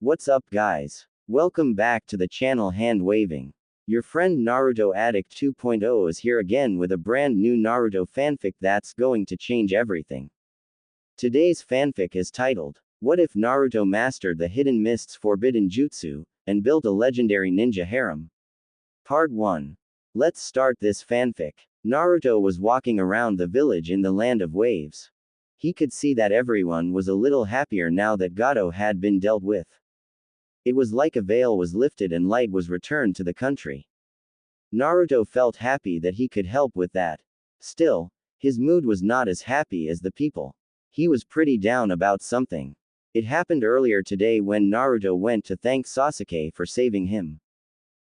What's up guys? Welcome back to the channel Hand Waving. Your friend Naruto Addict 2.0 is here again with a brand new Naruto fanfic that's going to change everything. Today's fanfic is titled, What If Naruto Mastered the Hidden Mist's Forbidden Jutsu, and Built a Legendary Ninja Harem? Part 1. Let's start this fanfic. Naruto was walking around the village in the land of waves. He could see that everyone was a little happier now that Gato had been dealt with. It was like a veil was lifted and light was returned to the country. Naruto felt happy that he could help with that. Still, his mood was not as happy as the people. He was pretty down about something. It happened earlier today when Naruto went to thank Sasuke for saving him.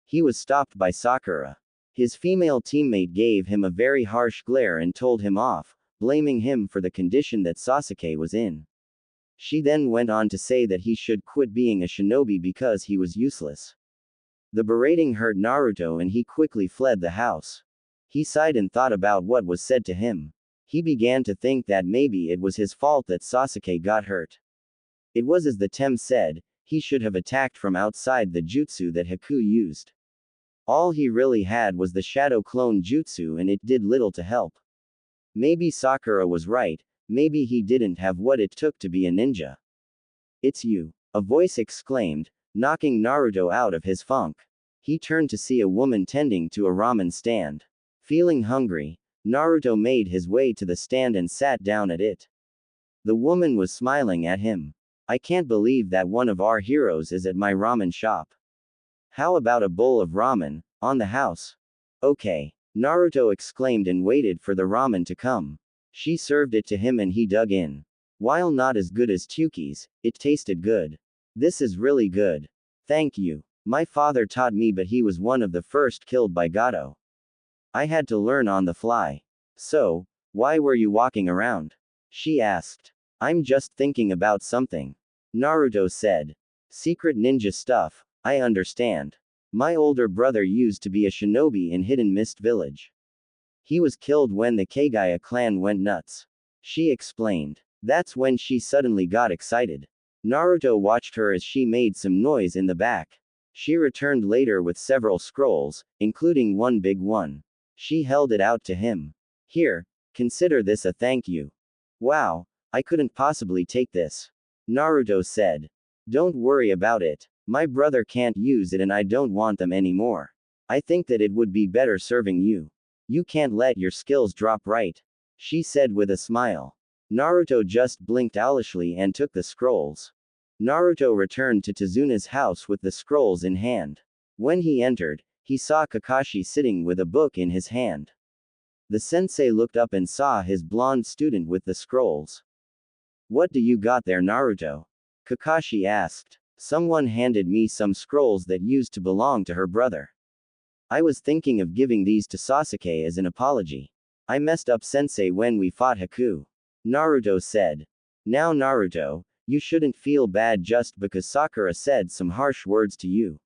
He was stopped by Sakura. His female teammate gave him a very harsh glare and told him off, blaming him for the condition that Sasuke was in. She then went on to say that he should quit being a shinobi because he was useless. The berating hurt Naruto and he quickly fled the house. He sighed and thought about what was said to him. He began to think that maybe it was his fault that Sasuke got hurt. It was as the Tem said, he should have attacked from outside the jutsu that Haku used. All he really had was the shadow clone jutsu and it did little to help. Maybe Sakura was right, maybe he didn't have what it took to be a ninja. It's you, a voice exclaimed, knocking Naruto out of his funk. He turned to see a woman tending to a ramen stand. Feeling hungry, Naruto made his way to the stand and sat down at it. The woman was smiling at him. I can't believe that one of our heroes is at my ramen shop. How about a bowl of ramen, on the house? Okay. Naruto exclaimed and waited for the ramen to come. She served it to him and he dug in. While not as good as Tuki's, it tasted good. This is really good. Thank you. My father taught me but he was one of the first killed by Gato. I had to learn on the fly. So, why were you walking around? She asked. I'm just thinking about something. Naruto said. Secret ninja stuff, I understand. My older brother used to be a shinobi in Hidden Mist Village. He was killed when the Kagaya clan went nuts. She explained. That's when she suddenly got excited. Naruto watched her as she made some noise in the back. She returned later with several scrolls, including one big one. She held it out to him. Here, consider this a thank you. Wow, I couldn't possibly take this. Naruto said. Don't worry about it. My brother can't use it and I don't want them anymore. I think that it would be better serving you. You can't let your skills drop, right? She said with a smile. Naruto just blinked owlishly and took the scrolls. Naruto returned to Tazuna's house with the scrolls in hand. When he entered, he saw Kakashi sitting with a book in his hand. The sensei looked up and saw his blonde student with the scrolls. What do you got there, Naruto? Kakashi asked. Someone handed me some scrolls that used to belong to her brother. I was thinking of giving these to Sasuke as an apology. I messed up sensei when we fought Haku. Naruto said. Now Naruto, you shouldn't feel bad just because Sakura said some harsh words to you.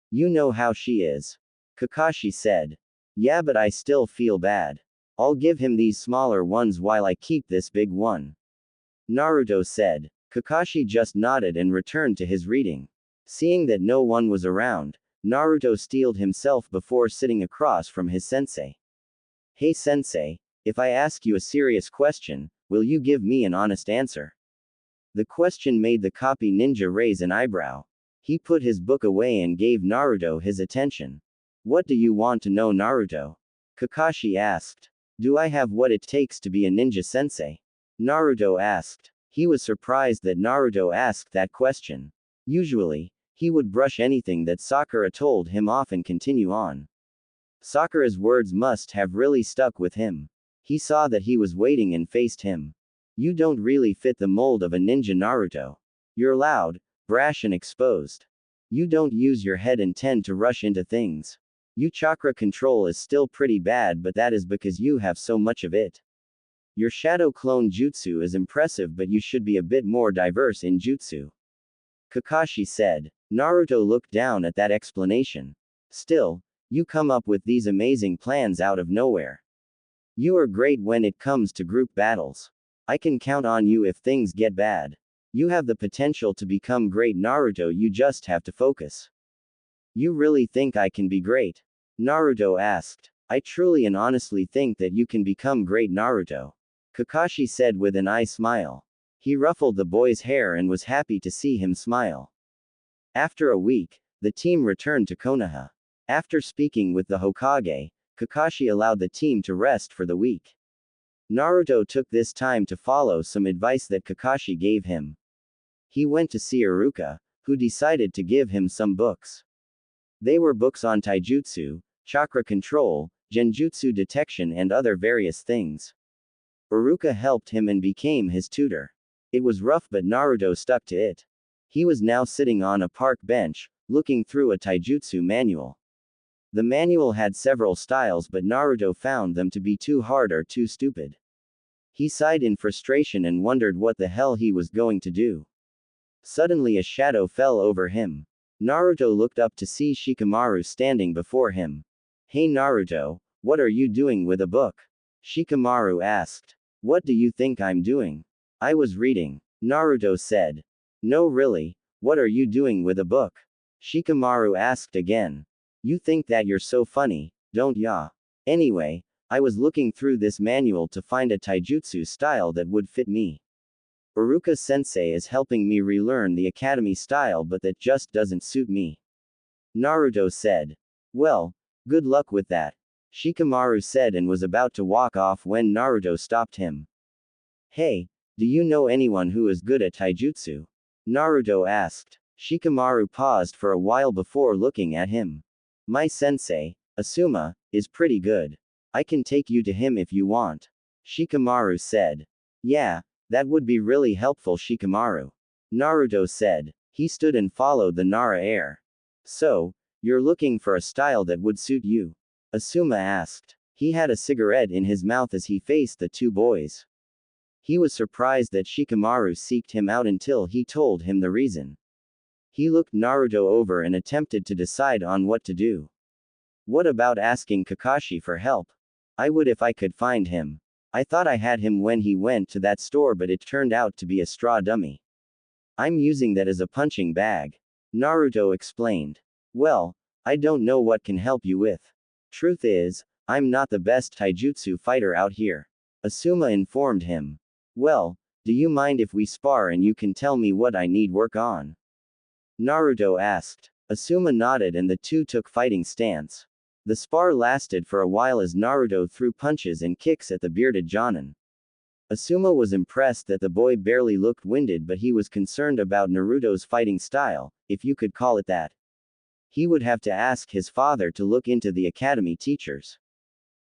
You know how she is. Kakashi said. Yeah, but I still feel bad. I'll give him these smaller ones while I keep this big one. Naruto said. Kakashi just nodded and returned to his reading. Seeing that no one was around, Naruto steeled himself before sitting across from his sensei. Hey sensei, if I ask you a serious question, will you give me an honest answer? The question made the copy ninja raise an eyebrow. He put his book away and gave Naruto his attention. What do you want to know, Naruto? Kakashi asked. Do I have what it takes to be a ninja sensei? Naruto asked. He was surprised that Naruto asked that question. Usually, he would brush anything that Sakura told him off and continue on. Sakura's words must have really stuck with him. He saw that he was waiting and faced him. You don't really fit the mold of a ninja, Naruto. You're loud, brash and exposed. You don't use your head and tend to rush into things. Your chakra control is still pretty bad, but that is because you have so much of it. Your shadow clone jutsu is impressive, but you should be a bit more diverse in jutsu. Kakashi said. Naruto looked down at that explanation. Still, you come up with these amazing plans out of nowhere. You are great when it comes to group battles. I can count on you if things get bad. You have the potential to become great Naruto, you just have to focus. You really think I can be great? Naruto asked. I truly and honestly think that you can become great Naruto. Kakashi said with an eye smile. He ruffled the boy's hair and was happy to see him smile. After a week, the team returned to Konoha. After speaking with the Hokage, Kakashi allowed the team to rest for the week. Naruto took this time to follow some advice that Kakashi gave him. He went to see Iruka, who decided to give him some books. They were books on taijutsu, chakra control, genjutsu detection and other various things. Iruka helped him and became his tutor. It was rough but Naruto stuck to it. He was now sitting on a park bench, looking through a taijutsu manual. The manual had several styles but Naruto found them to be too hard or too stupid. He sighed in frustration and wondered what the hell he was going to do. Suddenly a shadow fell over him. Naruto looked up to see Shikamaru standing before him. Hey Naruto, what are you doing with a book? Shikamaru asked. What do you think I'm doing? I was reading. Naruto said. No really, what are you doing with a book? Shikamaru asked again. You think that you're so funny, don't ya? Anyway, I was looking through this manual to find a taijutsu style that would fit me. Iruka-sensei is helping me relearn the academy style but that just doesn't suit me. Naruto said. Well, good luck with that. Shikamaru said and was about to walk off when Naruto stopped him. Hey, do you know anyone who is good at taijutsu? Naruto asked. Shikamaru paused for a while before looking at him. My sensei, Asuma, is pretty good. I can take you to him if you want. Shikamaru said. Yeah, that would be really helpful Shikamaru. Naruto said. He stood and followed the Nara air. So, you're looking for a style that would suit you? Asuma asked. He had a cigarette in his mouth as he faced the two boys. He was surprised that Shikamaru seeked him out until he told him the reason. He looked Naruto over and attempted to decide on what to do. What about asking Kakashi for help? I would if I could find him. I thought I had him when he went to that store but it turned out to be a straw dummy. I'm using that as a punching bag. Naruto explained. Well, I don't know what can help you with. Truth is, I'm not the best taijutsu fighter out here. Asuma informed him. Well, do you mind if we spar and you can tell me what I need work on? Naruto asked. Asuma nodded and the two took fighting stance. The spar lasted for a while as Naruto threw punches and kicks at the bearded Jonin. Asuma was impressed that the boy barely looked winded but he was concerned about Naruto's fighting style, if you could call it that. He would have to ask his father to look into the academy teachers.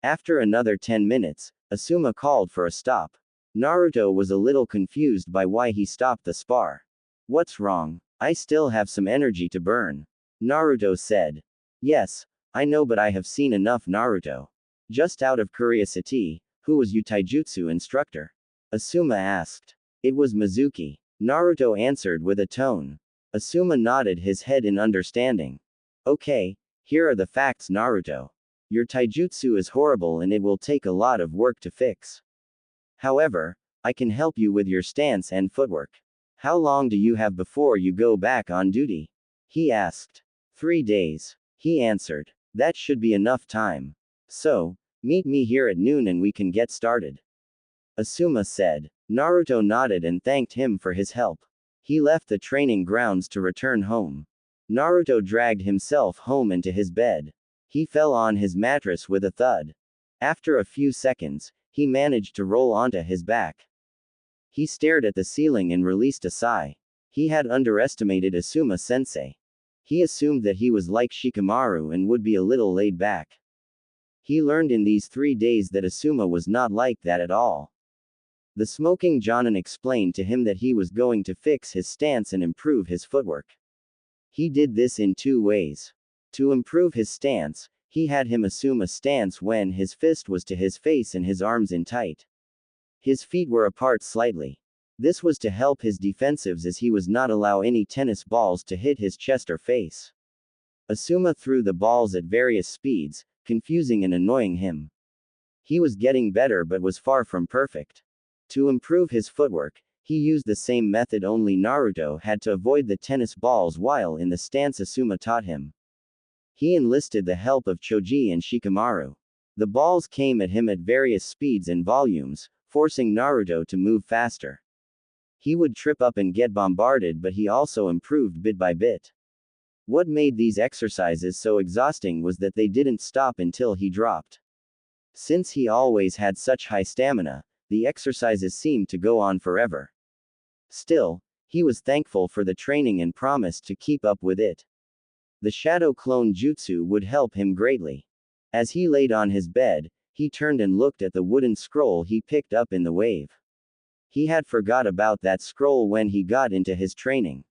After another 10 minutes, Asuma called for a stop. Naruto was a little confused by why he stopped the spar. What's wrong? I still have some energy to burn. Naruto said. Yes, I know but I have seen enough Naruto. Just out of curiosity, who was your taijutsu instructor? Asuma asked. It was Mizuki. Naruto answered with a tone. Asuma nodded his head in understanding. Okay, here are the facts Naruto. Your taijutsu is horrible and it will take a lot of work to fix. However, I can help you with your stance and footwork. How long do you have before you go back on duty? He asked. 3 days. He answered. That should be enough time. So, meet me here at noon and we can get started. Asuma said. Naruto nodded and thanked him for his help. He left the training grounds to return home. Naruto dragged himself home into his bed. He fell on his mattress with a thud. After a few seconds, he managed to roll onto his back. He stared at the ceiling and released a sigh. He had underestimated Asuma-sensei. He assumed that he was like Shikamaru and would be a little laid back. He learned in these 3 days that Asuma was not like that at all. The smoking Jonin explained to him that he was going to fix his stance and improve his footwork. He did this in 2 ways. To improve his stance, he had him assume a stance when his fist was to his face and his arms in tight. His feet were apart slightly. This was to help his defensives as he was not allow any tennis balls to hit his chest or face. Asuma threw the balls at various speeds, confusing and annoying him. He was getting better but was far from perfect. To improve his footwork, He used the same method, only Naruto had to avoid the tennis balls while in the stance Asuma taught him. He enlisted the help of Choji and Shikamaru. The balls came at him at various speeds and volumes, forcing Naruto to move faster. He would trip up and get bombarded, but he also improved bit by bit. What made these exercises so exhausting was that they didn't stop until he dropped. Since he always had such high stamina, the exercises seemed to go on forever. Still, he was thankful for the training and promised to keep up with it. The shadow clone jutsu would help him greatly. As he laid on his bed, he turned and looked at the wooden scroll he picked up in the wave. He had forgot about that scroll when he got into his training.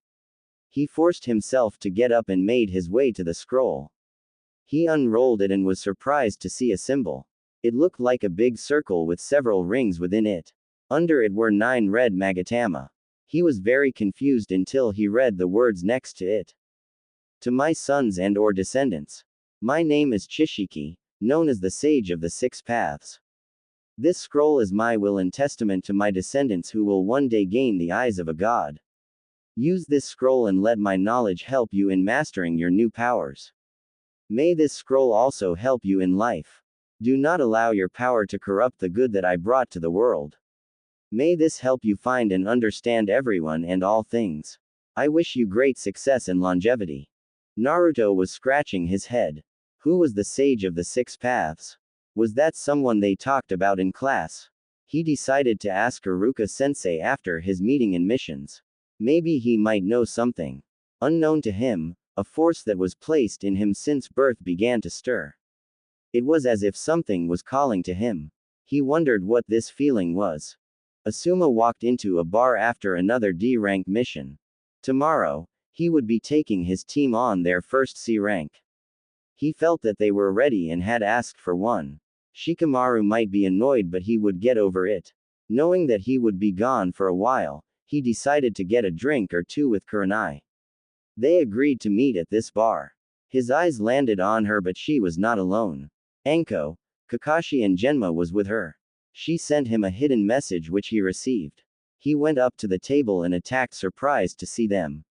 He forced himself to get up and made his way to the scroll. He unrolled it and was surprised to see a symbol. It looked like a big circle with several rings within it. Under it were 9 red magatama. He was very confused until he read the words next to it. To my sons and or descendants. My name is Chishiki, known as the Sage of the Six Paths. This scroll is my will and testament to my descendants who will one day gain the eyes of a god. Use this scroll and let my knowledge help you in mastering your new powers. May this scroll also help you in life. Do not allow your power to corrupt the good that I brought to the world. May this help you find and understand everyone and all things. I wish you great success and longevity. Naruto was scratching his head. Who was the Sage of the Six Paths? Was that someone they talked about in class? He decided to ask Iruka-sensei after his meeting in missions. Maybe he might know something. Unknown to him, a force that was placed in him since birth began to stir. It was as if something was calling to him. He wondered what this feeling was. Asuma walked into a bar after another D-rank mission. Tomorrow, he would be taking his team on their first C rank. He felt that they were ready and had asked for one. Shikamaru might be annoyed, but he would get over it. Knowing that he would be gone for a while, he decided to get a drink or two with Kurenai. They agreed to meet at this bar. His eyes landed on her, but she was not alone. Anko, Kakashi and Genma was with her. She sent him a hidden message which he received. He went up to the table and attacked, surprised to see them.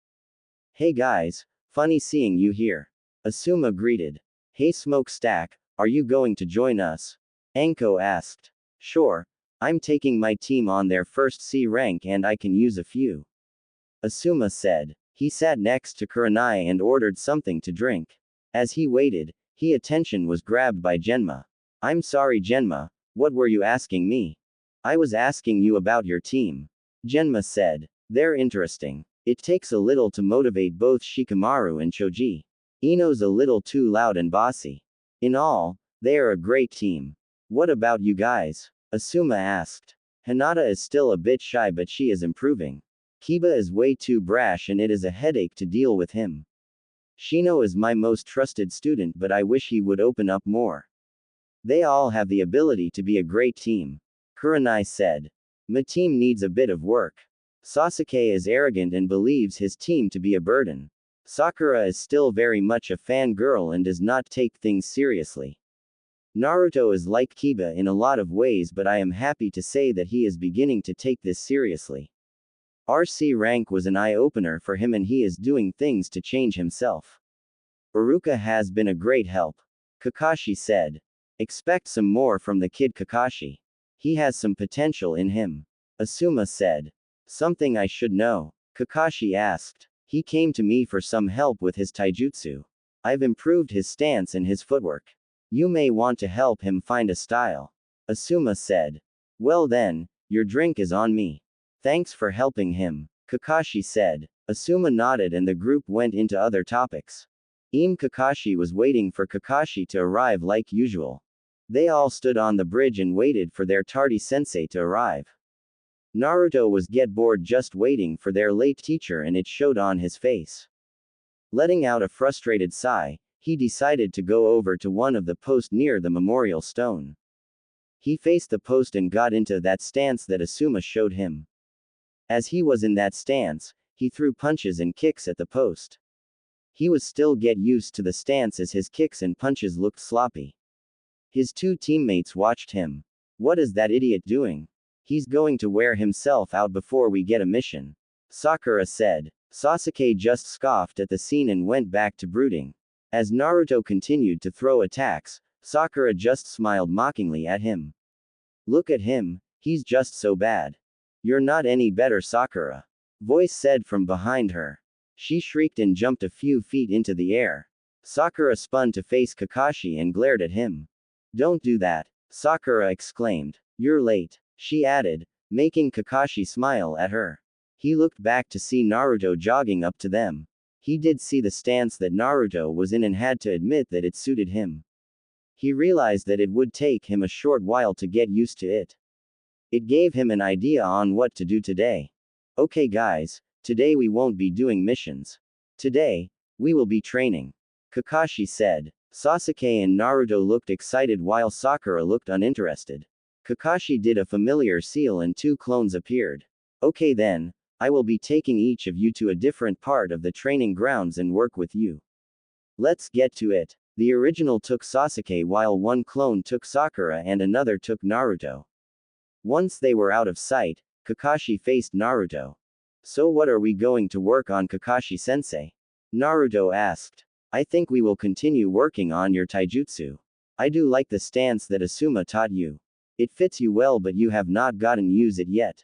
Hey guys, funny seeing you here. Asuma greeted. Hey Smokestack, are you going to join us? Anko asked. Sure, I'm taking my team on their first C rank and I can use a few. Asuma said. He sat next to Kurenai and ordered something to drink. As he waited, his attention was grabbed by Genma. I'm sorry Genma, what were you asking me? I was asking you about your team. Genma said. They're interesting. It takes a little to motivate both Shikamaru and Choji. Ino's a little too loud and bossy. In all, they are a great team. What about you guys? Asuma asked. Hinata is still a bit shy, but she is improving. Kiba is way too brash and it is a headache to deal with him. Shino is my most trusted student, but I wish he would open up more. They all have the ability to be a great team. Kurenai said. My team needs a bit of work. Sasuke is arrogant and believes his team to be a burden. Sakura is still very much a fangirl and does not take things seriously. Naruto is like Kiba in a lot of ways, but I am happy to say that he is beginning to take this seriously. RC rank was an eye-opener for him and he is doing things to change himself. Iruka has been a great help. Kakashi said. Expect some more from the kid Kakashi. He has some potential in him. Asuma said. Something I should know? Kakashi asked. He came to me for some help with his taijutsu. I've improved his stance and his footwork. You may want to help him find a style. Asuma said. Well then, your drink is on me. Thanks for helping him, Kakashi said. Asuma nodded and the group went into other topics. Kakashi was waiting for Kakashi to arrive like usual. They all stood on the bridge and waited for their tardy sensei to arrive. Naruto was get bored just waiting for their late teacher and it showed on his face. Letting out a frustrated sigh, he decided to go over to one of the posts near the memorial stone. He faced the post and got into that stance that Asuma showed him. As he was in that stance, he threw punches and kicks at the post. He was still get used to the stance as his kicks and punches looked sloppy. His two teammates watched him. What is that idiot doing? He's going to wear himself out before we get a mission. Sakura said. Sasuke just scoffed at the scene and went back to brooding. As Naruto continued to throw attacks, Sakura just smiled mockingly at him. Look at him, he's just so bad. You're not any better, Sakura. Voice said from behind her. She shrieked and jumped a few feet into the air. Sakura spun to face Kakashi and glared at him. Don't do that, Sakura exclaimed. You're late, she added, making Kakashi smile at her. He looked back to see Naruto jogging up to them. He did see the stance that Naruto was in and had to admit that it suited him. He realized that it would take him a short while to get used to it. It gave him an idea on what to do today. Okay guys, today we won't be doing missions. Today, we will be training, Kakashi said. Sasuke and Naruto looked excited while Sakura looked uninterested. Kakashi did a familiar seal and 2 clones appeared. Okay then, I will be taking each of you to a different part of the training grounds and work with you. Let's get to it. The original took Sasuke while 1 clone took Sakura and another took Naruto. Once they were out of sight, Kakashi faced Naruto. So what are we going to work on, Kakashi-sensei? Naruto asked. I think we will continue working on your taijutsu. I do like the stance that Asuma taught you. It fits you well, but you have not gotten use it yet.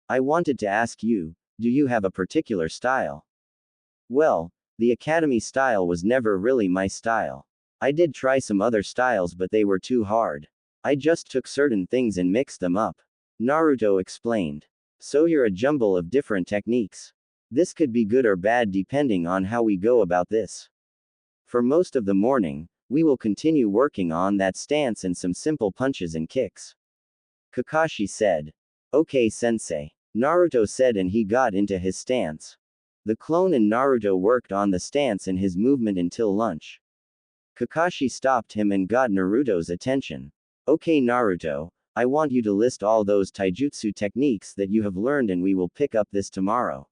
I wanted to ask you, do you have a particular style? Well, the academy style was never really my style. I did try some other styles, but they were too hard. I just took certain things and mixed them up. Naruto explained. So you're a jumble of different techniques. This could be good or bad depending on how we go about this. For most of the morning, we will continue working on that stance and some simple punches and kicks. Kakashi said. Okay sensei. Naruto said, and he got into his stance. The clone and Naruto worked on the stance and his movement until lunch. Kakashi stopped him and got Naruto's attention. Okay Naruto, I want you to list all those taijutsu techniques that you have learned and we will pick up this tomorrow.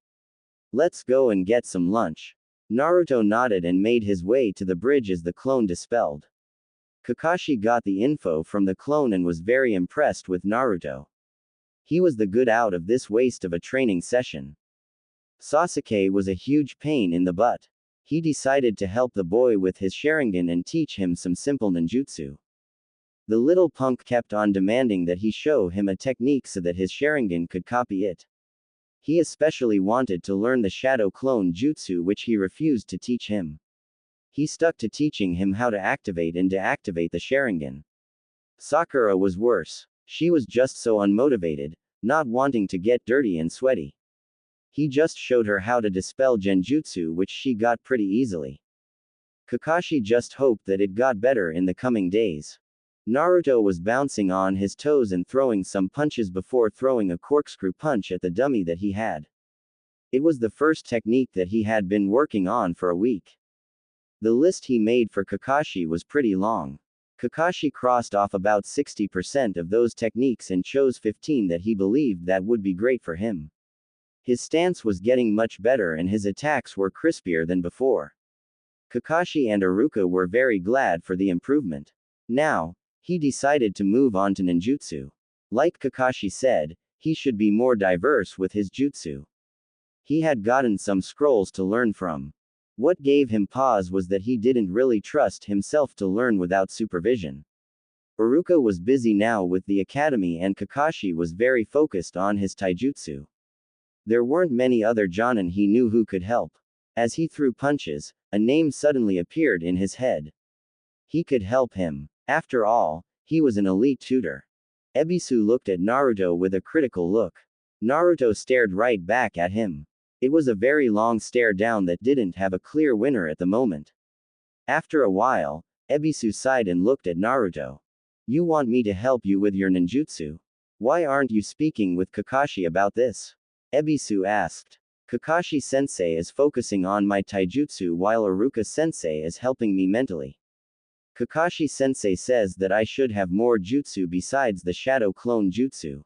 Let's go and get some lunch. Naruto nodded and made his way to the bridge as the clone dispelled. Kakashi got the info from the clone and was very impressed with Naruto. He was the good out of this waste of a training session. Sasuke was a huge pain in the butt. He decided to help the boy with his Sharingan and teach him some simple ninjutsu. The little punk kept on demanding that he show him a technique so that his Sharingan could copy it. He especially wanted to learn the shadow clone jutsu, which he refused to teach him. He stuck to teaching him how to activate and deactivate the Sharingan. Sakura was worse. She was just so unmotivated, not wanting to get dirty and sweaty. He just showed her how to dispel genjutsu, which she got pretty easily. Kakashi just hoped that it got better in the coming days. Naruto was bouncing on his toes and throwing some punches before throwing a corkscrew punch at the dummy that he had. It was the first technique that he had been working on for a week. The list he made for Kakashi was pretty long. Kakashi crossed off about 60% of those techniques and chose 15 that he believed that would be great for him. His stance was getting much better and his attacks were crispier than before. Kakashi and Iruka were very glad for the improvement. Now, he decided to move on to ninjutsu. Like Kakashi said, he should be more diverse with his jutsu. He had gotten some scrolls to learn from. What gave him pause was that he didn't really trust himself to learn without supervision. Iruka was busy now with the academy and Kakashi was very focused on his taijutsu. There weren't many other jonin he knew who could help. As he threw punches, a name suddenly appeared in his head. He could help him. After all, he was an elite tutor. Ebisu looked at Naruto with a critical look. Naruto stared right back at him. It was a very long stare down that didn't have a clear winner at the moment. After a while, Ebisu sighed and looked at Naruto. You want me to help you with your ninjutsu? Why aren't you speaking with Kakashi about this? Ebisu asked. Kakashi-sensei is focusing on my taijutsu while Iruka-sensei is helping me mentally. Kakashi-sensei says that I should have more jutsu besides the shadow clone jutsu.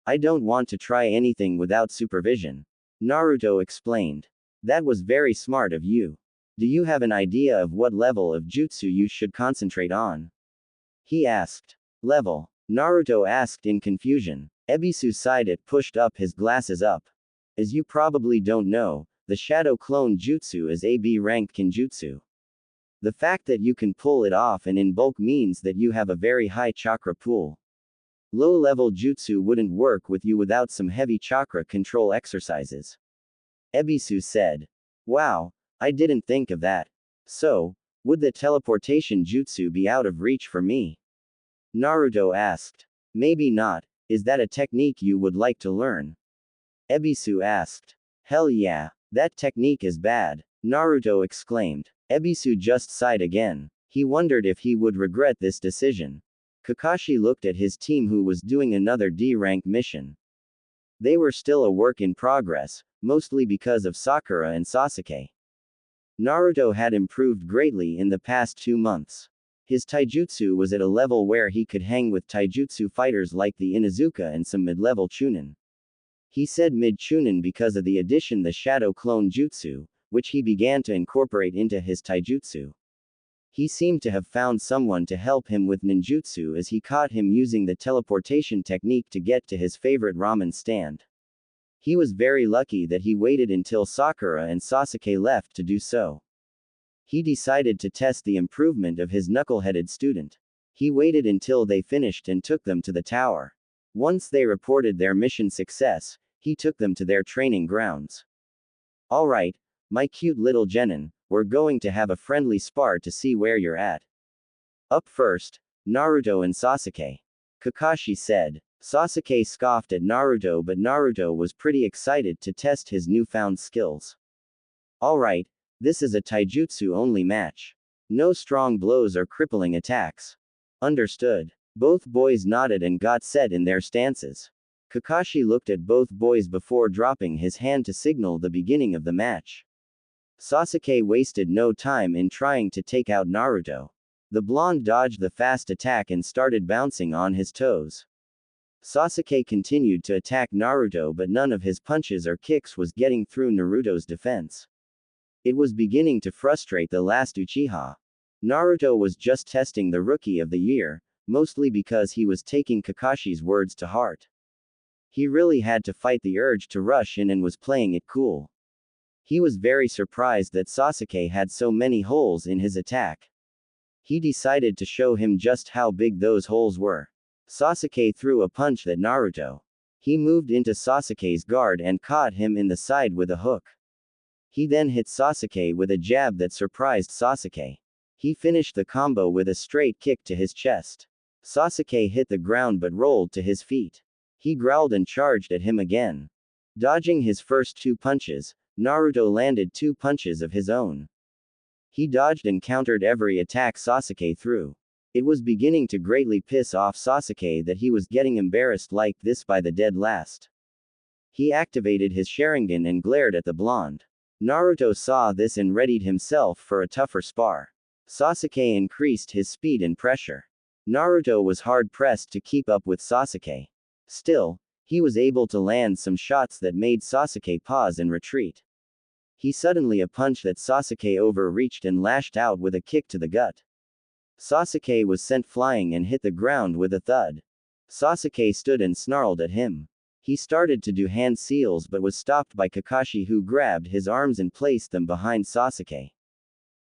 I don't want to try anything without supervision. Naruto explained. That was very smart of you. Do you have an idea of what level of jutsu you should concentrate on? He asked. Level? Naruto asked in confusion. Ebisu sighed and pushed up his glasses up. As you probably don't know, the Shadow Clone Jutsu is a B-ranked Kenjutsu. The fact that you can pull it off and in bulk means that you have a very high chakra pool. Low-level jutsu wouldn't work with you without some heavy chakra control exercises. Ebisu said. Wow, I didn't think of that. So, would the teleportation jutsu be out of reach for me? Naruto asked. Maybe not. Is that a technique you would like to learn? Ebisu asked. Hell yeah, that technique is bad, Naruto exclaimed. Ebisu just sighed again. He wondered if he would regret this decision. Kakashi looked at his team who was doing another D-rank mission. They were still a work in progress, mostly because of Sakura and Sasuke. Naruto had improved greatly in the past 2 months. His taijutsu was at a level where he could hang with taijutsu fighters like the Inuzuka and some mid-level chunin. He said mid-chunin because of the addition the Shadow Clone Jutsu, which he began to incorporate into his taijutsu. He seemed to have found someone to help him with ninjutsu as he caught him using the teleportation technique to get to his favorite ramen stand. He was very lucky that he waited until Sakura and Sasuke left to do so. He decided to test the improvement of his knuckle-headed student. He waited until they finished and took them to the tower. Once they reported their mission success, he took them to their training grounds. Alright, my cute little genin, we're going to have a friendly spar to see where you're at. Up first, Naruto and Sasuke. Kakashi said. Sasuke scoffed at Naruto, but Naruto was pretty excited to test his newfound skills. Alright, this is a taijutsu only match. No strong blows or crippling attacks. Understood. Both boys nodded and got set in their stances. Kakashi looked at both boys before dropping his hand to signal the beginning of the match. Sasuke wasted no time in trying to take out Naruto. The blonde dodged the fast attack and started bouncing on his toes. Sasuke continued to attack Naruto, but none of his punches or kicks was getting through Naruto's defense. It was beginning to frustrate the last Uchiha. Naruto was just testing the Rookie of the Year, mostly because he was taking Kakashi's words to heart. He really had to fight the urge to rush in and was playing it cool. He was very surprised that Sasuke had so many holes in his attack. He decided to show him just how big those holes were. Sasuke threw a punch at Naruto. He moved into Sasuke's guard and caught him in the side with a hook. He then hit Sasuke with a jab that surprised Sasuke. He finished the combo with a straight kick to his chest. Sasuke hit the ground but rolled to his feet. He growled and charged at him again. Dodging his first 2 punches, Naruto landed 2 punches of his own. He dodged and countered every attack Sasuke threw. It was beginning to greatly piss off Sasuke that he was getting embarrassed like this by the dead last. He activated his Sharingan and glared at the blonde. Naruto saw this and readied himself for a tougher spar. Sasuke increased his speed and pressure. Naruto was hard-pressed to keep up with Sasuke. Still, he was able to land some shots that made Sasuke pause and retreat. He suddenly a punch that Sasuke overreached and lashed out with a kick to the gut. Sasuke was sent flying and hit the ground with a thud. Sasuke stood and snarled at him. He started to do hand seals but was stopped by Kakashi, who grabbed his arms and placed them behind Sasuke.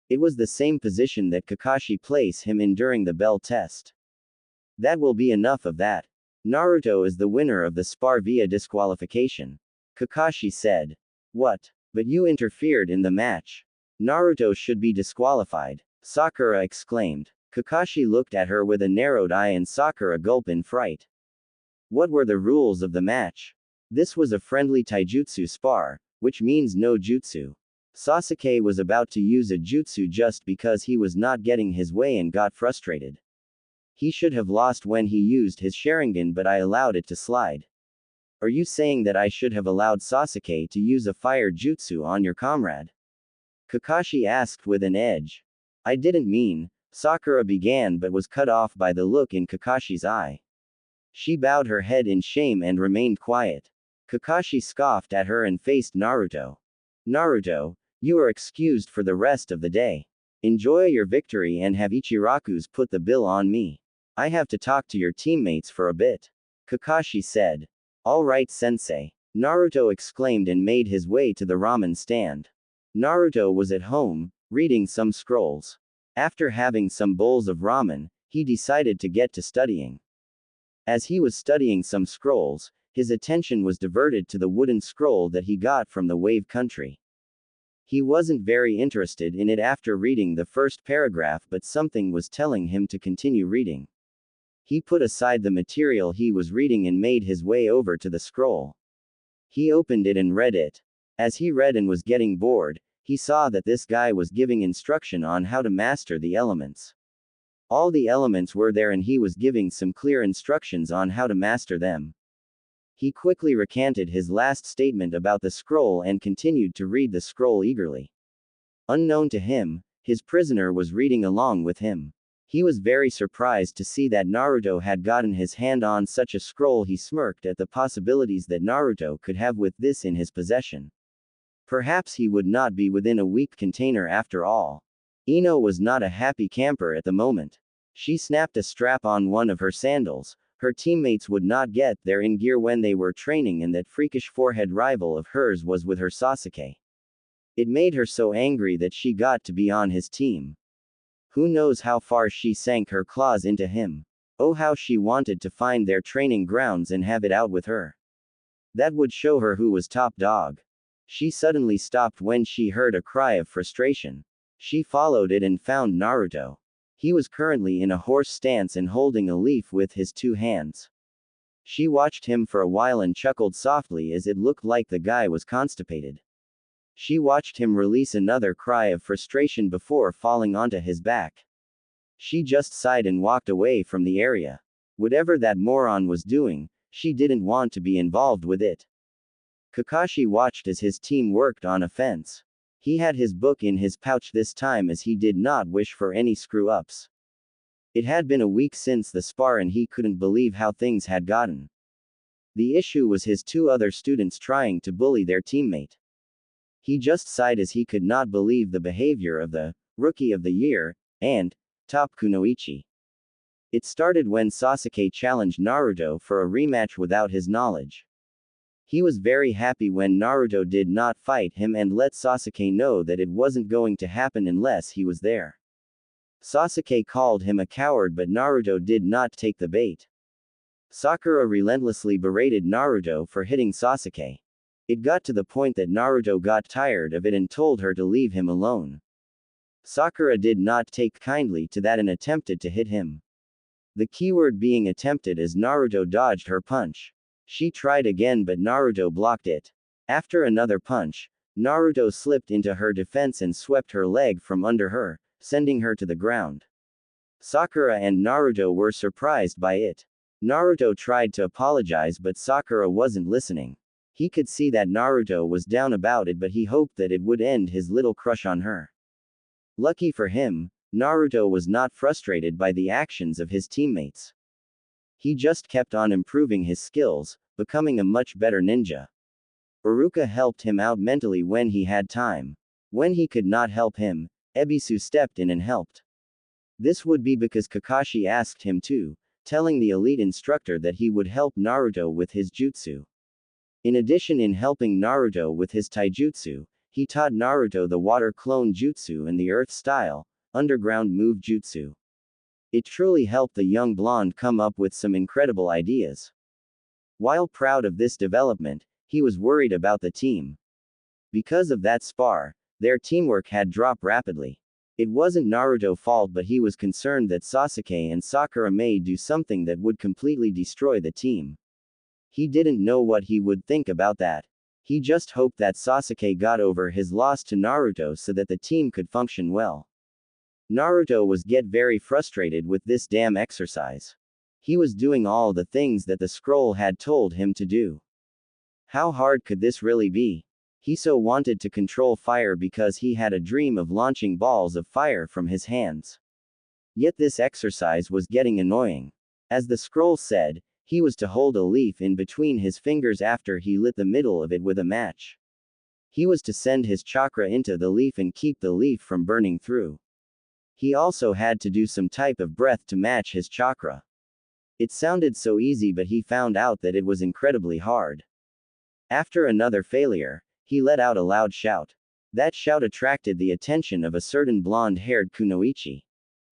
It was the same position that Kakashi placed him in during the bell test. That will be enough of that. Naruto is the winner of the spar via disqualification. Kakashi said. What? But you interfered in the match. Naruto should be disqualified, Sakura exclaimed. Kakashi looked at her with a narrowed eye and Sakura gulped in fright. What were the rules of the match? This was a friendly taijutsu spar, which means no jutsu. Sasuke was about to use a jutsu just because he was not getting his way and got frustrated. He should have lost when he used his Sharingan, but I allowed it to slide. Are you saying that I should have allowed Sasuke to use a fire jutsu on your comrade? Kakashi asked with an edge. I didn't mean, Sakura began but was cut off by the look in Kakashi's eye. She bowed her head in shame and remained quiet. Kakashi scoffed at her and faced Naruto. Naruto, you are excused for the rest of the day. Enjoy your victory and have Ichiraku's put the bill on me. I have to talk to your teammates for a bit. Kakashi said. All right, sensei. Naruto exclaimed and made his way to the ramen stand. Naruto was at home, reading some scrolls. After having some bowls of ramen, he decided to get to studying. As he was studying some scrolls, his attention was diverted to the wooden scroll that he got from the Wave Country. He wasn't very interested in it after reading the first paragraph, but something was telling him to continue reading. He put aside the material he was reading and made his way over to the scroll. He opened it and read it. As he read and was getting bored, he saw that this guy was giving instruction on how to master the elements. All the elements were there and he was giving some clear instructions on how to master them. He quickly recanted his last statement about the scroll and continued to read the scroll eagerly. Unknown to him, his prisoner was reading along with him. He was very surprised to see that Naruto had gotten his hand on such a scroll. He smirked at the possibilities that Naruto could have with this in his possession. Perhaps he would not be within a weak container after all. Ino was not a happy camper at the moment. She snapped a strap on one of her sandals. Her teammates would not get there in gear when they were training, and that freakish forehead rival of hers was with her Sasuke. It made her so angry that she got to be on his team. Who knows how far she sank her claws into him. Oh, how she wanted to find their training grounds and have it out with her. That would show her who was top dog. She suddenly stopped when she heard a cry of frustration. She followed it and found Naruto. He was currently in a horse stance and holding a leaf with his two hands. She watched him for a while and chuckled softly as it looked like the guy was constipated. She watched him release another cry of frustration before falling onto his back. She just sighed and walked away from the area. Whatever that moron was doing, she didn't want to be involved with it. Kakashi watched as his team worked on a fence. He had his book in his pouch this time as he did not wish for any screw-ups. It had been a week since the spar and he couldn't believe how things had gotten. The issue was his two other students trying to bully their teammate. He just sighed as he could not believe the behavior of the Rookie of the Year and Top Kunoichi. It started when Sasuke challenged Naruto for a rematch without his knowledge. He was very happy when Naruto did not fight him and let Sasuke know that it wasn't going to happen unless he was there. Sasuke called him a coward, but Naruto did not take the bait. Sakura relentlessly berated Naruto for hitting Sasuke. It got to the point that Naruto got tired of it and told her to leave him alone. Sakura did not take kindly to that and attempted to hit him. The keyword being attempted as Naruto dodged her punch. She tried again but Naruto blocked it. After another punch, Naruto slipped into her defense and swept her leg from under her, sending her to the ground. Sakura and Naruto were surprised by it. Naruto tried to apologize but Sakura wasn't listening. He could see that Naruto was down about it, but he hoped that it would end his little crush on her. Lucky for him, Naruto was not frustrated by the actions of his teammates. He just kept on improving his skills, becoming a much better ninja. Iruka helped him out mentally when he had time. When he could not help him, Ebisu stepped in and helped. This would be because Kakashi asked him to, telling the elite instructor that he would help Naruto with his jutsu. In addition, in helping Naruto with his taijutsu, he taught Naruto the water clone jutsu and the earth style, underground move jutsu. It truly helped the young blonde come up with some incredible ideas. While proud of this development, he was worried about the team. Because of that spar, their teamwork had dropped rapidly. It wasn't Naruto's fault, but he was concerned that Sasuke and Sakura may do something that would completely destroy the team. He didn't know what he would think about that. He just hoped that Sasuke got over his loss to Naruto so that the team could function well. Naruto was get very frustrated with this damn exercise. He was doing all the things that the scroll had told him to do. How hard could this really be? He so wanted to control fire because he had a dream of launching balls of fire from his hands. Yet this exercise was getting annoying. As the scroll said, he was to hold a leaf in between his fingers after he lit the middle of it with a match. He was to send his chakra into the leaf and keep the leaf from burning through. He also had to do some type of breath to match his chakra. It sounded so easy, but he found out that it was incredibly hard. After another failure, he let out a loud shout. That shout attracted the attention of a certain blonde-haired kunoichi.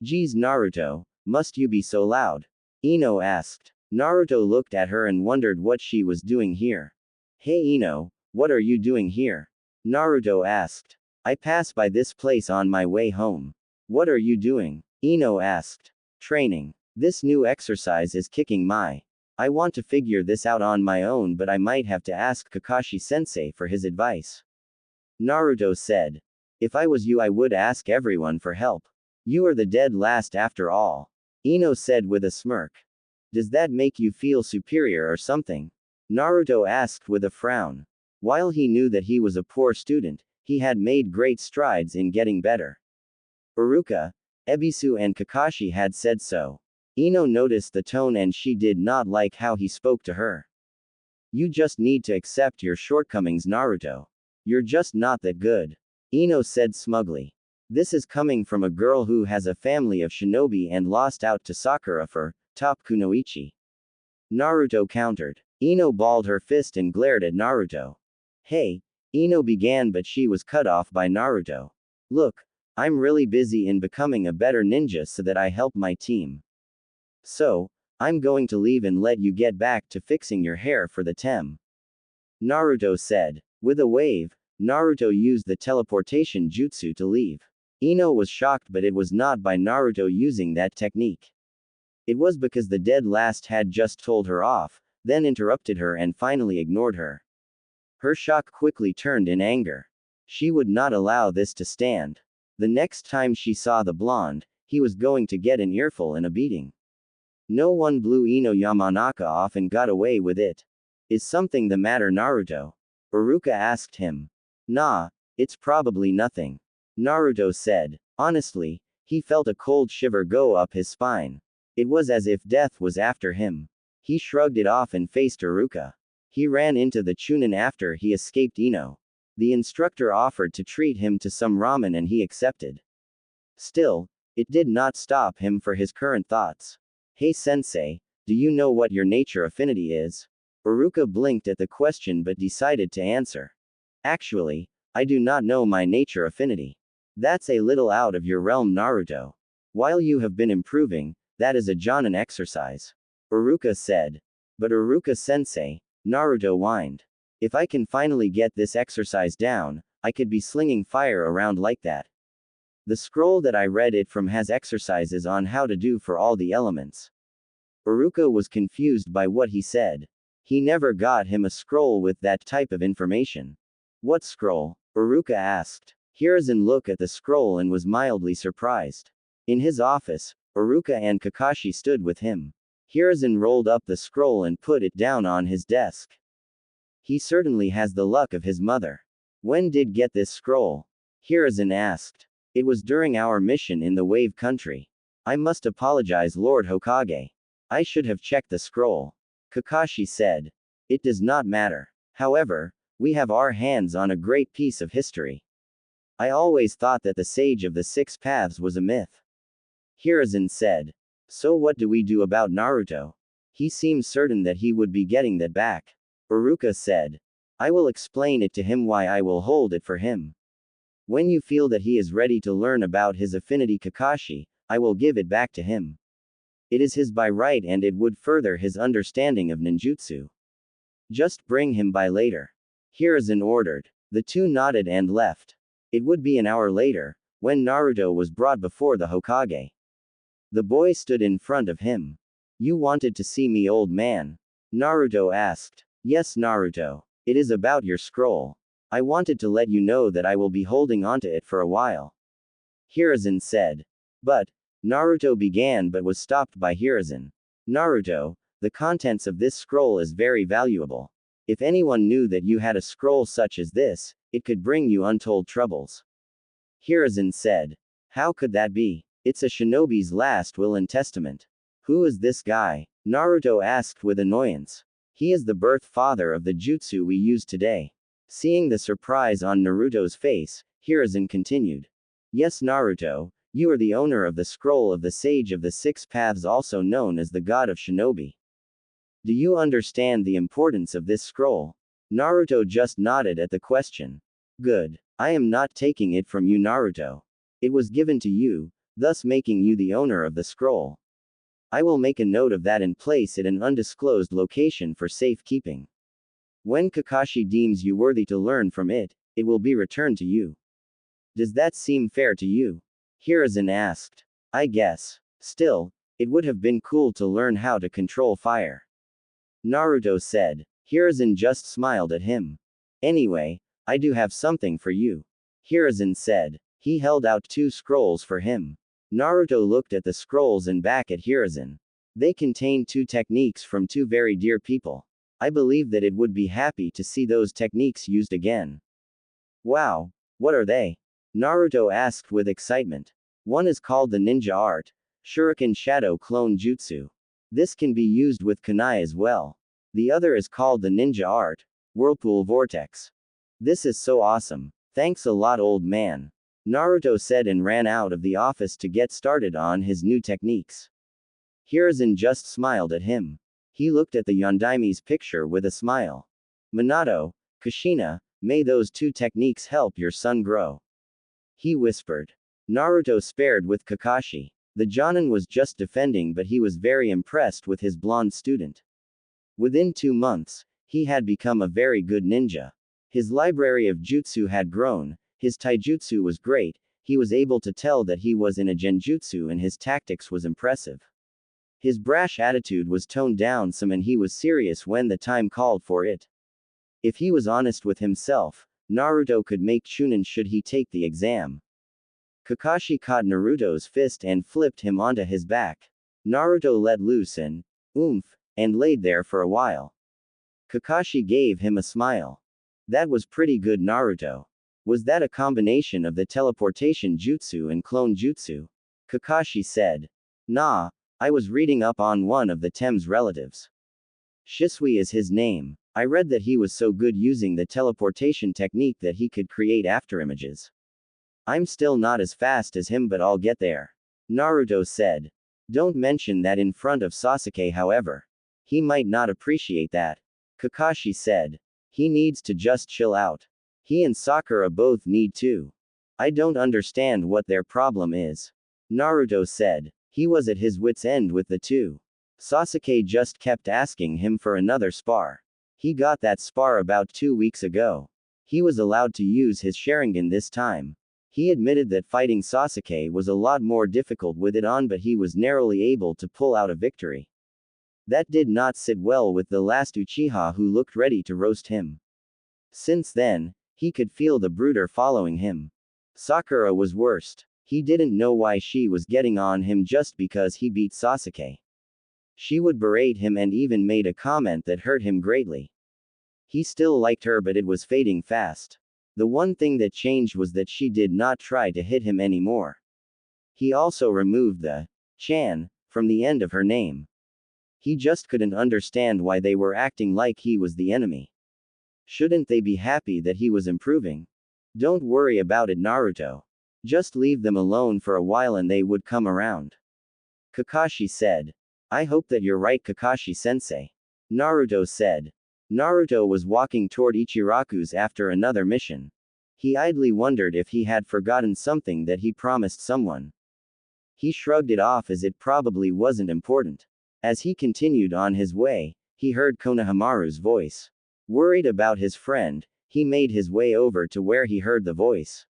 "Geez, Naruto, must you be so loud?" Ino asked. Naruto looked at her and wondered what she was doing here. "Hey Ino, what are you doing here?" Naruto asked. "I pass by this place on my way home." "What are you doing?" Ino asked. "Training. This new exercise is kicking my. I want to figure this out on my own, but I might have to ask Kakashi-sensei for his advice." Naruto said. "If I was you, I would ask everyone for help. You are the dead last after all." Ino said with a smirk. "Does that make you feel superior or something?" Naruto asked with a frown. While he knew that he was a poor student, he had made great strides in getting better. Iruka, Ebisu and Kakashi had said so. Ino noticed the tone and she did not like how he spoke to her. "You just need to accept your shortcomings, Naruto. You're just not that good," Ino said smugly. This is coming from a girl who has a family of shinobi and lost out to Sakura for top kunoichi. Naruto countered. Ino balled her fist and glared at Naruto. "Hey," Ino began, but she was cut off by Naruto. "Look, I'm really busy in becoming a better ninja so that I help my team. So, I'm going to leave and let you get back to fixing your hair for the tem," Naruto said. With a wave, Naruto used the teleportation jutsu to leave. Ino was shocked, but it was not by Naruto using that technique. It was because the dead last had just told her off, then interrupted her and finally ignored her. Her shock quickly turned in anger. She would not allow this to stand. The next time she saw the blonde, he was going to get an earful and a beating. No one blew Ino Yamanaka off and got away with it. "Is something the matter, Naruto?" Iruka asked him. "Nah, it's probably nothing," Naruto said. Honestly, he felt a cold shiver go up his spine. It was as if death was after him. He shrugged it off and faced Iruka. He ran into the Chunin after he escaped Ino. The instructor offered to treat him to some ramen and he accepted. Still, it did not stop him for his current thoughts. "Hey sensei, do you know what your nature affinity is?" Iruka blinked at the question but decided to answer. "Actually, I do not know my nature affinity." "That's a little out of your realm, Naruto. While you have been improving, that is a Jonin exercise," Iruka said. "But Iruka-sensei," Naruto whined. "If I can finally get this exercise down, I could be slinging fire around like that. The scroll that I read it from has exercises on how to do for all the elements." Iruka was confused by what he said. He never got him a scroll with that type of information. "What scroll?" Iruka asked. Hiruzen looked at the scroll and was mildly surprised. In his office, Iruka and Kakashi stood with him. Hiruzen rolled up the scroll and put it down on his desk. "He certainly has the luck of his mother. When did get this scroll?" Hiruzen asked. "It was during our mission in the Wave Country. I must apologize, Lord Hokage. I should have checked the scroll," Kakashi said. "It does not matter. However, we have our hands on a great piece of history. I always thought that the Sage of the Six Paths was a myth," Hiruzen said. "So what do we do about Naruto? He seems certain that he would be getting that back," Iruka said. "I will explain it to him why I will hold it for him. When you feel that he is ready to learn about his affinity Kakashi, I will give it back to him. It is his by right and it would further his understanding of ninjutsu. Just bring him by later," Hiruzen ordered. The two nodded and left. It would be an hour later, when Naruto was brought before the Hokage. The boy stood in front of him. "You wanted to see me, old man?" Naruto asked. "Yes, Naruto. It is about your scroll. I wanted to let you know that I will be holding onto it for a while," Hiruzen said. "But," Naruto began but was stopped by Hiruzen. "Naruto, the contents of this scroll is very valuable. If anyone knew that you had a scroll such as this, it could bring you untold troubles," Hiruzen said. "How could that be? It's a shinobi's last will and testament." "Who is this guy?" Naruto asked with annoyance. "He is the birth father of the jutsu we use today." Seeing the surprise on Naruto's face, Hiruzen continued. "Yes, Naruto, You are the owner of the scroll of the Sage of the Six Paths, also known as the God of Shinobi. Do you understand the importance of this scroll? Naruto just nodded at the question. Good. I am not taking it from you, Naruto. It was given to you, thus making you the owner of the scroll. I will make a note of that and place it in an undisclosed location for safekeeping. When Kakashi deems you worthy to learn from it, it will be returned to you. Does that seem fair to you? Hiruzen asked. I guess. Still, it would have been cool to learn how to control fire. Naruto said. Hiruzen just smiled at him. Anyway, I do have something for you. Hiruzen said. He held out 2 scrolls for him. Naruto looked at the scrolls and back at Hiruzen. They contain 2 techniques from 2 very dear people. I believe that it would be happy to see those techniques used again. Wow, what are they? Naruto asked with excitement. One is called the ninja art, Shuriken Shadow Clone Jutsu. This can be used with kunai as well. The other is called the ninja art, Whirlpool Vortex. This is so awesome. Thanks a lot, old man. Naruto said and ran out of the office to get started on his new techniques. Hiruzen just smiled at him. He looked at the Yondaime's picture with a smile. Minato, Kushina, may those 2 techniques help your son grow. He whispered. Naruto spared with Kakashi. The Jonin was just defending, but he was very impressed with his blonde student. Within 2 months, he had become a very good ninja. His library of jutsu had grown, his taijutsu was great, he was able to tell that he was in a genjutsu and his tactics was impressive. His brash attitude was toned down some and he was serious when the time called for it. If he was honest with himself, Naruto could make Chunin should he take the exam. Kakashi caught Naruto's fist and flipped him onto his back. Naruto let loose and laid there for a while. Kakashi gave him a smile. That was pretty good, Naruto. Was that a combination of the teleportation jutsu and clone jutsu? Kakashi said. Nah, I was reading up on one of the Tem's relatives. Shisui is his name. I read that he was so good using the teleportation technique that he could create afterimages. I'm still not as fast as him, but I'll get there. Naruto said. Don't mention that in front of Sasuke, however. He might not appreciate that. Kakashi said. He needs to just chill out. He and Sakura both need to. I don't understand what their problem is. Naruto said. He was at his wit's end with the 2. Sasuke just kept asking him for another spar. He got that spar about 2 weeks ago. He was allowed to use his Sharingan this time. He admitted that fighting Sasuke was a lot more difficult with it on, but he was narrowly able to pull out a victory. That did not sit well with the last Uchiha who looked ready to roast him. Since then, he could feel the brooder following him. Sakura was worst. He didn't know why she was getting on him just because he beat Sasuke. She would berate him and even made a comment that hurt him greatly. He still liked her, but it was fading fast. The one thing that changed was that she did not try to hit him anymore. He also removed the chan from the end of her name. He just couldn't understand why they were acting like he was the enemy. Shouldn't they be happy that he was improving? Don't worry about it, Naruto. Just leave them alone for a while and they would come around. Kakashi said. I hope that you're right, Kakashi-sensei. Naruto said. Naruto was walking toward Ichiraku's after another mission. He idly wondered if he had forgotten something that he promised someone. He shrugged it off as it probably wasn't important. As he continued on his way, he heard Konohamaru's voice. Worried about his friend, he made his way over to where he heard the voice.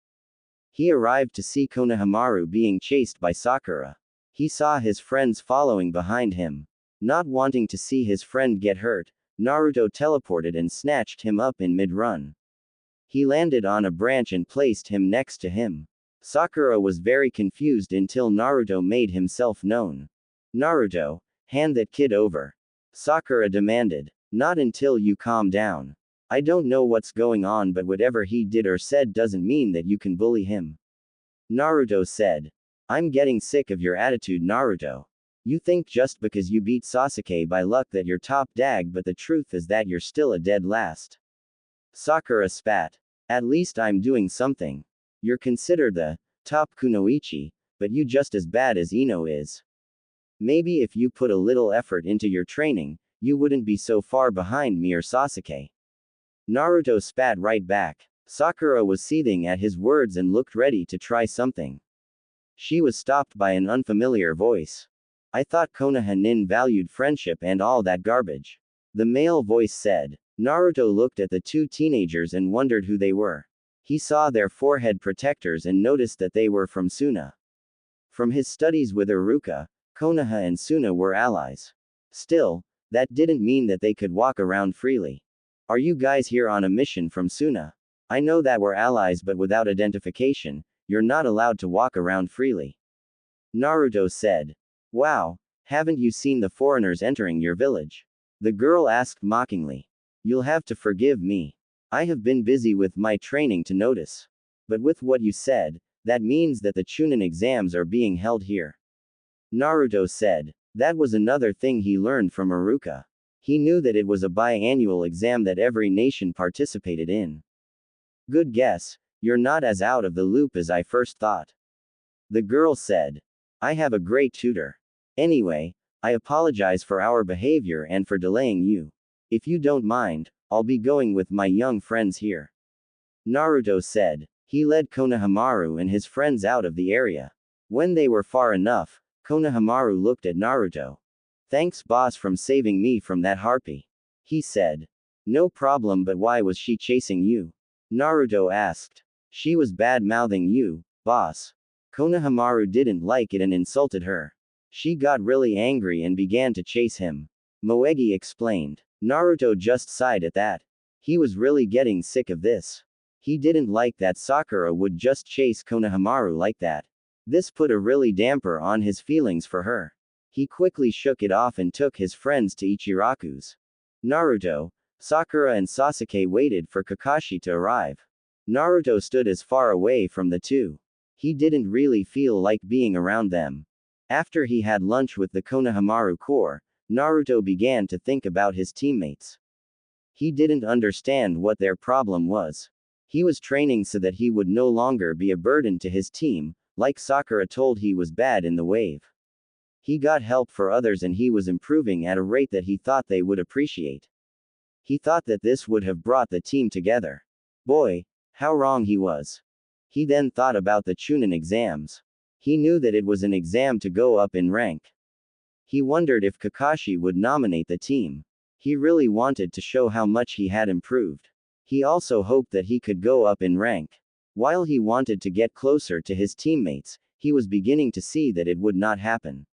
He arrived to see Konohamaru being chased by Sakura. He saw his friends following behind him. Not wanting to see his friend get hurt, Naruto teleported and snatched him up in mid-run. He landed on a branch and placed him next to him. Sakura was very confused until Naruto made himself known. Naruto, hand that kid over. Sakura demanded. Not until you calm down. I don't know what's going on, but whatever he did or said doesn't mean that you can bully him. Naruto said. I'm getting sick of your attitude, Naruto. You think just because you beat Sasuke by luck that you're top dag, but the truth is that you're still a dead last. Sakura spat. At least I'm doing something. You're considered the top kunoichi, but you just as bad as Ino is. Maybe if you put a little effort into your training, you wouldn't be so far behind me or Sasuke. Naruto spat right back. Sakura was seething at his words and looked ready to try something. She was stopped by an unfamiliar voice. I thought Konoha nin valued friendship and all that garbage. The male voice said. Naruto looked at the two teenagers and wondered who they were. He saw their forehead protectors and noticed that they were from Suna. From his studies with Iruka, Konoha and Suna were allies. Still, that didn't mean that they could walk around freely. Are you guys here on a mission from Suna? I know that we're allies, but without identification, you're not allowed to walk around freely. Naruto said. Wow, haven't you seen the foreigners entering your village? The girl asked mockingly. You'll have to forgive me. I have been busy with my training to notice. But with what you said, that means that the Chunin exams are being held here. Naruto said. That was another thing he learned from Iruka. He knew that it was a biannual exam that every nation participated in. Good guess, you're not as out of the loop as I first thought. The girl said. I have a great tutor. Anyway, I apologize for our behavior and for delaying you. If you don't mind, I'll be going with my young friends here. Naruto said. He led Konohamaru and his friends out of the area. When they were far enough, Konohamaru looked at Naruto. Thanks boss from saving me from that harpy. He said. No problem, but why was she chasing you? Naruto asked. She was bad-mouthing you, boss. Konohamaru didn't like it and insulted her. She got really angry and began to chase him. Moegi explained. Naruto just sighed at that. He was really getting sick of this. He didn't like that Sakura would just chase Konohamaru like that. This put a really damper on his feelings for her. He quickly shook it off and took his friends to Ichiraku's. Naruto, Sakura and Sasuke waited for Kakashi to arrive. Naruto stood as far away from the two. He didn't really feel like being around them. After he had lunch with the Konohamaru Corps, Naruto began to think about his teammates. He didn't understand what their problem was. He was training so that he would no longer be a burden to his team, like Sakura told he was bad in the wave. He got help for others and he was improving at a rate that he thought they would appreciate. He thought that this would have brought the team together. Boy, how wrong he was. He then thought about the Chunin exams. He knew that it was an exam to go up in rank. He wondered if Kakashi would nominate the team. He really wanted to show how much he had improved. He also hoped that he could go up in rank. While he wanted to get closer to his teammates, he was beginning to see that it would not happen.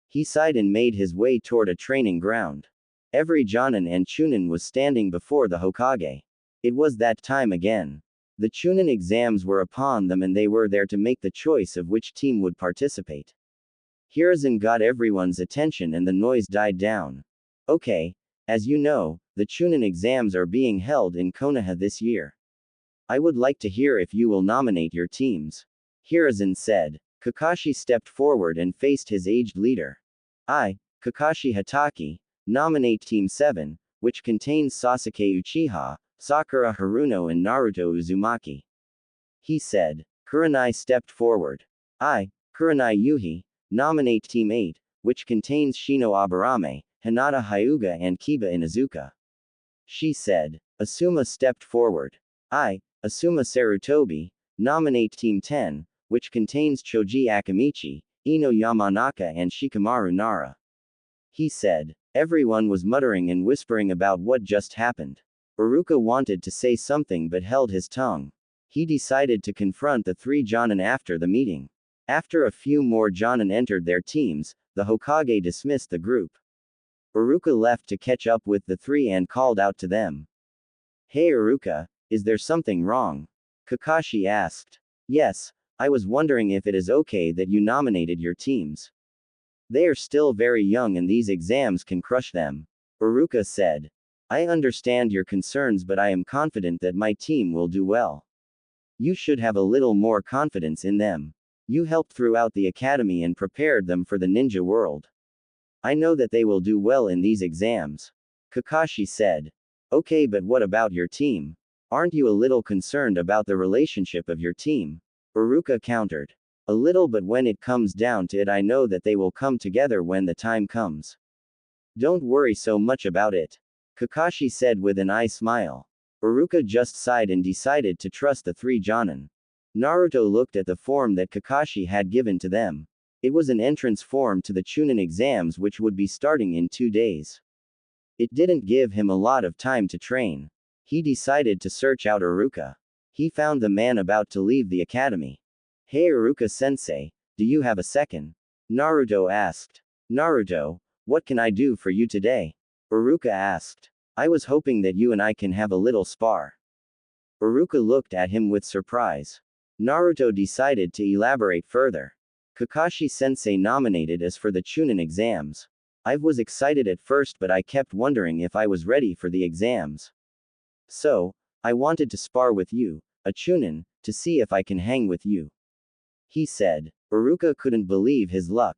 He sighed and made his way toward a training ground. Every Jonin and Chunin was standing before the Hokage. It was that time again. The Chunin exams were upon them and they were there to make the choice of which team would participate. Hiruzen got everyone's attention and the noise died down. Okay, as you know, the Chunin exams are being held in Konoha this year. I would like to hear if you will nominate your teams. Hiruzen said. Kakashi stepped forward and faced his aged leader. I, Kakashi Hatake, nominate Team 7, which contains Sasuke Uchiha, Sakura Haruno and Naruto Uzumaki. He said. Kurenai stepped forward. I, Kurenai Yuhi, nominate Team 8, which contains Shino Aburame, Hinata Hyuga and Kiba Inuzuka. She said. Asuma stepped forward. I, Asuma Sarutobi, nominate Team 10, which contains Choji Akamichi, Ino Yamanaka and Shikamaru Nara. He said. Everyone was muttering and whispering about what just happened. Iruka wanted to say something but held his tongue. He decided to confront the three Jonin after the meeting. After a few more Jonin entered their teams, the Hokage dismissed the group. Iruka left to catch up with the three and called out to them. Hey Iruka, is there something wrong? Kakashi asked. Yes, I was wondering if it is okay that you nominated your teams. They are still very young and these exams can crush them. Iruka said. I understand your concerns, but I am confident that my team will do well. You should have a little more confidence in them. You helped throughout the academy and prepared them for the ninja world. I know that they will do well in these exams. Kakashi said. Okay, but what about your team? Aren't you a little concerned about the relationship of your team? Iruka countered. A little, but when it comes down to it, I know that they will come together when the time comes. Don't worry so much about it, Kakashi said with an eye smile. Iruka just sighed and decided to trust the three Jonin. Naruto looked at the form that Kakashi had given to them. It was an entrance form to the Chunin exams, which would be starting in 2 days. It didn't give him a lot of time to train. He decided to search out Iruka. He found the man about to leave the academy. Hey Iruka-sensei, do you have a second? Naruto asked. Naruto, what can I do for you today? Iruka asked. I was hoping that you and I can have a little spar. Iruka looked at him with surprise. Naruto decided to elaborate further. Kakashi-sensei nominated us for the Chunin exams. I was excited at first, but I kept wondering if I was ready for the exams. So, I wanted to spar with you, a Chunin, to see if I can hang with you, he said. Iruka couldn't believe his luck.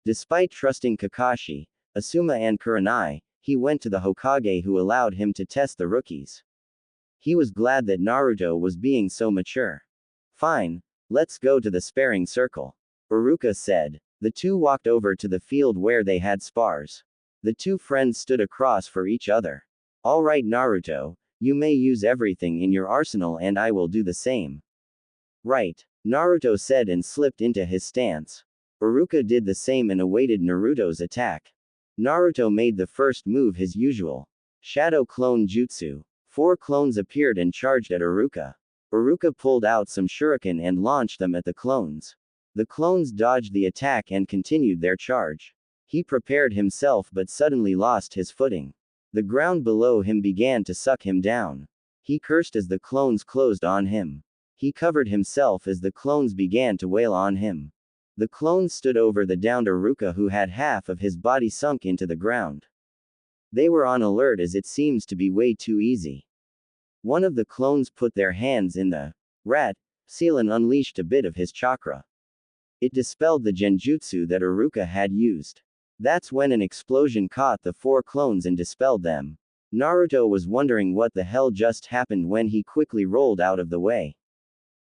Despite trusting Kakashi, Asuma and Kurenai, he went to the Hokage, who allowed him to test the rookies. He was glad that Naruto was being so mature. Fine, let's go to the sparring circle, Iruka said. The two walked over to the field where they had spars. The two friends stood across for each other. All right Naruto, you may use everything in your arsenal and I will do the same. Right, Naruto said and slipped into his stance. Iruka did the same and awaited Naruto's attack. Naruto made the first move his usual Shadow Clone Jutsu. 4 clones appeared and charged at Iruka. Iruka pulled out some shuriken and launched them at the clones. The clones dodged the attack and continued their charge. He prepared himself but suddenly lost his footing. The ground below him began to suck him down. He cursed as the clones closed on him. He covered himself as the clones began to wail on him. The clones stood over the downed Iruka, who had half of his body sunk into the ground. They were on alert, as it seems to be way too easy. One of the clones put their hands in the rat seal and unleashed a bit of his chakra. It dispelled the genjutsu that Iruka had used. That's when an explosion caught the 4 clones and dispelled them. Naruto was wondering what the hell just happened when he quickly rolled out of the way.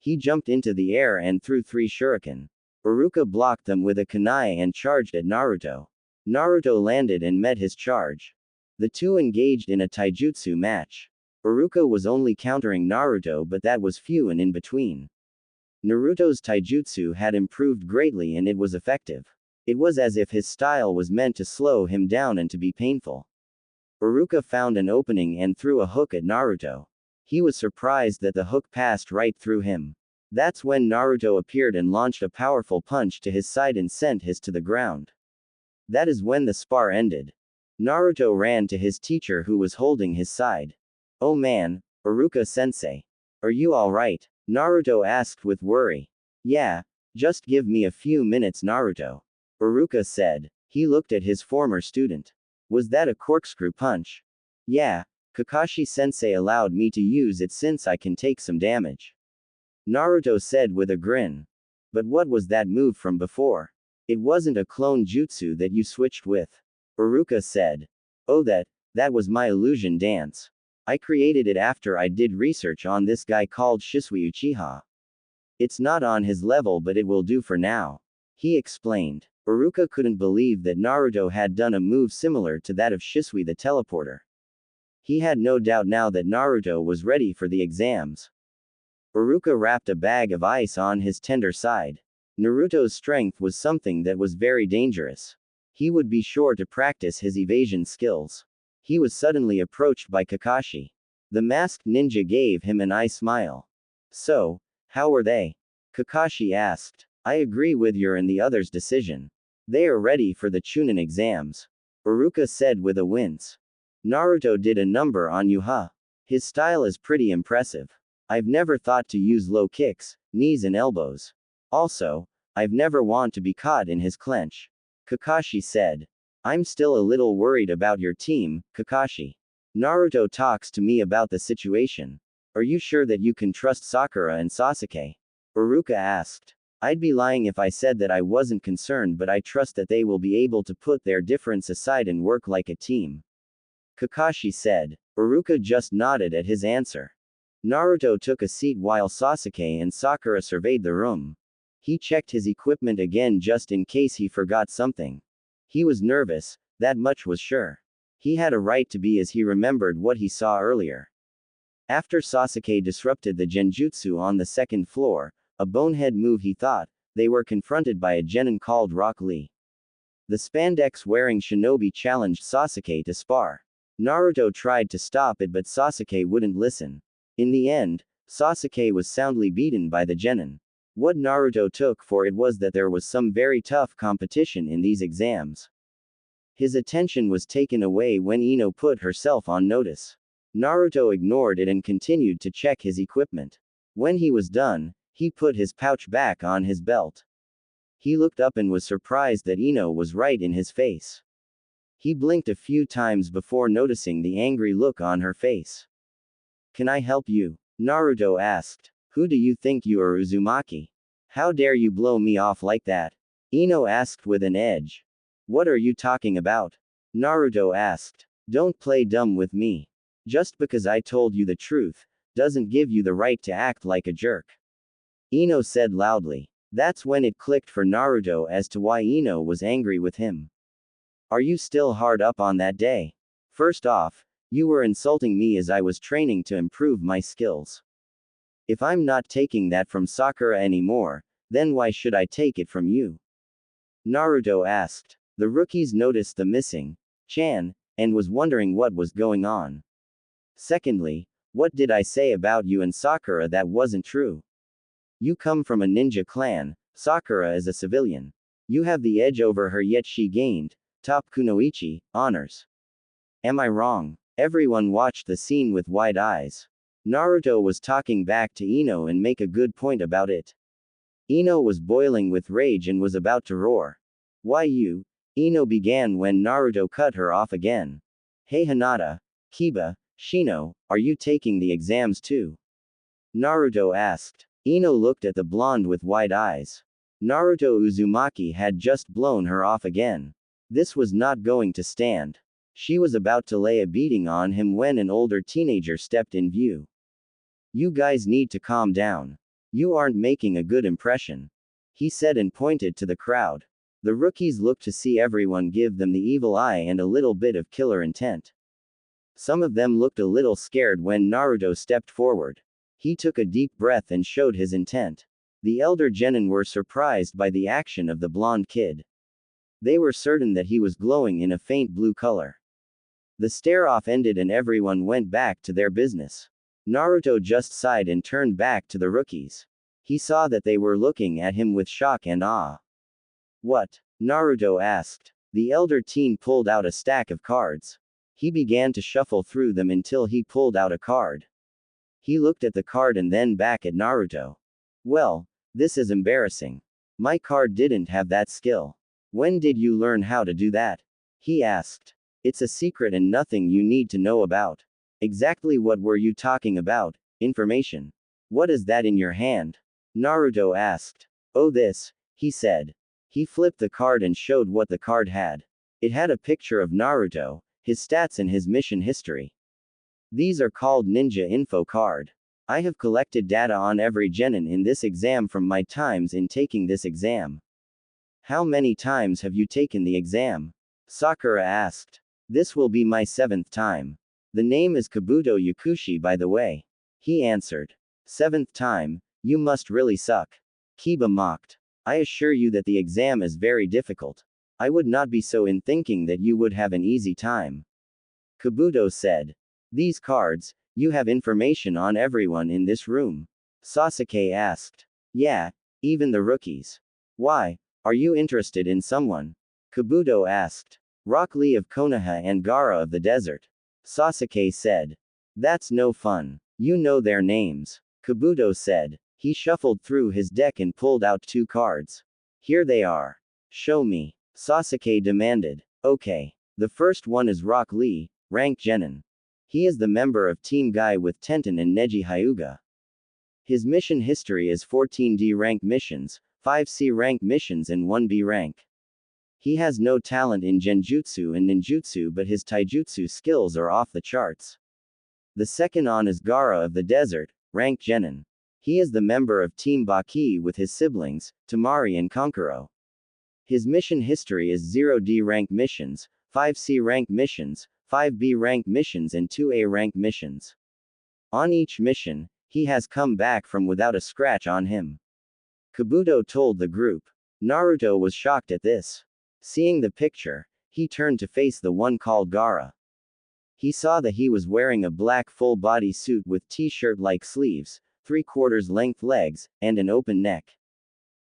He jumped into the air and threw 3 shuriken. Iruka blocked them with a kunai and charged at Naruto. Naruto landed and met his charge. The two engaged in a taijutsu match. Iruka was only countering Naruto, but that was few and in between. Naruto's taijutsu had improved greatly and it was effective. It was as if his style was meant to slow him down and to be painful. Iruka found an opening and threw a hook at Naruto. He was surprised that the hook passed right through him. That's when Naruto appeared and launched a powerful punch to his side and sent his to the ground. That is when the spar ended. Naruto ran to his teacher, who was holding his side. Oh man, Iruka-sensei. Are you alright? Naruto asked with worry. Yeah, just give me a few minutes Naruto, Iruka said. He looked at his former student. Was that a corkscrew punch? Yeah, Kakashi-sensei allowed me to use it since I can take some damage, Naruto said with a grin. But what was that move from before? It wasn't a clone jutsu that you switched with, Iruka said. Oh, that was my illusion dance. I created it after I did research on this guy called Shisui Uchiha. It's not on his level, but it will do for now, he explained. Iruka couldn't believe that Naruto had done a move similar to that of Shisui the teleporter. He had no doubt now that Naruto was ready for the exams. Iruka wrapped a bag of ice on his tender side. Naruto's strength was something that was very dangerous. He would be sure to practice his evasion skills. He was suddenly approached by Kakashi. The masked ninja gave him an eye smile. So, how were they? Kakashi asked. I agree with your and the others' decision. They are ready for the Chunin exams, Iruka said with a wince. Naruto did a number on you, huh? His style is pretty impressive. I've never thought to use low kicks, knees and elbows. Also, I've never want to be caught in his clench, Kakashi said. I'm still a little worried about your team, Kakashi. Naruto talks to me about the situation. Are you sure that you can trust Sakura and Sasuke? Iruka asked. I'd be lying if I said that I wasn't concerned, but I trust that they will be able to put their difference aside and work like a team, Kakashi said. Iruka just nodded at his answer. Naruto took a seat while Sasuke and Sakura surveyed the room. He checked his equipment again just in case he forgot something. He was nervous, that much was sure. He had a right to be as he remembered what he saw earlier. After Sasuke disrupted the genjutsu on the second floor, a bonehead move he thought, they were confronted by a genin called Rock Lee. The spandex-wearing shinobi challenged Sasuke to spar. Naruto tried to stop it but Sasuke wouldn't listen. In the end, Sasuke was soundly beaten by the genin. What Naruto took for it was that there was some very tough competition in these exams. His attention was taken away when Ino put herself on notice. Naruto ignored it and continued to check his equipment. When he was done, he put his pouch back on his belt. He looked up and was surprised that Ino was right in his face. He blinked a few times before noticing the angry look on her face. "Can I help you?" Naruto asked. "Who do you think you are, Uzumaki? How dare you blow me off like that?" Ino asked with an edge. "What are you talking about?" Naruto asked. "Don't play dumb with me. Just because I told you the truth, doesn't give you the right to act like a jerk." Ino said loudly. That's when it clicked for Naruto as to why Ino was angry with him. "Are you still hard up on that day? First off, you were insulting me as I was training to improve my skills. If I'm not taking that from Sakura anymore, then why should I take it from you?" Naruto asked. The rookies noticed the missing Chan, and was wondering what was going on. "Secondly, what did I say about you and Sakura that wasn't true? You come from a ninja clan, Sakura is a civilian. You have the edge over her yet she gained, top kunoichi, honors. Am I wrong?" Everyone watched the scene with wide eyes. Naruto was talking back to Ino and make a good point about it. Ino was boiling with rage and was about to roar. "Why you?" Ino began when Naruto cut her off again. "Hey Hinata, Kiba, Shino, are you taking the exams too?" Naruto asked. Ino looked at the blonde with wide eyes. Naruto Uzumaki had just blown her off again. This was not going to stand. She was about to lay a beating on him when an older teenager stepped in view. "You guys need to calm down. You aren't making a good impression," he said and pointed to the crowd. The rookies looked to see everyone give them the evil eye and a little bit of killer intent. Some of them looked a little scared when Naruto stepped forward. He took a deep breath and showed his intent. The elder genin were surprised by the action of the blonde kid. They were certain that he was glowing in a faint blue color. The stare-off ended and everyone went back to their business. Naruto just sighed and turned back to the rookies. He saw that they were looking at him with shock and awe. "What?" Naruto asked. The elder teen pulled out a stack of cards. He began to shuffle through them until he pulled out a card. He looked at the card and then back at Naruto. "Well, this is embarrassing. My card didn't have that skill. When did you learn how to do that?" he asked. "It's a secret and nothing you need to know about." "Exactly what were you talking about? Information. What is that in your hand?" Naruto asked. "Oh, this," he said. He flipped the card and showed what the card had. It had a picture of Naruto, his stats and his mission history. "These are called Ninja Info Card. I have collected data on every genin in this exam from my times in taking this exam." "How many times have you taken the exam?" Sakura asked. "This will be my 7th time. The name is Kabuto Yakushi by the way," he answered. "7th time? You must really suck." Kiba mocked. "I assure you that the exam is very difficult. I would not be so in thinking that you would have an easy time." Kabuto said. "These cards, you have information on everyone in this room?" Sasuke asked. "Yeah, even the rookies." "Why? Are you interested in someone?" Kabuto asked. "Rock Lee of Konoha and Gaara of the desert." Sasuke said. "That's no fun. You know their names." Kabuto said. He shuffled through his deck and pulled out 2 cards. "Here they are. Show me," Sasuke demanded. "Okay. The first one is Rock Lee, rank genin. He is the member of Team Guy with Tenten and Neji Hyuga. His mission history is 14D rank missions, 5C rank missions and 1B rank. He has no talent in genjutsu and ninjutsu but his taijutsu skills are off the charts. The second on is Gaara of the desert, rank genin. He is the member of Team Baki with his siblings, Tamari and Kankuro. His mission history is 0D rank missions, 5C rank missions, 5B rank missions and 2A rank missions. On each mission, he has come back from without a scratch on him. Kabuto told the group. Naruto was shocked at this. Seeing the picture, he turned to face the one called Gaara. He saw that he was wearing a black full-body suit with t-shirt-like sleeves, 3/4 length legs, and an open neck.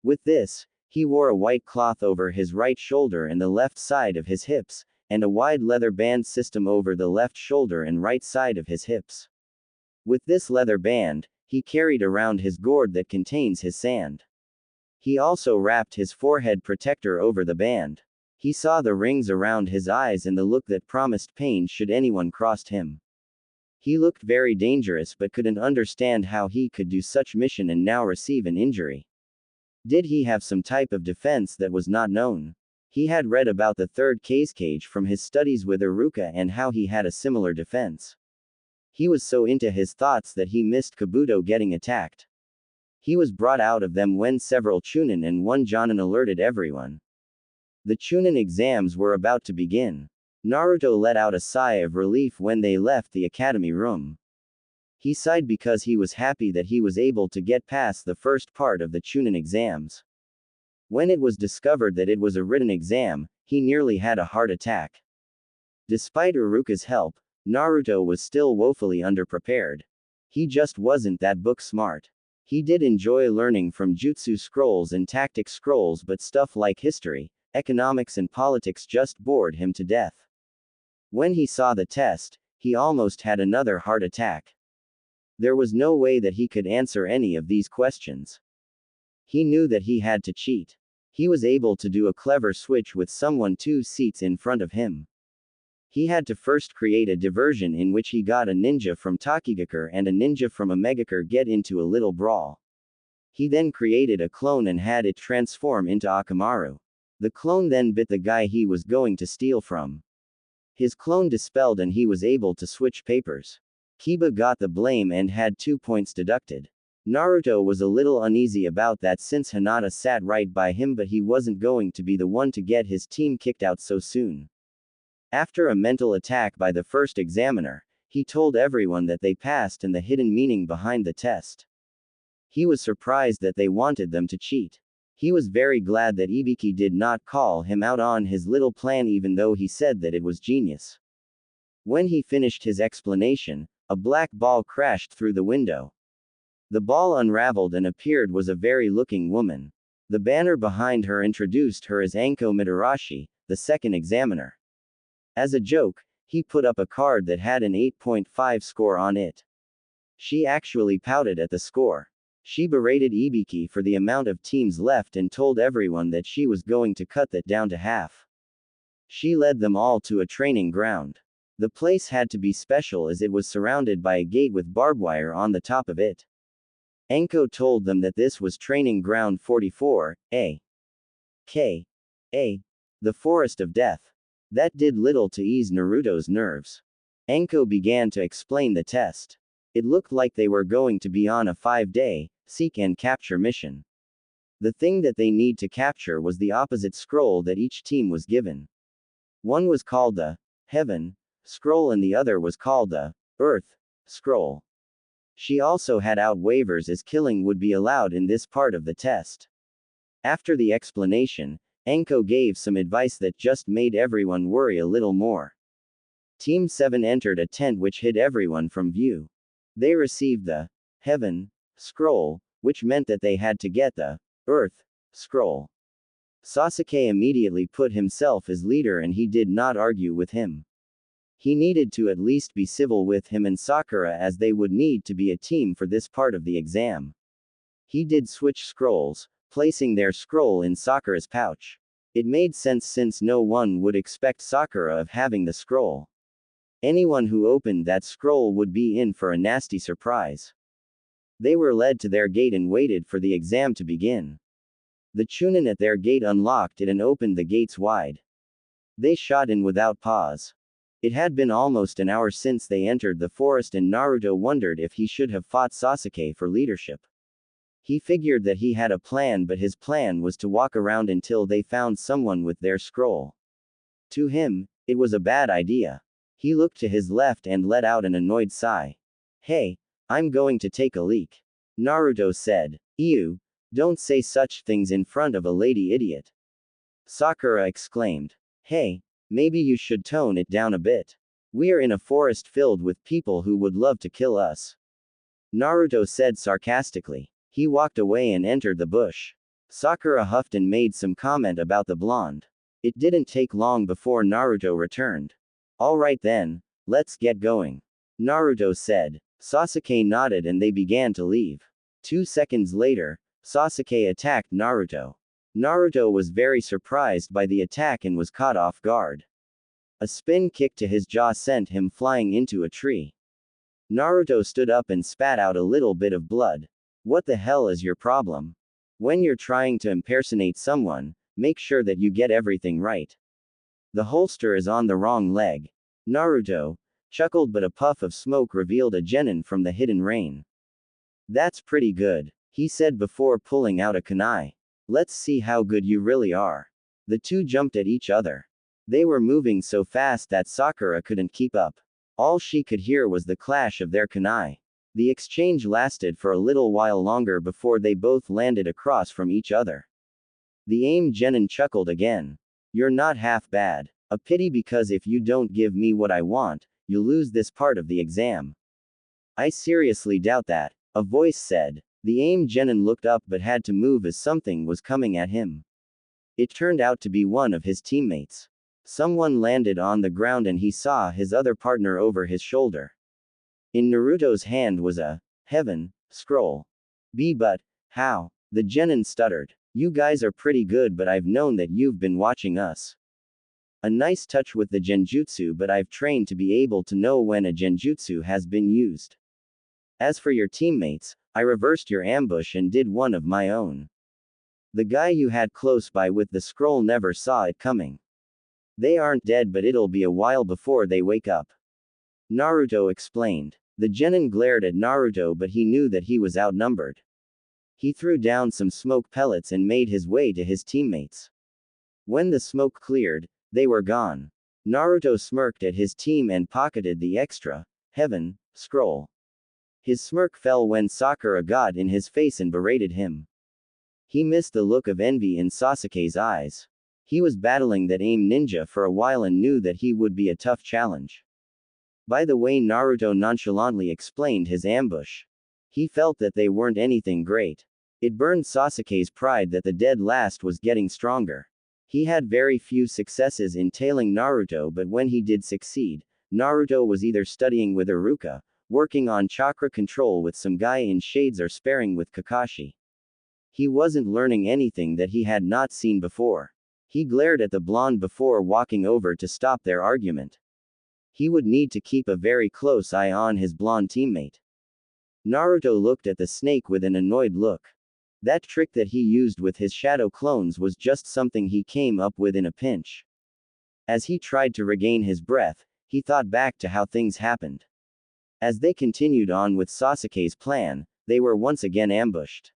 With this, he wore a white cloth over his right shoulder and the left side of his hips, and a wide leather band system over the left shoulder and right side of his hips. With this leather band, he carried around his gourd that contains his sand. He also wrapped his forehead protector over the band. He saw the rings around his eyes and the look that promised pain should anyone crossed him. He looked very dangerous but couldn't understand how he could do such mission and now receive an injury. Did he have some type of defense that was not known? He had read about the third cage from his studies with Iruka and how he had a similar defense. He was so into his thoughts that he missed Kabuto getting attacked. He was brought out of them when several Chunin and one Jonin alerted everyone. The Chunin exams were about to begin. Naruto let out a sigh of relief when they left the academy room. He sighed because he was happy that he was able to get past the first part of the Chunin exams. When it was discovered that it was a written exam, he nearly had a heart attack. Despite Iruka's help, Naruto was still woefully underprepared. He just wasn't that book smart. He did enjoy learning from Jutsu scrolls and tactic scrolls, but stuff like history, economics and politics just bored him to death. When he saw the test, he almost had another heart attack. There was no way that he could answer any of these questions. He knew that he had to cheat. He was able to do a clever switch with someone 2 seats in front of him. He had to first create a diversion in which he got a ninja from Takigakure and a ninja from Omegakure get into a little brawl. He then created a clone and had it transform into Akamaru. The clone then bit the guy he was going to steal from. His clone dispelled and he was able to switch papers. Kiba got the blame and had 2 points deducted. Naruto was a little uneasy about that since Hinata sat right by him, but he wasn't going to be the one to get his team kicked out so soon. After a mental attack by the first examiner, he told everyone that they passed and the hidden meaning behind the test. He was surprised that they wanted them to cheat. He was very glad that Ibiki did not call him out on his little plan even though he said that it was genius. When he finished his explanation, a black ball crashed through the window. The ball unraveled and appeared was a very looking woman. The banner behind her introduced her as Anko Mitarashi, the second examiner. As a joke, he put up a card that had an 8.5 score on it. She actually pouted at the score. She berated Ibiki for the amount of teams left and told everyone that she was going to cut that down to half. She led them all to a training ground. The place had to be special as it was surrounded by a gate with barbed wire on the top of it. Anko told them that this was training ground 44, A.K.A. the Forest of Death. That did little to ease Naruto's nerves. Anko began to explain the test. It looked like they were going to be on a 5-day, seek and capture mission. The thing that they need to capture was the opposite scroll that each team was given. One was called the Heaven scroll and the other was called the Earth scroll. She also had out waivers as killing would be allowed in this part of the test. After the explanation, Anko gave some advice that just made everyone worry a little more. Team 7 entered a tent which hid everyone from view. They received the Heaven scroll, which meant that they had to get the Earth scroll. Sasuke immediately put himself as leader and he did not argue with him. He needed to at least be civil with him and Sakura as they would need to be a team for this part of the exam. He did switch scrolls, placing their scroll in Sakura's pouch. It made sense since no one would expect Sakura of having the scroll. Anyone who opened that scroll would be in for a nasty surprise. They were led to their gate and waited for the exam to begin. The Chunin at their gate unlocked it and opened the gates wide. They shot in without pause. It had been almost an hour since they entered the forest and Naruto wondered if he should have fought Sasuke for leadership. He figured that he had a plan, but his plan was to walk around until they found someone with their scroll. To him, it was a bad idea. He looked to his left and let out an annoyed sigh. Hey, I'm going to take a leak. Naruto said. Ew, don't say such things in front of a lady idiot. Sakura exclaimed. Hey, maybe you should tone it down a bit. We're in a forest filled with people who would love to kill us. Naruto said sarcastically. He walked away and entered the bush. Sakura huffed and made some comment about the blonde. It didn't take long before Naruto returned. Alright then, let's get going. Naruto said. Sasuke nodded and they began to leave. 2 seconds later, Sasuke attacked Naruto. Naruto was very surprised by the attack and was caught off guard. A spin kick to his jaw sent him flying into a tree. Naruto stood up and spat out a little bit of blood. What the hell is your problem? When you're trying to impersonate someone, make sure that you get everything right. The holster is on the wrong leg. Naruto chuckled, but a puff of smoke revealed a genin from the hidden rain. That's pretty good, he said before pulling out a kunai. Let's see how good you really are. The two jumped at each other. They were moving so fast that Sakura couldn't keep up. All she could hear was the clash of their kunai. The exchange lasted for a little while longer before they both landed across from each other. The aim genin chuckled again. You're not half bad. A pity, because if you don't give me what I want, you'll lose this part of the exam. I seriously doubt that, a voice said. The aim genin looked up but had to move as something was coming at him. It turned out to be one of his teammates. Someone landed on the ground and he saw his other partner over his shoulder. In Naruto's hand was a heaven scroll. But how? The genin stuttered. You guys are pretty good, but I've known that you've been watching us. A nice touch with the genjutsu, but I've trained to be able to know when a genjutsu has been used. As for your teammates, I reversed your ambush and did one of my own. The guy you had close by with the scroll never saw it coming. They aren't dead, but it'll be a while before they wake up. Naruto explained. The genin glared at Naruto, but he knew that he was outnumbered. He threw down some smoke pellets and made his way to his teammates. When the smoke cleared, they were gone. Naruto smirked at his team and pocketed the extra heaven scroll. His smirk fell when Sakura got in his face and berated him. He missed the look of envy in Sasuke's eyes. He was battling that aim ninja for a while and knew that he would be a tough challenge. By the way, Naruto nonchalantly explained his ambush. He felt that they weren't anything great. It burned Sasuke's pride that the dead last was getting stronger. He had very few successes in tailing Naruto, but when he did succeed, Naruto was either studying with Iruka, working on chakra control with some guy in shades, or sparring with Kakashi. He wasn't learning anything that he had not seen before. He glared at the blonde before walking over to stop their argument. He would need to keep a very close eye on his blonde teammate. Naruto looked at the snake with an annoyed look. That trick that he used with his shadow clones was just something he came up with in a pinch. As he tried to regain his breath, he thought back to how things happened. As they continued on with Sasuke's plan, they were once again ambushed.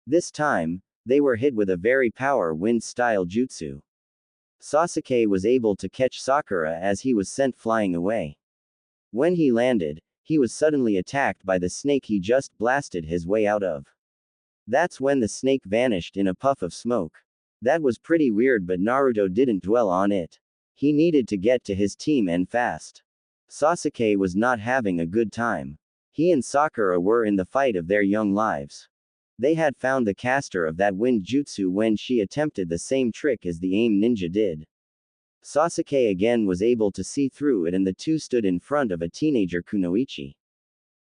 This time, they were hit with a very power wind-style jutsu. Sasuke was able to catch Sakura as he was sent flying away. When he landed, he was suddenly attacked by the snake he just blasted his way out of. That's when the snake vanished in a puff of smoke. That was pretty weird, but Naruto didn't dwell on it. He needed to get to his team and fast. Sasuke was not having a good time. He and Sakura were in the fight of their young lives. They had found the caster of that wind jutsu when she attempted the same trick as the aim ninja did. Sasuke again was able to see through it, and the two stood in front of a teenager kunoichi.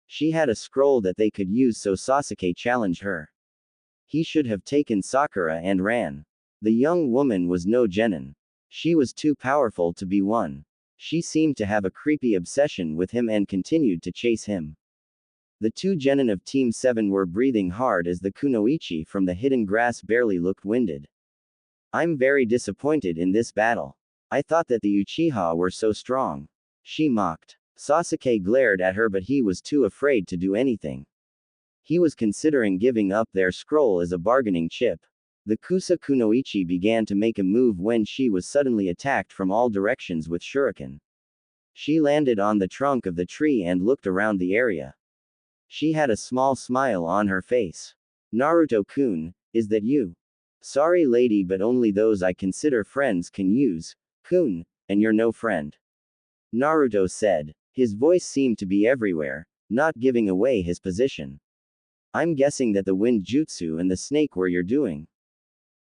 She had a scroll that they could use, so Sasuke challenged her. He should have taken Sakura and ran. The young woman was no genin. She was too powerful to be won. She seemed to have a creepy obsession with him and continued to chase him. The two genin of Team 7 were breathing hard as the kunoichi from the hidden grass barely looked winded. I'm very disappointed in this battle. I thought that the Uchiha were so strong. She mocked. Sasuke glared at her, but he was too afraid to do anything. He was considering giving up their scroll as a bargaining chip. The Kusa Kunoichi began to make a move when she was suddenly attacked from all directions with shuriken. She landed on the trunk of the tree and looked around the area. She had a small smile on her face. Naruto-kun, is that you? Sorry lady, but only those I consider friends can use, kun, and you're no friend. Naruto said. His voice seemed to be everywhere, not giving away his position. I'm guessing that the wind jutsu and the snake were your doing.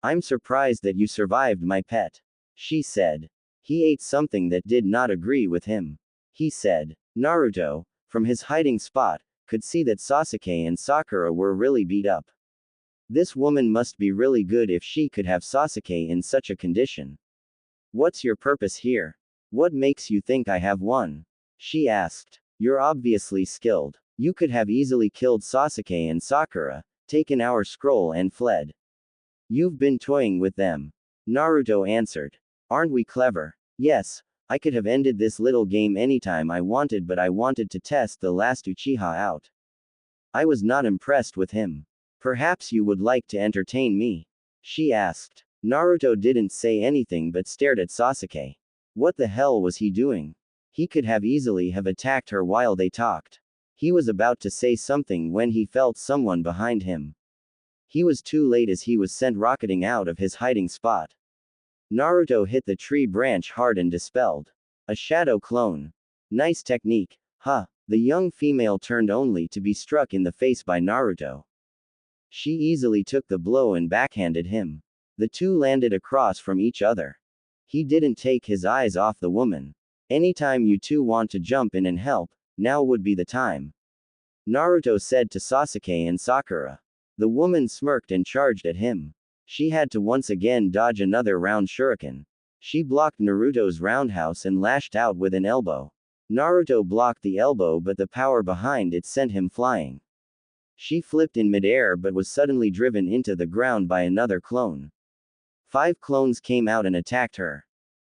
I'm surprised that you survived, my pet. She said. He ate something that did not agree with him. He said. Naruto, from his hiding spot, could see that Sasuke and Sakura were really beat up. This woman must be really good if she could have Sasuke in such a condition. What's your purpose here? What makes you think I have one? She asked. You're obviously skilled. You could have easily killed Sasuke and Sakura, taken our scroll and fled. You've been toying with them. Naruto answered. Aren't we clever? Yes, I could have ended this little game anytime I wanted, but I wanted to test the last Uchiha out. I was not impressed with him. Perhaps you would like to entertain me? She asked. Naruto didn't say anything but stared at Sasuke. What the hell was he doing? He could have easily have attacked her while they talked. He was about to say something when he felt someone behind him. He was too late as he was sent rocketing out of his hiding spot. Naruto hit the tree branch hard and dispelled. A shadow clone. Nice technique, huh? The young female turned only to be struck in the face by Naruto. She easily took the blow and backhanded him. The two landed across from each other. He didn't take his eyes off the woman. Anytime you two want to jump in and help, now would be the time. Naruto said to Sasuke and Sakura. The woman smirked and charged at him. She had to once again dodge another round shuriken. She blocked Naruto's roundhouse and lashed out with an elbow. Naruto blocked the elbow, but the power behind it sent him flying. She flipped in midair but was suddenly driven into the ground by another clone. 5 clones came out and attacked her.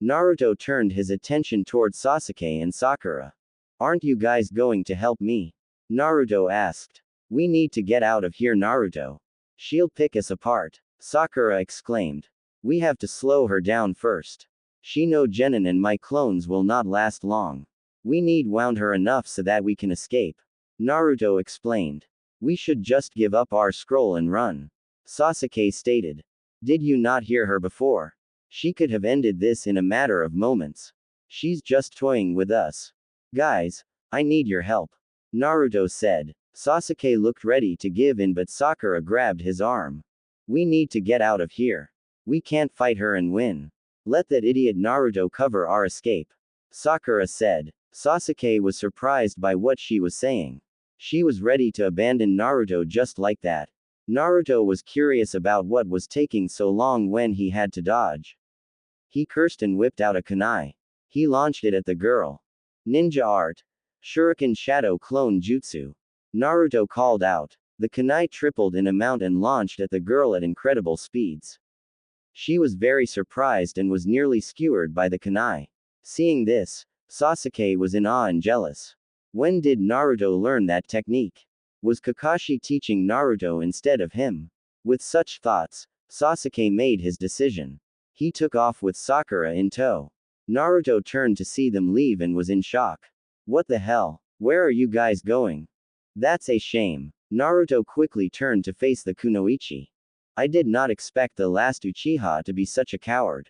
Naruto turned his attention toward Sasuke and Sakura. Aren't you guys going to help me? Naruto asked. We need to get out of here, Naruto. She'll pick us apart, Sakura exclaimed. We have to slow her down first. She no genin and my clones will not last long. We need wound her enough so that we can escape. Naruto explained. We should just give up our scroll and run. Sasuke stated. Did you not hear her before? She could have ended this in a matter of moments. She's just toying with us. Guys, I need your help. Naruto said. Sasuke looked ready to give in, but Sakura grabbed his arm. We need to get out of here. We can't fight her and win. Let that idiot Naruto cover our escape. Sakura said. Sasuke was surprised by what she was saying. She was ready to abandon Naruto just like that. Naruto was curious about what was taking so long when he had to dodge. He cursed and whipped out a kunai. He launched it at the girl. Ninja art. Shuriken Shadow Clone Jutsu. Naruto called out. The kunai tripled in amount and launched at the girl at incredible speeds. She was very surprised and was nearly skewered by the kunai. Seeing this, Sasuke was in awe and jealous. When did Naruto learn that technique? Was Kakashi teaching Naruto instead of him? With such thoughts, Sasuke made his decision. He took off with Sakura in tow. Naruto turned to see them leave and was in shock. What the hell? Where are you guys going? That's a shame. Naruto quickly turned to face the kunoichi. I did not expect the last Uchiha to be such a coward.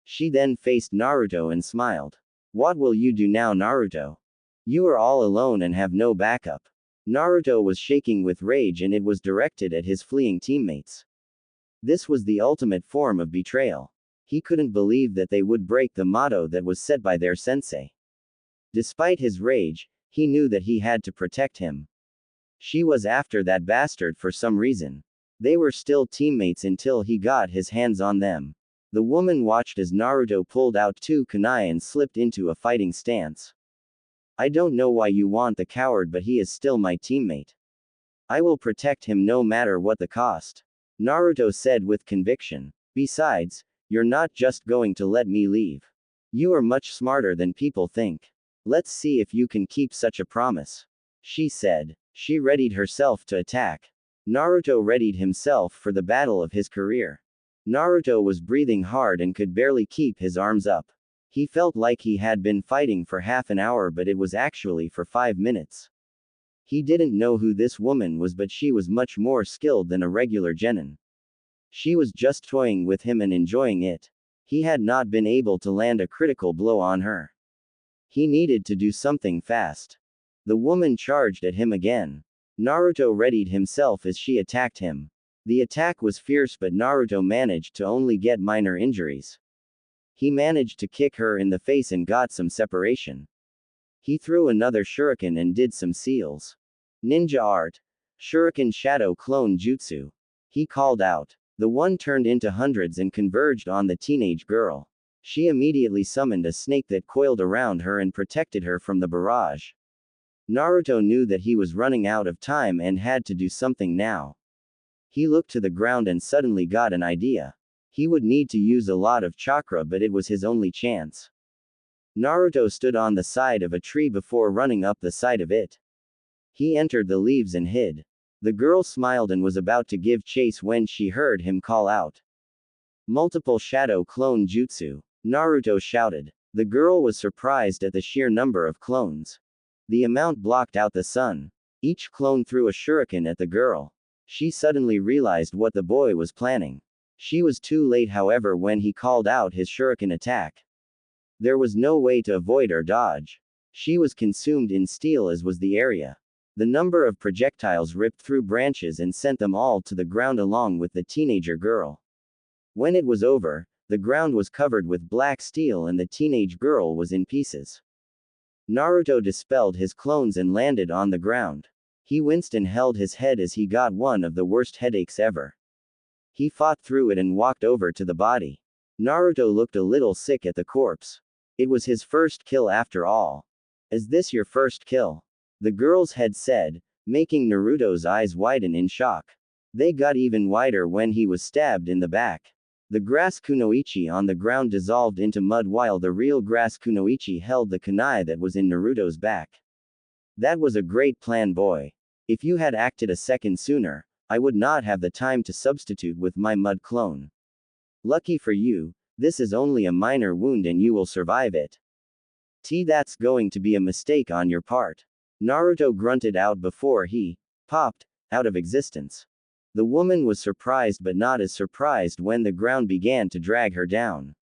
She then faced Naruto and smiled. What will you do now, Naruto? You are all alone and have no backup. Naruto was shaking with rage and it was directed at his fleeing teammates. This was the ultimate form of betrayal. He couldn't believe that they would break the motto that was set by their sensei. Despite his rage, he knew that he had to protect him. She was after that bastard for some reason. They were still teammates until he got his hands on them. The woman watched as Naruto pulled out 2 kunai and slipped into a fighting stance. I don't know why you want the coward, but he is still my teammate. I will protect him no matter what the cost. Naruto said with conviction. Besides, you're not just going to let me leave. You are much smarter than people think. Let's see if you can keep such a promise. She said. She readied herself to attack. Naruto readied himself for the battle of his career. Naruto was breathing hard and could barely keep his arms up. He felt like he had been fighting for half an hour, but it was actually for 5 minutes. He didn't know who this woman was, but she was much more skilled than a regular genin. She was just toying with him and enjoying it. He had not been able to land a critical blow on her. He needed to do something fast. The woman charged at him again. Naruto readied himself as she attacked him. The attack was fierce, but Naruto managed to only get minor injuries. He managed to kick her in the face and got some separation. He threw another shuriken and did some seals. Ninja art. Shuriken Shadow Clone Jutsu. He called out. The one turned into hundreds and converged on the teenage girl. She immediately summoned a snake that coiled around her and protected her from the barrage. Naruto knew that he was running out of time and had to do something now. He looked to the ground and suddenly got an idea. He would need to use a lot of chakra, but it was his only chance. Naruto stood on the side of a tree before running up the side of it. He entered the leaves and hid. The girl smiled and was about to give chase when she heard him call out. Multiple Shadow Clone Jutsu. Naruto shouted. The girl was surprised at the sheer number of clones. The amount blocked out the sun. Each clone threw a shuriken at the girl. She suddenly realized what the boy was planning. She was too late, however, when he called out his shuriken attack. There was no way to avoid or dodge. She was consumed in steel, as was the area. The number of projectiles ripped through branches and sent them all to the ground along with the teenager girl. When it was over, the ground was covered with black steel and the teenage girl was in pieces. Naruto dispelled his clones and landed on the ground. He winced and held his head as he got one of the worst headaches ever. He fought through it and walked over to the body. Naruto looked a little sick at the corpse. It was his first kill after all. Is this your first kill? The girl's head said, making Naruto's eyes widen in shock. They got even wider when he was stabbed in the back. The grass kunoichi on the ground dissolved into mud while the real grass kunoichi held the kunai that was in Naruto's back. That was a great plan, boy. If you had acted a second sooner, I would not have the time to substitute with my mud clone. Lucky for you, this is only a minor wound and you will survive it. That's going to be a mistake on your part. Naruto grunted out before he popped out of existence. The woman was surprised, but not as surprised when the ground began to drag her down.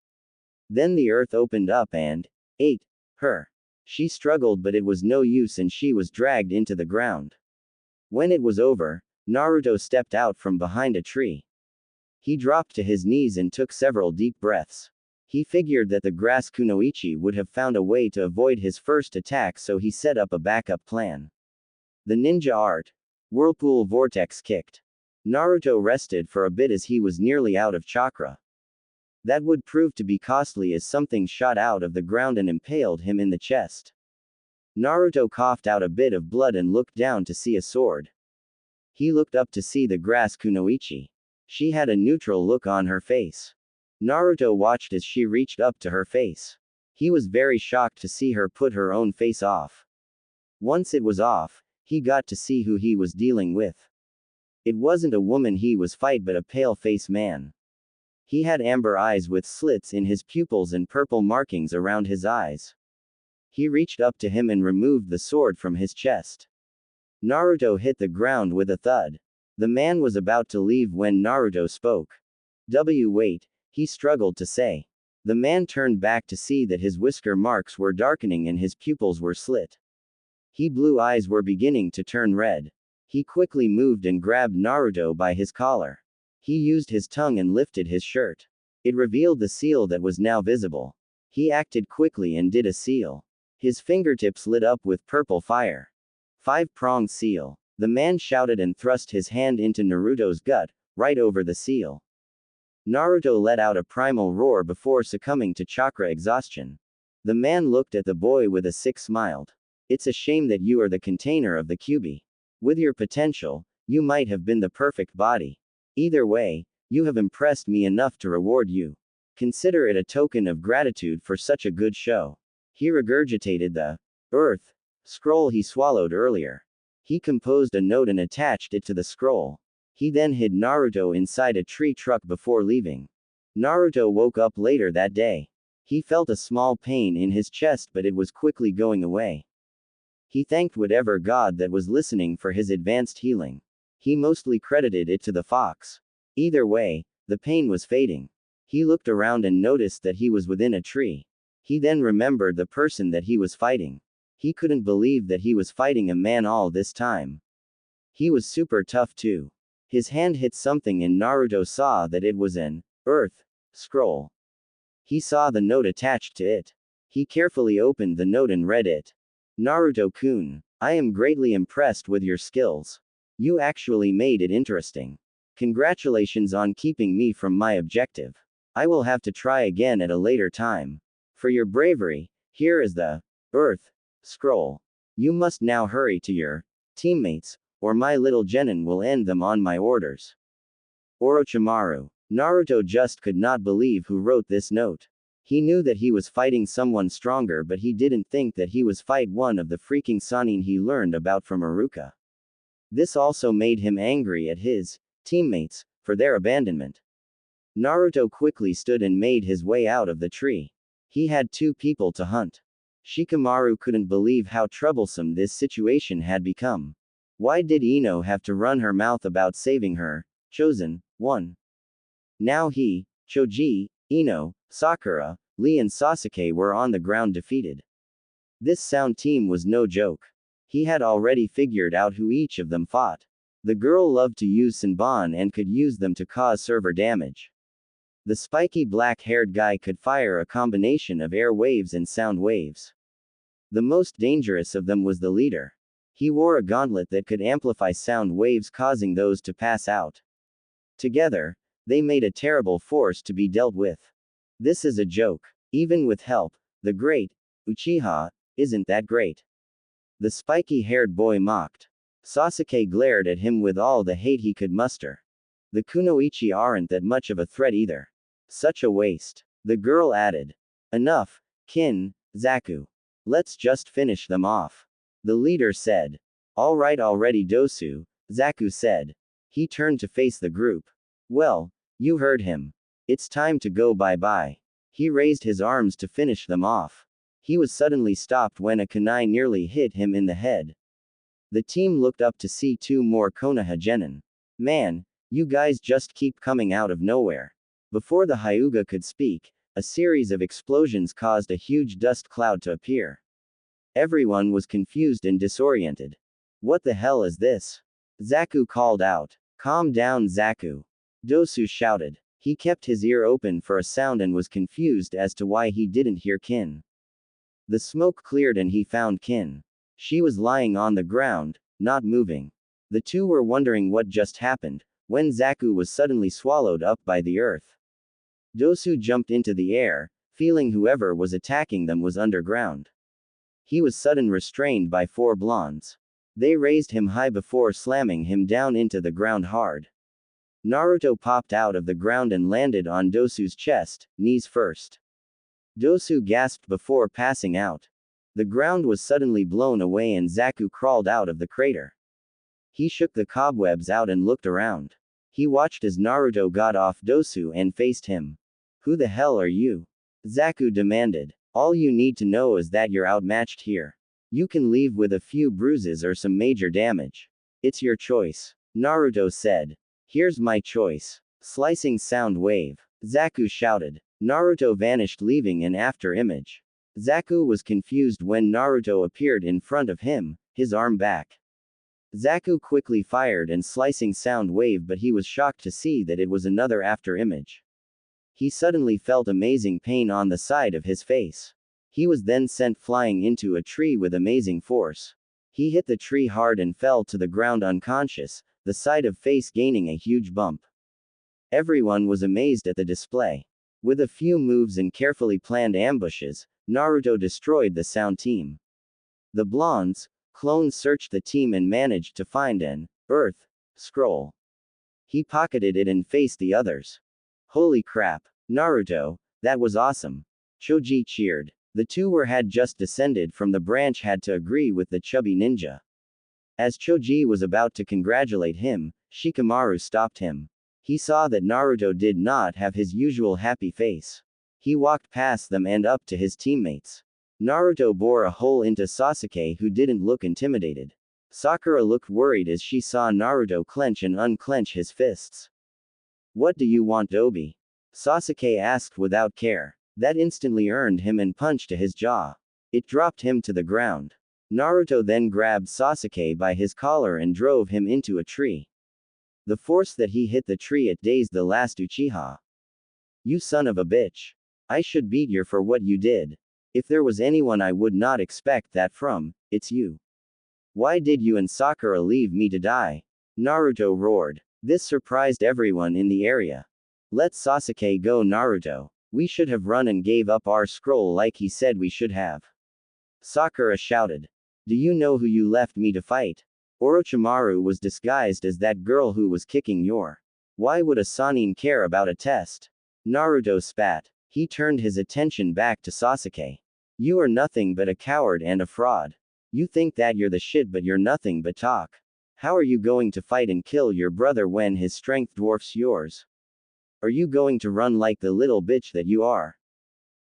Then the earth opened up and ate her. She struggled, but it was no use and she was dragged into the ground. When it was over, Naruto stepped out from behind a tree. He dropped to his knees and took several deep breaths. He figured that the grass kunoichi would have found a way to avoid his first attack, so he set up a backup plan. The ninja art. Whirlpool vortex kicked. Naruto rested for a bit as he was nearly out of chakra. That would prove to be costly as something shot out of the ground and impaled him in the chest. Naruto coughed out a bit of blood and looked down to see a sword. He looked up to see the grass kunoichi. She had a neutral look on her face. Naruto watched as she reached up to her face. He was very shocked to see her put her own face off. Once it was off, he got to see who he was dealing with. It wasn't a woman he was fighting, but a pale-faced man. He had amber eyes with slits in his pupils and purple markings around his eyes. He reached up to him and removed the sword from his chest. Naruto hit the ground with a thud. The man was about to leave when Naruto spoke. Wait, he struggled to say. The man turned back to see that his whisker marks were darkening and his pupils were slit. His blue eyes were beginning to turn red. He quickly moved and grabbed Naruto by his collar. He used his tongue and lifted his shirt. It revealed the seal that was now visible. He acted quickly and did a seal. His fingertips lit up with purple fire. 5-pronged seal. The man shouted and thrust his hand into Naruto's gut, right over the seal. Naruto let out a primal roar before succumbing to chakra exhaustion. The man looked at the boy with a sick smile. It's a shame that you are the container of the Kyuubi. With your potential, you might have been the perfect body. Either way, you have impressed me enough to reward you. Consider it a token of gratitude for such a good show. He regurgitated the earth scroll he swallowed earlier. He composed a note and attached it to the scroll. He then hid Naruto inside a tree truck before leaving. Naruto woke up later that day. He felt a small pain in his chest, but it was quickly going away. He thanked whatever god that was listening for his advanced healing. He mostly credited it to the fox. Either way, the pain was fading. He looked around and noticed that he was within a tree. He then remembered the person that he was fighting. He couldn't believe that he was fighting a man all this time. He was super tough too. His hand hit something and Naruto saw that it was an earth scroll. He saw the note attached to it. He carefully opened the note and read it. Naruto-kun, I am greatly impressed with your skills. You actually made it interesting. Congratulations on keeping me from my objective. I will have to try again at a later time. For your bravery, here is the earth scroll. You must now hurry to your teammates, or my little genin will end them on my orders. Orochimaru. Naruto just could not believe who wrote this note. He knew that he was fighting someone stronger, but he didn't think that he was fight one of the freaking Sannin he learned about from Iruka. This also made him angry at his teammates for their abandonment. Naruto quickly stood and made his way out of the tree. He had 2 people to hunt. Shikamaru couldn't believe how troublesome this situation had become. Why did Ino have to run her mouth about saving her chosen one? Now he, Choji, Ino, Sakura, Lee and Sasuke were on the ground defeated. This sound team was no joke. He had already figured out who each of them fought. The girl loved to use Senbon and could use them to cause server damage. The spiky black-haired guy could fire a combination of air waves and sound waves. The most dangerous of them was the leader. He wore a gauntlet that could amplify sound waves, causing those to pass out. Together, they made a terrible force to be dealt with. This is a joke. Even with help, the great Uchiha isn't that great. The spiky-haired boy mocked. Sasuke glared at him with all the hate he could muster. The Kunoichi aren't that much of a threat either. Such a waste. The girl added. Enough, Kin, Zaku. Let's just finish them off. The leader said. All right already Dosu, Zaku said. He turned to face the group. Well, you heard him. It's time to go bye-bye. He raised his arms to finish them off. He was suddenly stopped when a kunai nearly hit him in the head. The team looked up to see 2 more Konoha genin. Man, you guys just keep coming out of nowhere. Before the Hyuga could speak, a series of explosions caused a huge dust cloud to appear. Everyone was confused and disoriented. What the hell is this? Zaku called out. Calm down, Zaku. Dosu shouted. He kept his ear open for a sound and was confused as to why he didn't hear Kin. The smoke cleared and he found Kin. She was lying on the ground, not moving. The 2 were wondering what just happened, when Zaku was suddenly swallowed up by the earth. Dosu jumped into the air, feeling whoever was attacking them was underground. He was suddenly restrained by 4 blondes. They raised him high before slamming him down into the ground hard. Naruto popped out of the ground and landed on Dosu's chest, knees first. Dosu gasped before passing out. The ground was suddenly blown away and Zaku crawled out of the crater. He shook the cobwebs out and looked around. He watched as Naruto got off Dosu and faced him. Who the hell are you? Zaku demanded. All you need to know is that you're outmatched here. You can leave with a few bruises or some major damage. It's your choice. Naruto said. Here's my choice. Slicing sound wave. Zaku shouted. Naruto vanished, leaving an after image. Zaku was confused when Naruto appeared in front of him, his arm back. Zaku quickly fired and slicing sound wave, but he was shocked to see that it was another after image. He suddenly felt amazing pain on the side of his face. He was then sent flying into a tree with amazing force. He hit the tree hard and fell to the ground unconscious, the side of face gaining a huge bump. Everyone was amazed at the display. With a few moves and carefully planned ambushes, Naruto destroyed the sound team. The blondes, clones searched the team and managed to find an earth scroll. He pocketed it and faced the others. Holy crap, Naruto, that was awesome. Choji cheered. The 2 had just descended from the branch had to agree with the chubby ninja. As Choji was about to congratulate him, Shikamaru stopped him. He saw that Naruto did not have his usual happy face. He walked past them and up to his teammates. Naruto bore a hole into Sasuke, who didn't look intimidated. Sakura looked worried as she saw Naruto clench and unclench his fists. "What do you want, Obi?" Sasuke asked without care. That instantly earned him and punch to his jaw. It dropped him to the ground. Naruto then grabbed Sasuke by his collar and drove him into a tree. The force that he hit the tree at dazed the last Uchiha. "You son of a bitch. I should beat you for what you did. If there was anyone I would not expect that from, it's you. Why did you and Sakura leave me to die?" Naruto roared. This surprised everyone in the area. "Let Sasuke go, Naruto. We should have run and gave up our scroll like he said we should have." Sakura shouted. "Do you know who you left me to fight? Orochimaru was disguised as that girl who was kicking your. Why would a Sannin care about a test?" Naruto spat. He turned his attention back to Sasuke. "You are nothing but a coward and a fraud. You think that you're the shit, but you're nothing but talk. How are you going to fight and kill your brother when his strength dwarfs yours? Are you going to run like the little bitch that you are?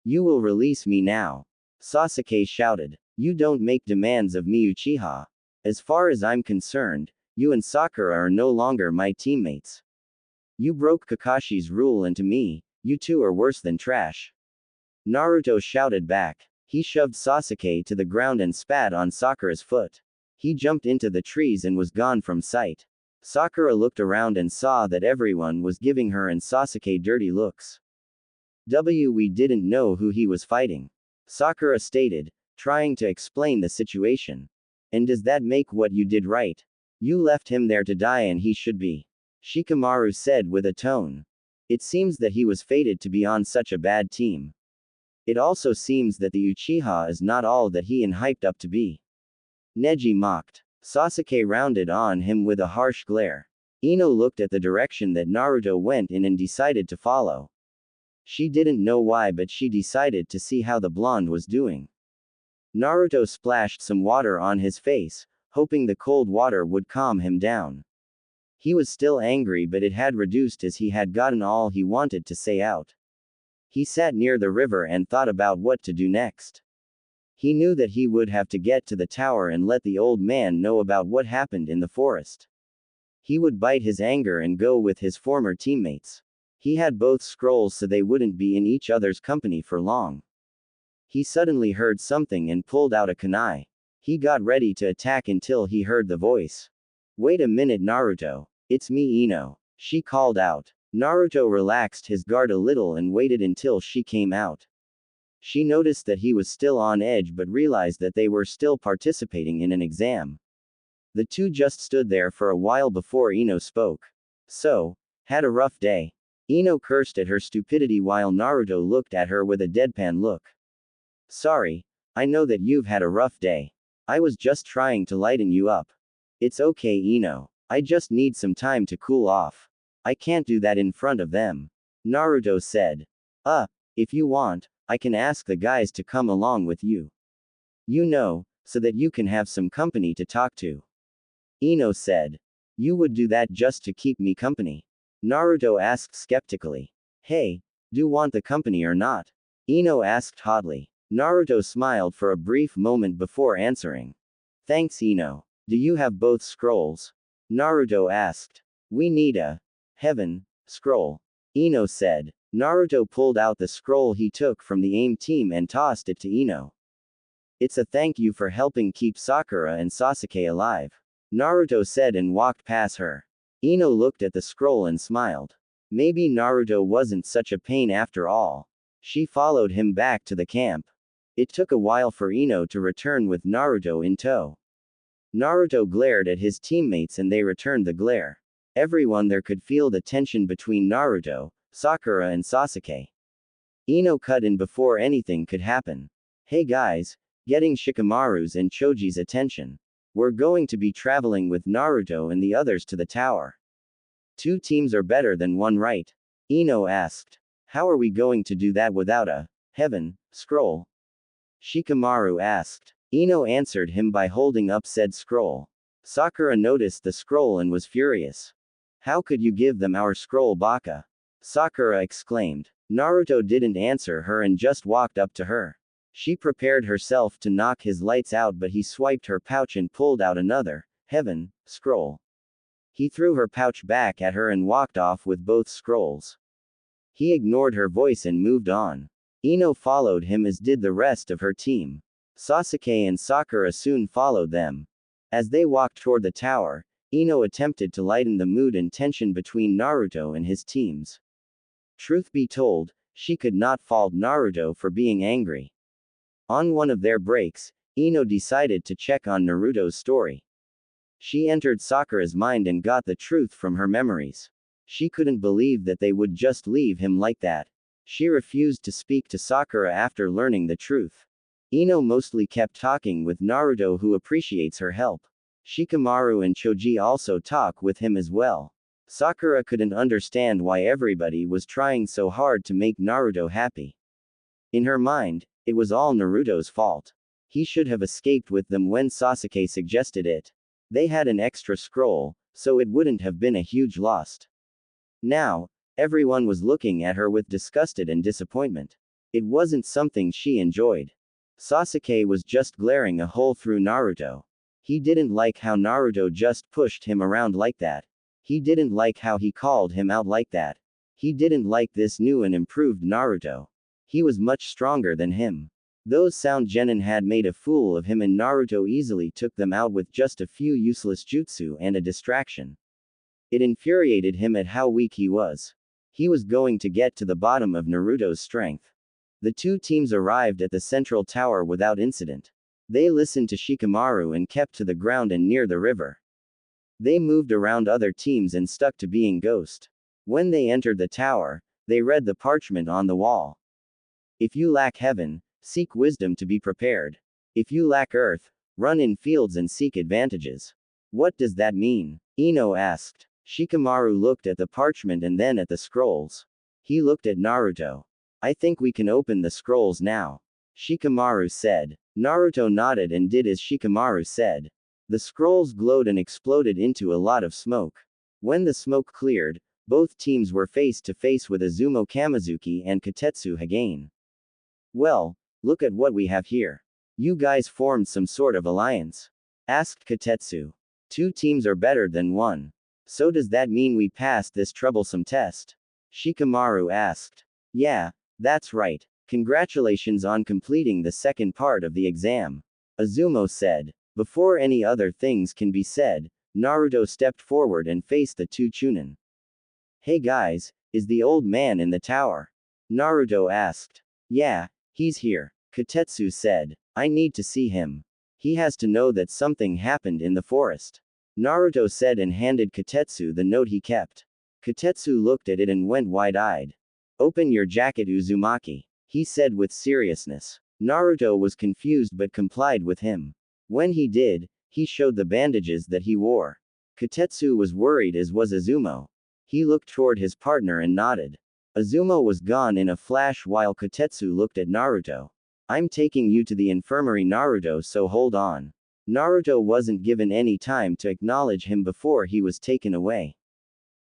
You will release me now." Sasuke shouted. "You don't make demands of me, Uchiha. As far as I'm concerned, you and Sakura are no longer my teammates. You broke Kakashi's rule, and to me, you two are worse than trash." Naruto shouted back. He shoved Sasuke to the ground and spat on Sakura's foot. He jumped into the trees and was gone from sight. Sakura looked around and saw that everyone was giving her and Sasuke dirty looks. We didn't know who he was fighting," Sakura stated, trying to explain the situation. "And does that make what you did right? You left him there to die and he should be," Shikamaru said with a tone. "It seems that he was fated to be on such a bad team. It also seems that the Uchiha is not all that he and hyped up to be." Neji mocked. Sasuke rounded on him with a harsh glare. Ino looked at the direction that Naruto went in and decided to follow. She didn't know why, but she decided to see how the blonde was doing. Naruto splashed some water on his face, hoping the cold water would calm him down. He was still angry, but it had reduced as he had gotten all he wanted to say out. He sat near the river and thought about what to do next. He knew that he would have to get to the tower and let the old man know about what happened in the forest. He would bite his anger and go with his former teammates. He had both scrolls, so they wouldn't be in each other's company for long. He suddenly heard something and pulled out a kunai. He got ready to attack until he heard the voice. "Wait a minute, Naruto. It's me, Ino," she called out. Naruto relaxed his guard a little and waited until she came out. She noticed that he was still on edge but realized that they were still participating in an exam. The two just stood there for a while before Ino spoke. "So, had a rough day?" Ino cursed at her stupidity while Naruto looked at her with a deadpan look. "Sorry, I know that you've had a rough day. I was just trying to lighten you up." "It's okay, Ino. I just need some time to cool off. I can't do that in front of them," Naruto said. If you want, I can ask the guys to come along with you. You know, so that you can have some company to talk to," Ino said. "You would do that just to keep me company?" Naruto asked skeptically. "Hey, do you want the company or not?" Ino asked hotly. Naruto smiled for a brief moment before answering. "Thanks, Ino. Do you have both scrolls?" Naruto asked. "We need a heaven scroll," Ino said. Naruto pulled out the scroll he took from the AIM team and tossed it to Ino. "It's a thank you for helping keep Sakura and Sasuke alive," Naruto said and walked past her. Ino looked at the scroll and smiled. Maybe Naruto wasn't such a pain after all. She followed him back to the camp. It took a while for Ino to return with Naruto in tow. Naruto glared at his teammates and they returned the glare. Everyone there could feel the tension between Naruto, Sakura and Sasuke. Ino cut in before anything could happen. "Hey guys," getting Shikamaru's and Choji's attention. "We're going to be traveling with Naruto and the others to the tower. 2 teams are better than 1, right?" Ino asked. "How are we going to do that without a heaven scroll?" Shikamaru asked. Ino answered him by holding up said scroll. Sakura noticed the scroll and was furious. How could you give them our scroll, Baka? Sakura exclaimed. Naruto didn't answer her and just walked up to her. She prepared herself to knock his lights out, but he swiped her pouch and pulled out another, heaven, scroll. He threw her pouch back at her and walked off with both scrolls. He ignored her voice and moved on. Ino followed him, as did the rest of her team. Sasuke and Sakura soon followed them. As they walked toward the tower, Ino attempted to lighten the mood and tension between Naruto and his teams. Truth be told, she could not fault Naruto for being angry. On one of their breaks, Ino decided to check on Naruto's story. She entered Sakura's mind and got the truth from her memories. She couldn't believe that they would just leave him like that. She refused to speak to Sakura after learning the truth. Ino mostly kept talking with Naruto, who appreciates her help. Shikamaru and Choji also talk with him as well. Sakura couldn't understand why everybody was trying so hard to make Naruto happy. In her mind, it was all Naruto's fault. He should have escaped with them when Sasuke suggested it. They had an extra scroll, so it wouldn't have been a huge loss. Now, everyone was looking at her with disgusted and disappointment. It wasn't something she enjoyed. Sasuke was just glaring a hole through Naruto. He didn't like how Naruto just pushed him around like that. He didn't like how he called him out like that. He didn't like this new and improved Naruto. He was much stronger than him. Those sound genin had made a fool of him, and Naruto easily took them out with just a few useless jutsu and a distraction. It infuriated him at how weak he was. He was going to get to the bottom of Naruto's strength. The two teams arrived at the central tower without incident. They listened to Shikamaru and kept to the ground and near the river. They moved around other teams and stuck to being ghost. When they entered the tower, they read the parchment on the wall. If you lack heaven, seek wisdom to be prepared. If you lack earth, run in fields and seek advantages. What does that mean? Ino asked. Shikamaru looked at the parchment and then at the scrolls. He looked at Naruto. I think we can open the scrolls now, Shikamaru said. Naruto nodded and did as Shikamaru said. The scrolls glowed and exploded into a lot of smoke. When the smoke cleared, both teams were face to face with Izumo Kamizuki and Kotetsu Hagane. Well, look at what we have here. You guys formed some sort of alliance? Asked Kotetsu. Two teams are better than one. So does that mean we passed this troublesome test? Shikamaru asked. Yeah, that's right. Congratulations on completing the second part of the exam, Izumo said. Before any other things can be said, Naruto stepped forward and faced the two Chunin. Hey guys, is the old man in the tower? Naruto asked. Yeah, he's here, Kotetsu said. I need to see him. He has to know that something happened in the forest, Naruto said and handed Kotetsu the note he kept. Kotetsu looked at it and went wide-eyed. Open your jacket, Uzumaki, he said with seriousness. Naruto was confused but complied with him. When he did, he showed the bandages that he wore. Kotetsu was worried, as was Izumo. He looked toward his partner and nodded. Izumo was gone in a flash while Kotetsu looked at Naruto. I'm taking you to the infirmary, Naruto, so hold on. Naruto wasn't given any time to acknowledge him before he was taken away.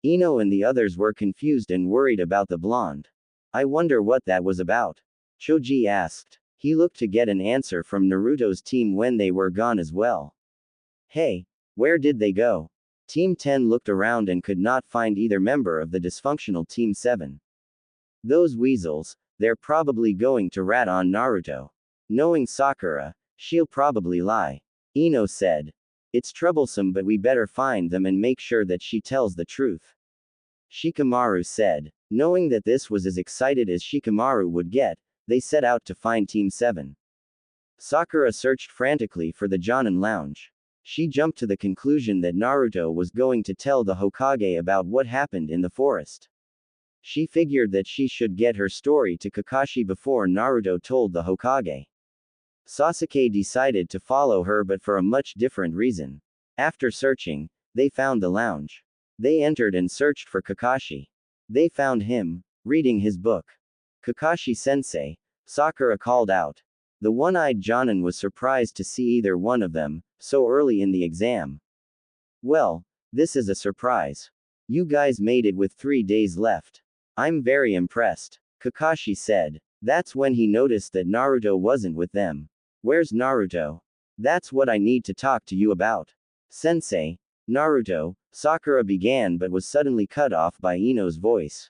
Ino and the others were confused and worried about the blonde. I wonder what that was about, Choji asked. He looked to get an answer from Naruto's team when they were gone as well. Hey, where did they go? Team 10 looked around and could not find either member of the dysfunctional Team 7. Those weasels, they're probably going to rat on Naruto. Knowing Sakura, she'll probably lie, Ino said. It's troublesome, but we better find them and make sure that she tells the truth, Shikamaru said. Knowing that this was as excited as Shikamaru would get, they set out to find Team 7. Sakura searched frantically for the Jonin lounge. She jumped to the conclusion that Naruto was going to tell the Hokage about what happened in the forest. She figured that she should get her story to Kakashi before Naruto told the Hokage. Sasuke decided to follow her, but for a much different reason. After searching, they found the lounge. They entered and searched for Kakashi. They found him, reading his book. Kakashi-sensei, Sakura called out. The one-eyed Jonin was surprised to see either one of them, so early in the exam. Well, this is a surprise. You guys made it with 3 days left. I'm very impressed, Kakashi said. That's when he noticed that Naruto wasn't with them. Where's Naruto? That's what I need to talk to you about. Sensei, Naruto, Sakura began but was suddenly cut off by Ino's voice.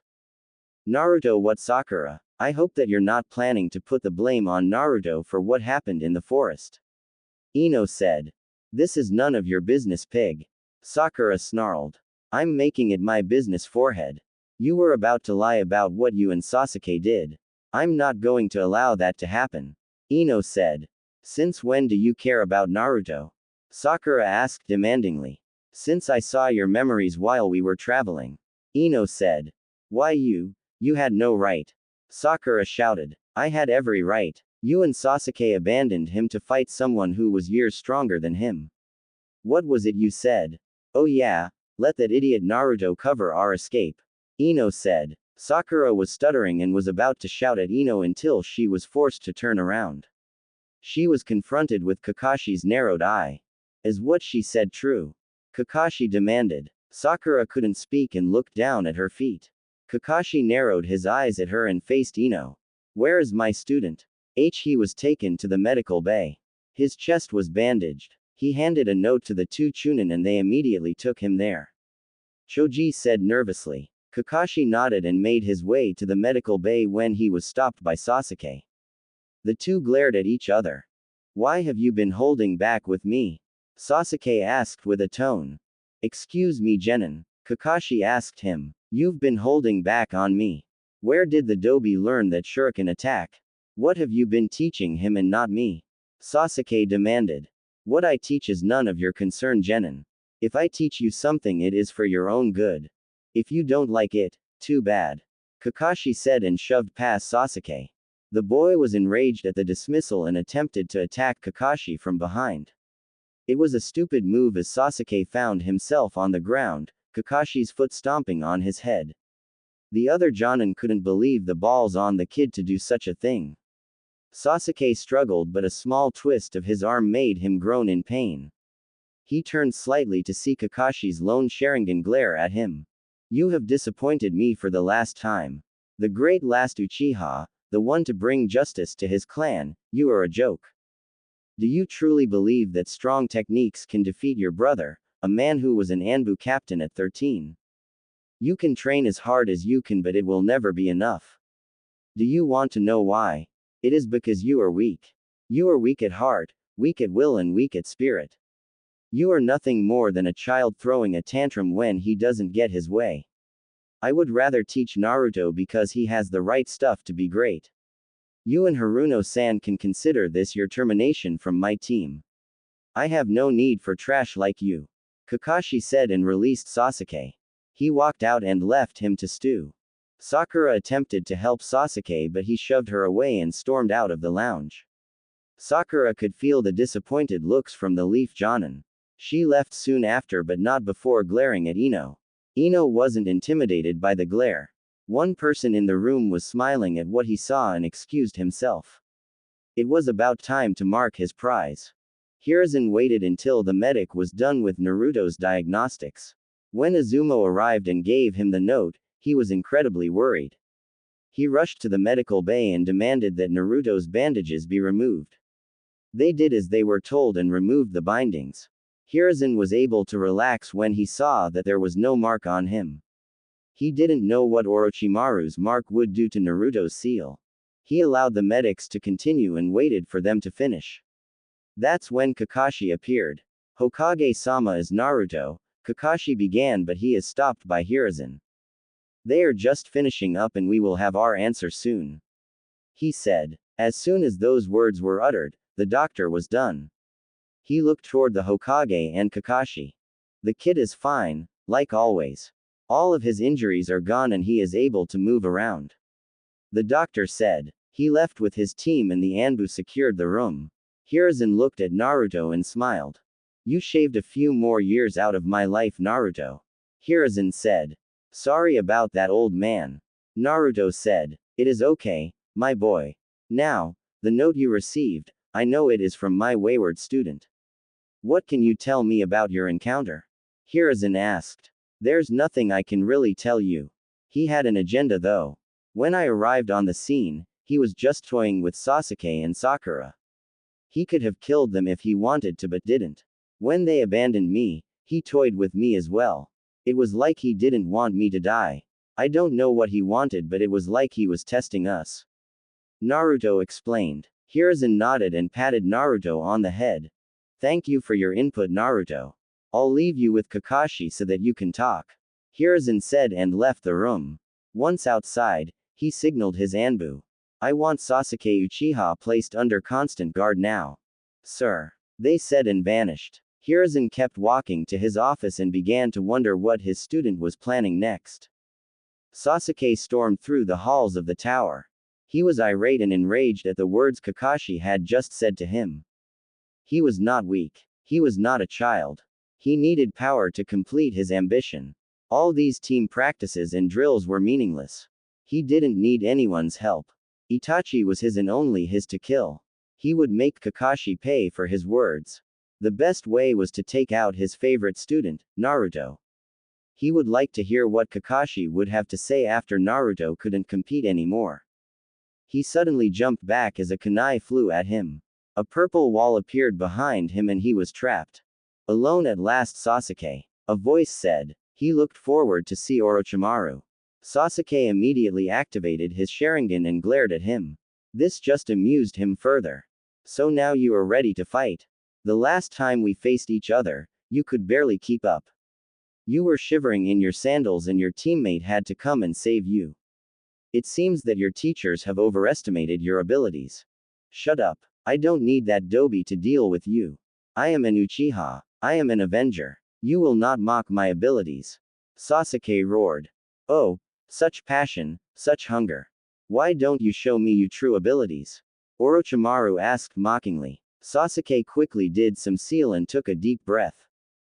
Naruto, what Sakura? I hope that you're not planning to put the blame on Naruto for what happened in the forest. Ino said. This is none of your business, pig. Sakura snarled. I'm making it my business, forehead. You were about to lie about what you and Sasuke did. I'm not going to allow that to happen. Ino said. Since when do you care about Naruto? Sakura asked demandingly. Since I saw your memories while we were traveling. Ino said. Why you had no right. Sakura shouted. I had every right. You and Sasuke abandoned him to fight someone who was years stronger than him. What was it you said? Oh yeah, let that idiot Naruto cover our escape. Ino said. Sakura was stuttering and was about to shout at Ino until she was forced to turn around. She was confronted with Kakashi's narrowed eye. Is what she said true? Kakashi demanded. Sakura couldn't speak and looked down at her feet. Kakashi narrowed his eyes at her and faced Ino. Where is my student? He was taken to the medical bay. His chest was bandaged. He handed a note to the two Chunin and they immediately took him there. Choji said nervously. Kakashi nodded and made his way to the medical bay when he was stopped by Sasuke. The two glared at each other. Why have you been holding back with me? Sasuke asked with a tone. Excuse me, Genin. Kakashi asked him. You've been holding back on me. Where did the Dobi learn that shuriken attack? What have you been teaching him and not me? Sasuke demanded. What I teach is none of your concern, Genin. If I teach you something, it is for your own good. If you don't like it, too bad. Kakashi said and shoved past Sasuke. The boy was enraged at the dismissal and attempted to attack Kakashi from behind. It was a stupid move as Sasuke found himself on the ground, Kakashi's foot stomping on his head. The other Jonin couldn't believe the balls on the kid to do such a thing. Sasuke struggled, but a small twist of his arm made him groan in pain. He turned slightly to see Kakashi's lone Sharingan glare at him. You have disappointed me for the last time. The great last Uchiha, the one to bring justice to his clan, you are a joke. Do you truly believe that strong techniques can defeat your brother, a man who was an Anbu captain at 13? You can train as hard as you can, but it will never be enough. Do you want to know why? It is because you are weak. You are weak at heart, weak at will and weak at spirit. You are nothing more than a child throwing a tantrum when he doesn't get his way. I would rather teach Naruto because he has the right stuff to be great. You and Haruno-san can consider this your termination from my team. I have no need for trash like you. Kakashi said and released Sasuke. He walked out and left him to stew. Sakura attempted to help Sasuke, but he shoved her away and stormed out of the lounge. Sakura could feel the disappointed looks from the Leaf Jonin. She left soon after, but not before glaring at Ino. Ino wasn't intimidated by the glare. One person in the room was smiling at what he saw and excused himself. It was about time to mark his prize. Hiruzen waited until the medic was done with Naruto's diagnostics. When Izumo arrived and gave him the note, he was incredibly worried. He rushed to the medical bay and demanded that Naruto's bandages be removed. They did as they were told and removed the bindings. Hiruzen was able to relax when he saw that there was no mark on him. He didn't know what Orochimaru's mark would do to Naruto's seal. He allowed the medics to continue and waited for them to finish. That's when Kakashi appeared. Hokage-sama is Naruto, Kakashi began, but he is stopped by Hiruzen. They are just finishing up and we will have our answer soon. He said. As soon as those words were uttered, the doctor was done. He looked toward the Hokage and Kakashi. The kid is fine, like always. All of his injuries are gone and he is able to move around. The doctor said. He left with his team and the Anbu secured the room. Hiruzen looked at Naruto and smiled. You shaved a few more years out of my life, Naruto. Hiruzen said. Sorry about that, old man. Naruto said. It is okay, my boy. Now, the note you received, I know it is from my wayward student. What can you tell me about your encounter? Hiruzen asked. There's nothing I can really tell you. He had an agenda though. When I arrived on the scene, he was just toying with Sasuke and Sakura. He could have killed them if he wanted to but didn't. When they abandoned me, he toyed with me as well. It was like he didn't want me to die. I don't know what he wanted but it was like he was testing us. Naruto explained. Hiruzen nodded and patted Naruto on the head. Thank you for your input, Naruto. I'll leave you with Kakashi so that you can talk. Hiruzen said and left the room. Once outside, he signaled his Anbu. I want Sasuke Uchiha placed under constant guard now. Sir. They said and vanished. Hiruzen kept walking to his office and began to wonder what his student was planning next. Sasuke stormed through the halls of the tower. He was irate and enraged at the words Kakashi had just said to him. He was not weak. He was not a child. He needed power to complete his ambition. All these team practices and drills were meaningless. He didn't need anyone's help. Itachi was his and only his to kill. He would make Kakashi pay for his words. The best way was to take out his favorite student, Naruto. He would like to hear what Kakashi would have to say after Naruto couldn't compete anymore. He suddenly jumped back as a kunai flew at him. A purple wall appeared behind him and he was trapped. Alone at last, Sasuke. A voice said. He looked forward to see Orochimaru. Sasuke immediately activated his Sharingan and glared at him. This just amused him further. So now you are ready to fight. The last time we faced each other, you could barely keep up. You were shivering in your sandals and your teammate had to come and save you. It seems that your teachers have overestimated your abilities. Shut up. I don't need that doby to deal with you. I am an Uchiha. I am an Avenger. You will not mock my abilities. Sasuke roared. Oh, such passion, such hunger. Why don't you show me your true abilities? Orochimaru asked mockingly. Sasuke quickly did some seal and took a deep breath.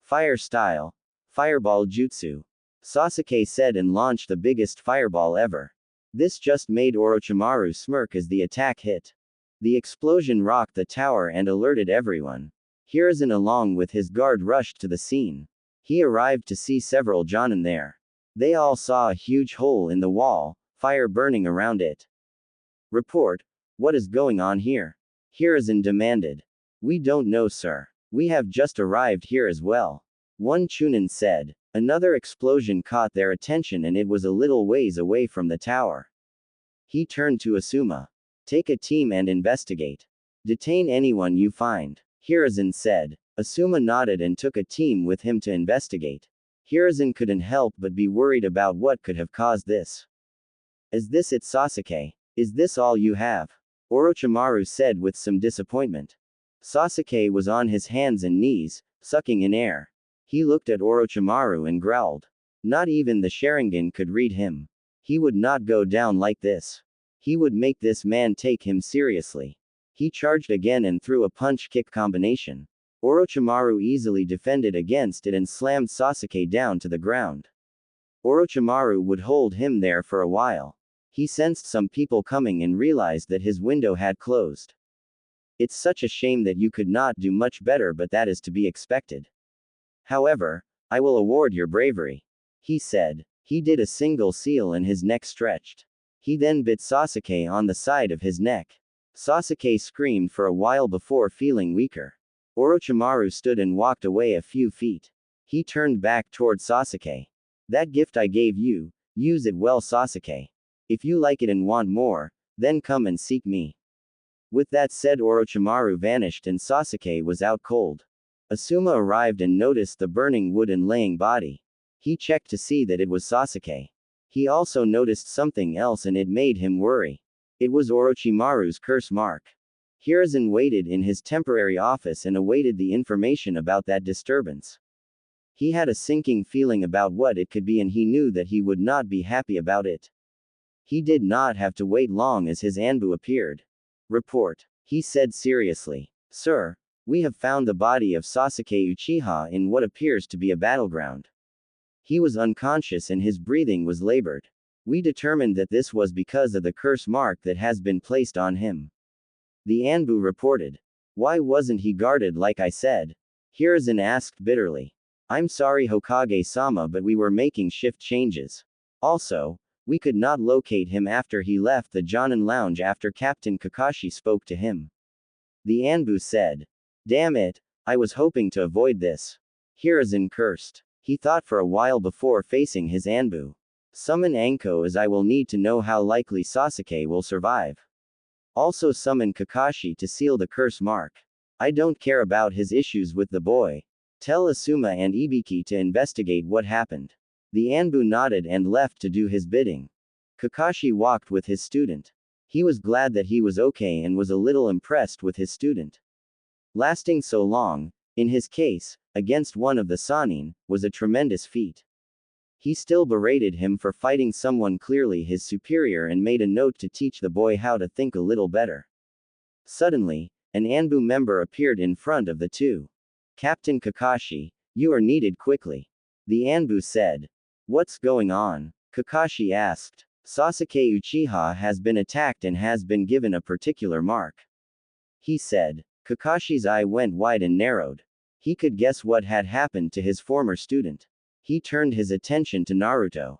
Fire style. Fireball jutsu. Sasuke said and launched the biggest fireball ever. This just made Orochimaru smirk as the attack hit. The explosion rocked the tower and alerted everyone. Hiruzen along with his guard rushed to the scene. He arrived to see several Jonin there. They all saw a huge hole in the wall, fire burning around it. Report. What is going on here? Hiruzen demanded. We don't know, sir. We have just arrived here as well. One Chunin said. Another explosion caught their attention and it was a little ways away from the tower. He turned to Asuma. Take a team and investigate. Detain anyone you find. Hiruzen said. Asuma nodded and took a team with him to investigate. Hiruzen couldn't help but be worried about what could have caused this. Is this it, Sasuke? Is this all you have? Orochimaru said with some disappointment. Sasuke was on his hands and knees, sucking in air. He looked at Orochimaru and growled. Not even the Sharingan could read him. He would not go down like this. He would make this man take him seriously. He charged again and threw a punch-kick combination. Orochimaru easily defended against it and slammed Sasuke down to the ground. Orochimaru would hold him there for a while. He sensed some people coming and realized that his window had closed. It's such a shame that you could not do much better, but that is to be expected. However, I will award your bravery. He said. He did a single seal and his neck stretched. He then bit Sasuke on the side of his neck. Sasuke screamed for a while before feeling weaker. Orochimaru stood and walked away a few feet. He turned back toward Sasuke. That gift I gave you, use it well, Sasuke. If you like it and want more, then come and seek me. With that said, Orochimaru vanished and Sasuke was out cold. Asuma arrived and noticed the burning wood and laying body. He checked to see that it was Sasuke. He also noticed something else and it made him worry. It was Orochimaru's curse mark. Hiruzen waited in his temporary office and awaited the information about that disturbance. He had a sinking feeling about what it could be and he knew that he would not be happy about it. He did not have to wait long as his Anbu appeared. Report. He said seriously. Sir, we have found the body of Sasuke Uchiha in what appears to be a battleground. He was unconscious and his breathing was labored. We determined that this was because of the curse mark that has been placed on him. The Anbu reported. Why wasn't he guarded like I said? Hiruzen asked bitterly. I'm sorry Hokage-sama, but we were making shift changes. Also, we could not locate him after he left the Jonin lounge after Captain Kakashi spoke to him. The Anbu said. Damn it, I was hoping to avoid this. Hiruzen cursed. He thought for a while before facing his Anbu. Summon Anko, as I will need to know how likely Sasuke will survive. Also summon Kakashi to seal the curse mark. I don't care about his issues with the boy. Tell Asuma and Ibiki to investigate what happened. The Anbu nodded and left to do his bidding. Kakashi walked with his student. He was glad that he was okay and was a little impressed with his student. Lasting so long, in his case, against one of the Sannin, was a tremendous feat. He still berated him for fighting someone clearly his superior and made a note to teach the boy how to think a little better. Suddenly, an Anbu member appeared in front of the two. Captain Kakashi, you are needed quickly. The Anbu said. What's going on? Kakashi asked. Sasuke Uchiha has been attacked and has been given a particular mark. He said. Kakashi's eye went wide and narrowed. He could guess what had happened to his former student. He turned his attention to Naruto.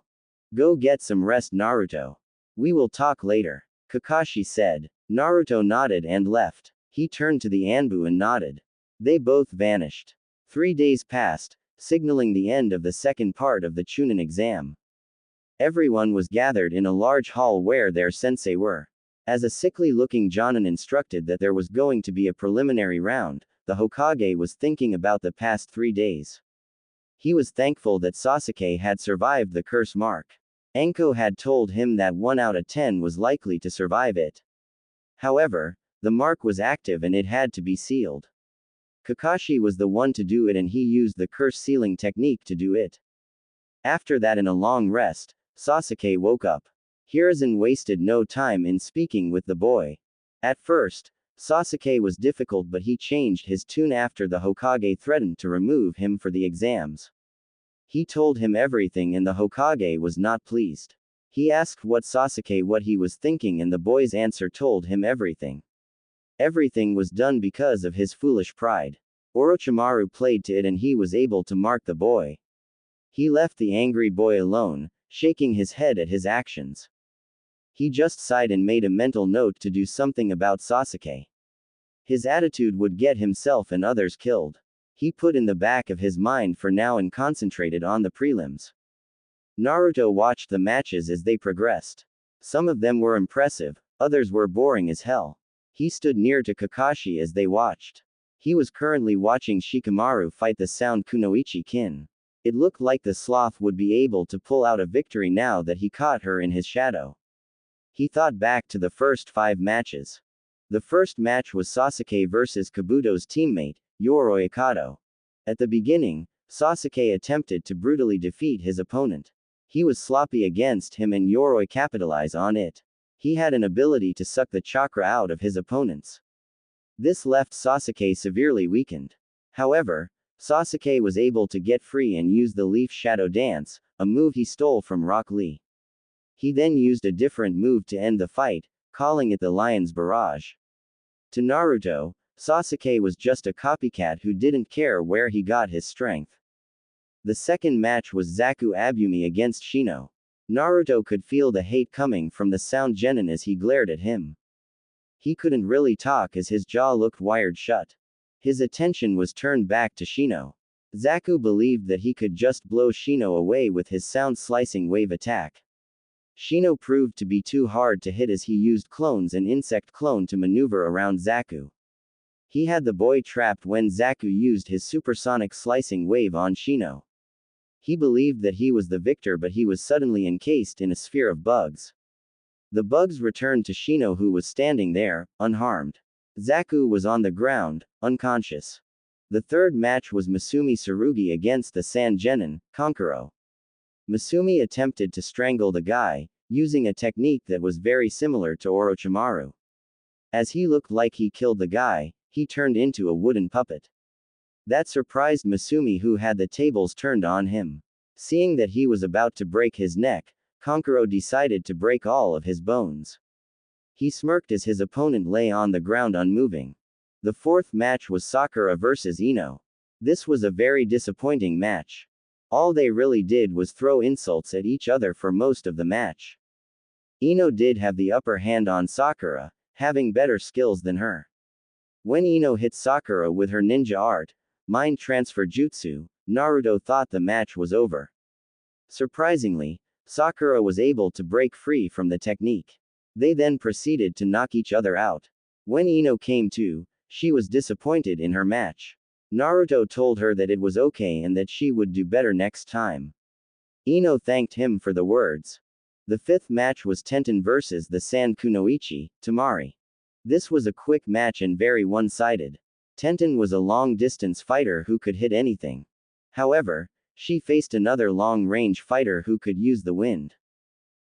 Go get some rest, Naruto. We will talk later. Kakashi said. Naruto nodded and left. He turned to the Anbu and nodded. They both vanished. 3 days passed, signaling the end of the second part of the Chunin exam. Everyone was gathered in a large hall where their sensei were. As a sickly-looking Jonin instructed that there was going to be a preliminary round, the Hokage was thinking about the past 3 days. He was thankful that Sasuke had survived the curse mark. Anko had told him that 1 out of 10 was likely to survive it. However, the mark was active and it had to be sealed. Kakashi was the one to do it and he used the curse sealing technique to do it. After that, in a long rest, Sasuke woke up. Hiruzen wasted no time in speaking with the boy. At first, Sasuke was difficult, but he changed his tune after the Hokage threatened to remove him for the exams. He told him everything and the Hokage was not pleased. He asked Sasuke what he was thinking and the boy's answer told him everything. Everything was done because of his foolish pride. Orochimaru played to it and he was able to mark the boy. He left the angry boy alone, shaking his head at his actions. He just sighed and made a mental note to do something about Sasuke. His attitude would get himself and others killed. He put in the back of his mind for now and concentrated on the prelims. Naruto watched the matches as they progressed. Some of them were impressive, others were boring as hell. He stood near to Kakashi as they watched. He was currently watching Shikamaru fight the Sound Kunoichi Kin. It looked like the sloth would be able to pull out a victory now that he caught her in his shadow. He thought back to the first 5 matches. The first match was Sasuke versus Kabuto's teammate, Yoroi Akato. At the beginning, Sasuke attempted to brutally defeat his opponent. He was sloppy against him and Yoroi capitalized on it. He had an ability to suck the chakra out of his opponents. This left Sasuke severely weakened. However, Sasuke was able to get free and use the Leaf Shadow Dance, a move he stole from Rock Lee. He then used a different move to end the fight, calling it the Lion's Barrage. To Naruto, Sasuke was just a copycat who didn't care where he got his strength. The second match was Zaku Abumi against Shino. Naruto could feel the hate coming from the Sound Genin as he glared at him. He couldn't really talk as his jaw looked wired shut. His attention was turned back to Shino. Zaku believed that he could just blow Shino away with his sound slicing wave attack. Shino proved to be too hard to hit as he used clones and insect clone to maneuver around Zaku. He had the boy trapped when Zaku used his supersonic slicing wave on Shino. He believed that he was the victor, but he was suddenly encased in a sphere of bugs. The bugs returned to Shino, who was standing there, unharmed. Zaku was on the ground, unconscious. The third match was Masumi Tsurugi against the Sand Genin, Kankuro. Masumi attempted to strangle the guy, using a technique that was very similar to Orochimaru. As he looked like he killed the guy, he turned into a wooden puppet. That surprised Masumi, who had the tables turned on him. Seeing that he was about to break his neck, Kankuro decided to break all of his bones. He smirked as his opponent lay on the ground unmoving. The fourth match was Sakura versus Ino. This was a very disappointing match. All they really did was throw insults at each other for most of the match. Ino did have the upper hand on Sakura, having better skills than her. When Ino hit Sakura with her ninja art, mind transfer jutsu, Naruto thought the match was over. Surprisingly, Sakura was able to break free from the technique. They then proceeded to knock each other out. When Ino came to, she was disappointed in her match. Naruto told her that it was okay and that she would do better next time. Ino thanked him for the words. The fifth match was Tenten versus the San Kunoichi, Tamari. This was a quick match and very one-sided. Tenten was a long-distance fighter who could hit anything. However, she faced another long-range fighter who could use the wind.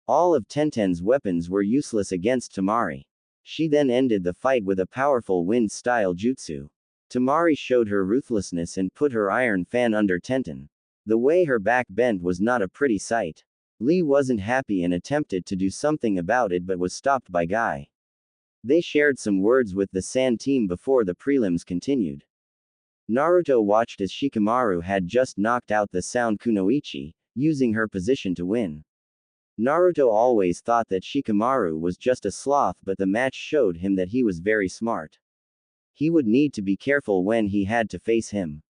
All of Tenten's weapons were useless against Tamari. She then ended the fight with a powerful wind-style jutsu. Tamari showed her ruthlessness and put her iron fan under Tenten. The way her back bent was not a pretty sight. Lee wasn't happy and attempted to do something about it but was stopped by Guy. They shared some words with the San team before the prelims continued. Naruto watched as Shikamaru had just knocked out the Sound Kunoichi, using her position to win. Naruto always thought that Shikamaru was just a sloth, but the match showed him that he was very smart. He would need to be careful when he had to face him.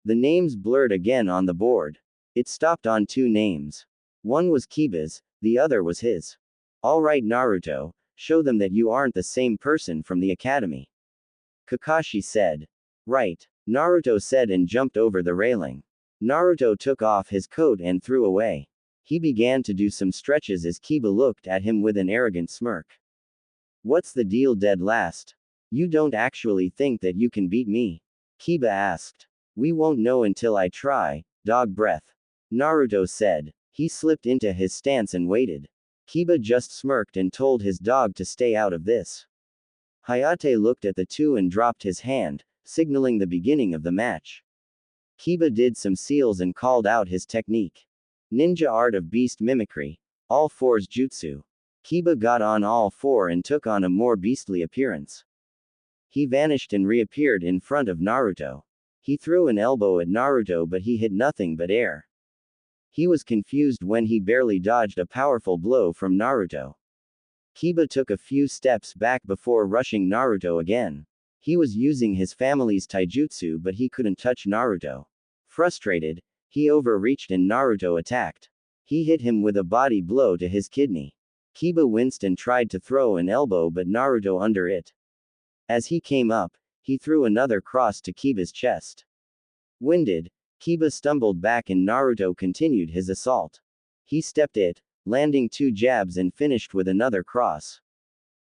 The names blurred again on the board. It stopped on 2 names. One was Kiba's, the other was his. Alright Naruto, show them that you aren't the same person from the academy. Kakashi said. Right, Naruto said and jumped over the railing. Naruto took off his coat and threw away. He began to do some stretches as Kiba looked at him with an arrogant smirk. What's the deal dead last? You don't actually think that you can beat me? Kiba asked. We won't know until I try, dog breath. Naruto said. He slipped into his stance and waited. Kiba just smirked and told his dog to stay out of this. Hayate looked at the two and dropped his hand, signaling the beginning of the match. Kiba did some seals and called out his technique. Ninja art of beast mimicry, all fours jutsu. Kiba got on all 4 and took on a more beastly appearance. He vanished and reappeared in front of Naruto. He threw an elbow at Naruto but he hit nothing but air. He was confused when he barely dodged a powerful blow from Naruto. Kiba took a few steps back before rushing Naruto again. He was using his family's taijutsu but he couldn't touch Naruto. Frustrated, he overreached and Naruto attacked. He hit him with a body blow to his kidney. Kiba winced and tried to throw an elbow but Naruto under it. As he came up, he threw another cross to Kiba's chest. Winded, Kiba stumbled back and Naruto continued his assault. He stepped it, landing 2 jabs and finished with another cross.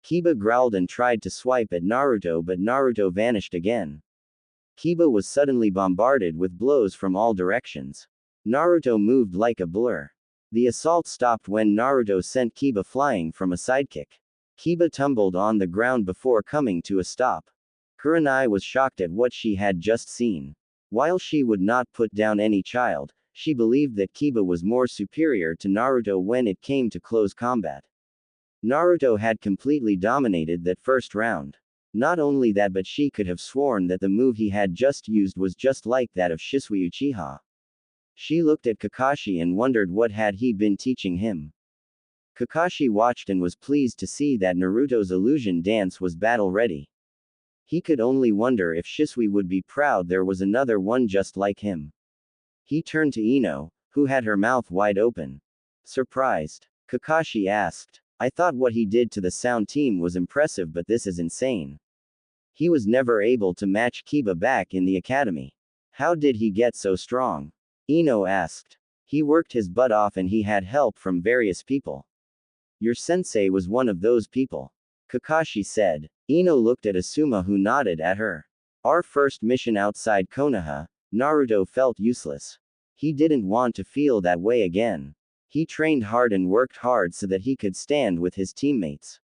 Kiba growled and tried to swipe at Naruto but Naruto vanished again. Kiba was suddenly bombarded with blows from all directions. Naruto moved like a blur. The assault stopped when Naruto sent Kiba flying from a sidekick. Kiba tumbled on the ground before coming to a stop. Kurenai was shocked at what she had just seen. While she would not put down any child, she believed that Kiba was more superior to Naruto when it came to close combat. Naruto had completely dominated that first round. Not only that, but she could have sworn that the move he had just used was just like that of Shisui Uchiha. She looked at Kakashi and wondered what had he been teaching him. Kakashi watched and was pleased to see that Naruto's illusion dance was battle-ready. He could only wonder if Shisui would be proud there was another one just like him. He turned to Ino, who had her mouth wide open. Surprised, Kakashi asked, I thought what he did to the Sound team was impressive, but this is insane. He was never able to match Kiba back in the academy. How did he get so strong? Ino asked. He worked his butt off and he had help from various people. Your sensei was one of those people. Kakashi said. Ino looked at Asuma who nodded at her. Our first mission outside Konoha, Naruto felt useless. He didn't want to feel that way again. He trained hard and worked hard so that he could stand with his teammates.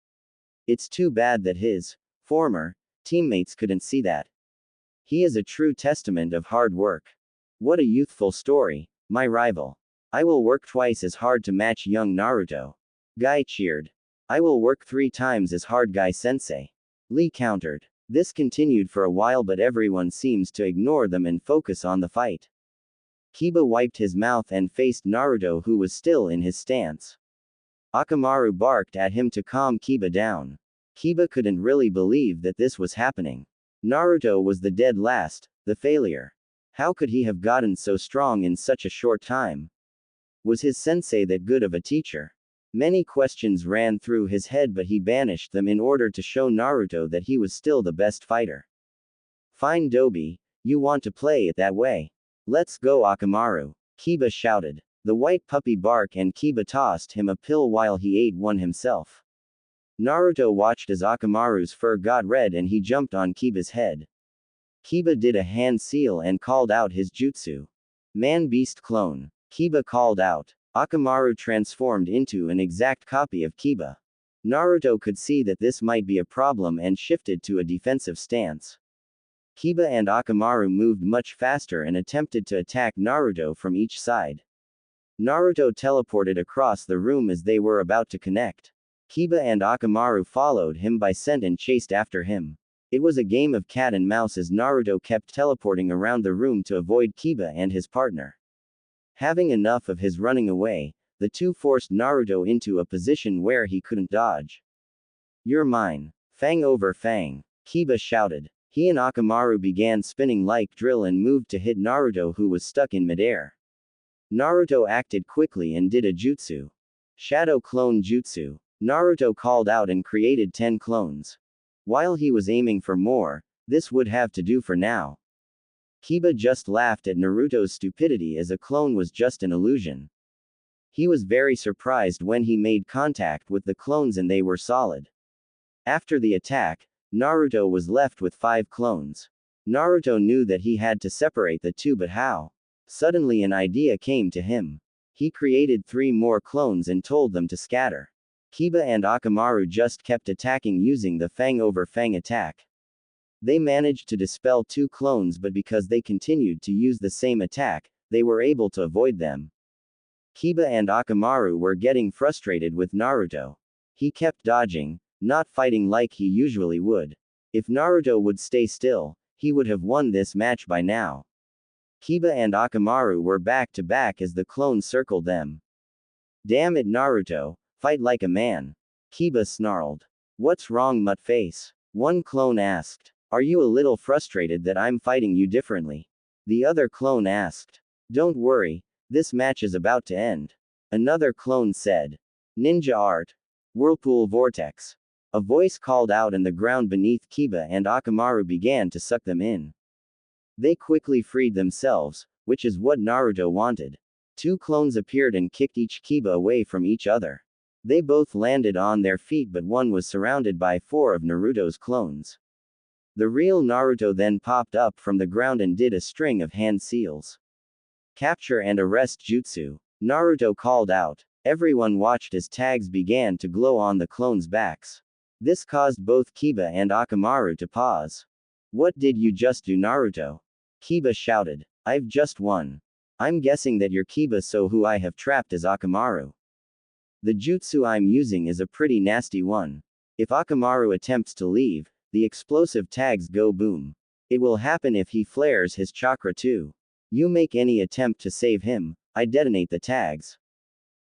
It's too bad that his former teammates couldn't see that. He is a true testament of hard work. What a youthful story, my rival. I will work twice as hard to match young Naruto. Guy cheered. I will work 3 times as hard, Guy sensei. Lee countered. This continued for a while, but everyone seems to ignore them and focus on the fight. Kiba wiped his mouth and faced Naruto, who was still in his stance. Akamaru barked at him to calm Kiba down. Kiba couldn't really believe that this was happening. Naruto was the dead last, the failure. How could he have gotten so strong in such a short time? Was his sensei that good of a teacher? Many questions ran through his head, but he banished them in order to show Naruto that he was still the best fighter. Fine, Dobi, you want to play it that way? Let's go, Akamaru. Kiba shouted. The white puppy barked and Kiba tossed him a pill while he ate one himself. Naruto watched as Akamaru's fur got red and he jumped on Kiba's head. Kiba did a hand seal and called out his jutsu. Man-beast clone. Kiba called out. Akamaru transformed into an exact copy of Kiba. Naruto could see that this might be a problem and shifted to a defensive stance. Kiba and Akamaru moved much faster and attempted to attack Naruto from each side. Naruto teleported across the room as they were about to connect. Kiba and Akamaru followed him by scent and chased after him. It was a game of cat and mouse as Naruto kept teleporting around the room to avoid Kiba and his partner. Having enough of his running away, the two forced Naruto into a position where he couldn't dodge. You're mine. Fang over Fang. Kiba shouted. He and Akamaru began spinning like drill and moved to hit Naruto, who was stuck in midair. Naruto acted quickly and did a jutsu. Shadow Clone Jutsu. Naruto called out and created 10 clones. While he was aiming for more, this would have to do for now. Kiba just laughed at Naruto's stupidity as a clone was just an illusion. He was very surprised when he made contact with the clones and they were solid. After the attack, Naruto was left with 5 clones. Naruto knew that he had to separate the two, but how? Suddenly an idea came to him. He created 3 more clones and told them to scatter. Kiba and Akamaru just kept attacking using the Fang over Fang attack. They managed to dispel 2 clones, but because they continued to use the same attack, they were able to avoid them. Kiba and Akamaru were getting frustrated with Naruto. He kept dodging, not fighting like he usually would. If Naruto would stay still, he would have won this match by now. Kiba and Akamaru were back to back as the clones circled them. Damn it, Naruto, fight like a man. Kiba snarled. What's wrong, Mudface? One clone asked. Are you a little frustrated that I'm fighting you differently? The other clone asked. Don't worry, this match is about to end. Another clone said. Ninja art. Whirlpool vortex. A voice called out and the ground beneath Kiba and Akamaru began to suck them in. They quickly freed themselves, which is what Naruto wanted. 2 clones appeared and kicked each Kiba away from each other. They both landed on their feet, but one was surrounded by 4 of Naruto's clones. The real Naruto then popped up from the ground and did a string of hand seals. Capture and arrest jutsu. Naruto called out. Everyone watched as tags began to glow on the clones' backs. This caused both Kiba and Akamaru to pause. What did you just do, Naruto? Kiba shouted. I've just won. I'm guessing that you're Kiba, so who I have trapped is Akamaru. The jutsu I'm using is a pretty nasty one. If Akamaru attempts to leave, the explosive tags go boom. It will happen if he flares his chakra too. You make any attempt to save him, I detonate the tags.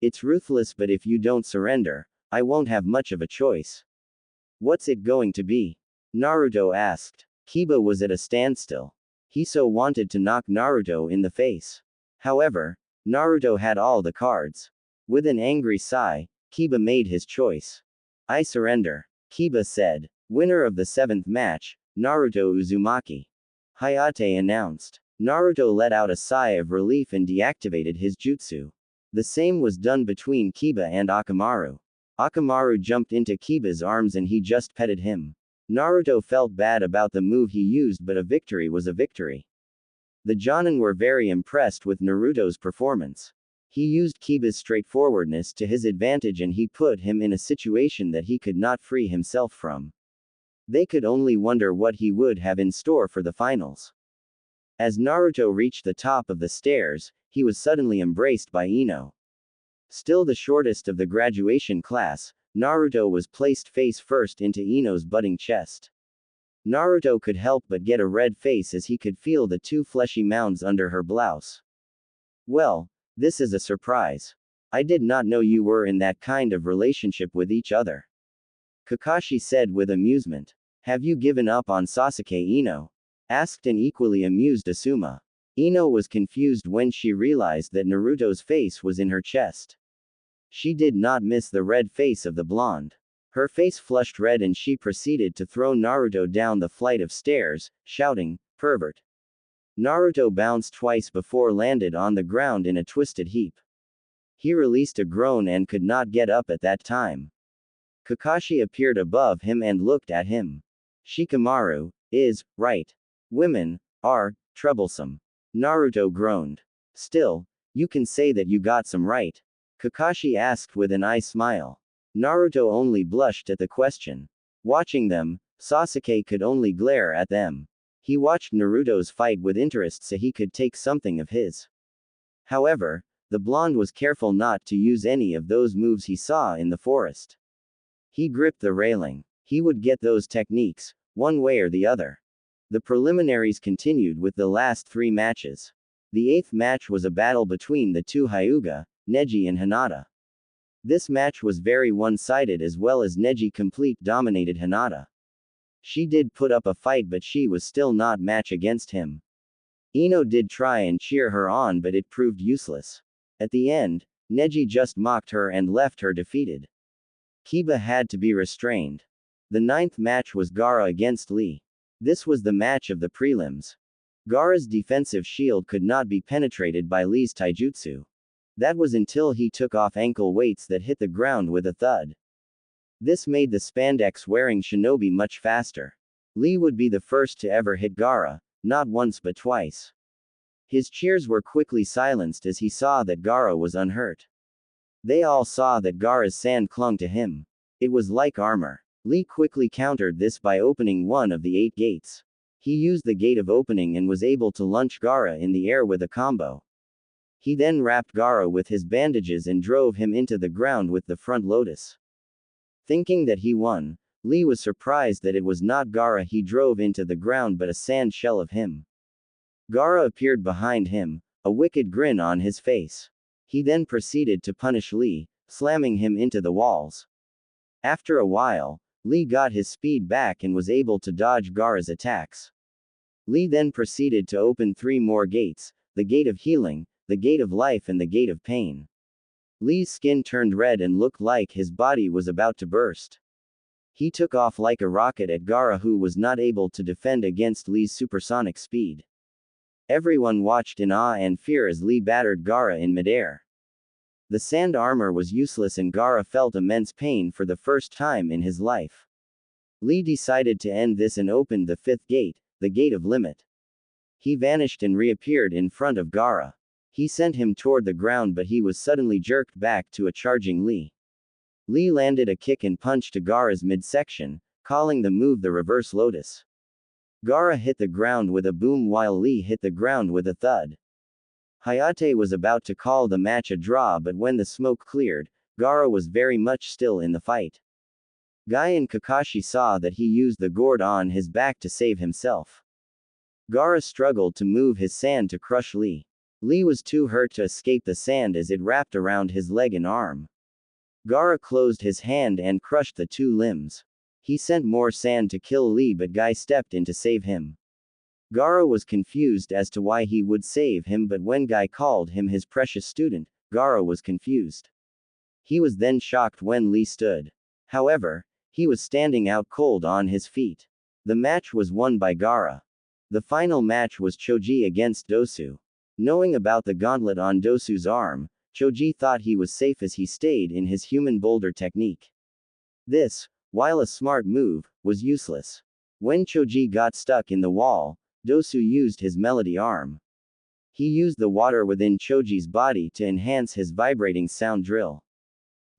It's ruthless, but if you don't surrender, I won't have much of a choice. What's it going to be? Naruto asked. Kiba was at a standstill. He so wanted to knock Naruto in the face. However, Naruto had all the cards. With an angry sigh, Kiba made his choice. I surrender. Kiba said. Winner of the 7th match, Naruto Uzumaki. Hayate announced. Naruto let out a sigh of relief and deactivated his jutsu. The same was done between Kiba and Akamaru. Akamaru jumped into Kiba's arms and he just petted him. Naruto felt bad about the move he used, but a victory was a victory. The Jonin were very impressed with Naruto's performance. He used Kiba's straightforwardness to his advantage and he put him in a situation that he could not free himself from. They could only wonder what he would have in store for the finals. As Naruto reached the top of the stairs, he was suddenly embraced by Ino. Still the shortest of the graduation class, Naruto was placed face first into Ino's budding chest. Naruto could help but get a red face as he could feel the two fleshy mounds under her blouse. Well, this is a surprise. I did not know you were in that kind of relationship with each other. Kakashi said with amusement. Have you given up on Sasuke Ino? Asked an equally amused Asuma. Ino was confused when she realized that Naruto's face was in her chest. She did not miss the red face of the blonde. Her face flushed red and she proceeded to throw Naruto down the flight of stairs, shouting, "Pervert." Naruto bounced twice before landed on the ground in a twisted heap. He released a groan and could not get up at that time. Kakashi appeared above him and looked at him. Shikamaru is right. Women are troublesome. Naruto groaned. Still, you can say that you got some right. Kakashi asked with an eye smile. Naruto only blushed at the question. Watching them, Sasuke could only glare at them. He watched Naruto's fight with interest so he could take something of his. However, the blonde was careful not to use any of those moves he saw in the forest. He gripped the railing. He would get those techniques, one way or the other. The preliminaries continued with the last 3 matches. The 8th match was a battle between the two Hyuga, Neji and Hinata. This match was very one-sided as well as Neji complete dominated Hinata. She did put up a fight but she was still not match against him. Ino did try and cheer her on but it proved useless. At the end, Neji just mocked her and left her defeated. Kiba had to be restrained. The 9th match was Gaara against Lee. This was the match of the prelims. Gaara's defensive shield could not be penetrated by Lee's taijutsu. That was until he took off ankle weights that hit the ground with a thud. This made the spandex-wearing shinobi much faster. Lee would be the first to ever hit Gaara, not once but twice. His cheers were quickly silenced as he saw that Gaara was unhurt. They all saw that Gaara's sand clung to him. It was like armor. Lee quickly countered this by opening one of the 8 gates. He used the gate of opening and was able to launch Gaara in the air with a combo. He then wrapped Gaara with his bandages and drove him into the ground with the front lotus. Thinking that he won, Lee was surprised that it was not Gaara he drove into the ground but a sand shell of him. Gaara appeared behind him, a wicked grin on his face. He then proceeded to punish Lee, slamming him into the walls. After a while, Lee got his speed back and was able to dodge Gaara's attacks. Lee then proceeded to open 3 more gates, the Gate of Healing, the Gate of Life and the Gate of Pain. Lee's skin turned red and looked like his body was about to burst. He took off like a rocket at Gaara who was not able to defend against Lee's supersonic speed. Everyone watched in awe and fear as Lee battered Gaara in midair. The sand armor was useless and Gaara felt immense pain for the first time in his life. Lee decided to end this and opened the 5th gate, the Gate of Limit. He vanished and reappeared in front of Gaara. He sent him toward the ground but he was suddenly jerked back to a charging Lee. Lee landed a kick and punch to Gaara's midsection, calling the move the Reverse Lotus. Gaara hit the ground with a boom while Lee hit the ground with a thud. Hayate was about to call the match a draw but when the smoke cleared, Gaara was very much still in the fight. Guy and Kakashi saw that he used the gourd on his back to save himself. Gaara struggled to move his sand to crush Lee. Lee was too hurt to escape the sand as it wrapped around his leg and arm. Gaara closed his hand and crushed the 2 limbs. He sent more sand to kill Lee but Guy stepped in to save him. Gaara was confused as to why he would save him but when Guy called him his precious student, Gaara was confused. He was then shocked when Lee stood. However, he was standing out cold on his feet. The match was won by Gaara. The final match was Choji against Dosu. Knowing about the gauntlet on Dosu's arm, Choji thought he was safe as he stayed in his human boulder technique. This, while a smart move, was useless. When Choji got stuck in the wall, Dosu used his melody arm. He used the water within Choji's body to enhance his vibrating sound drill.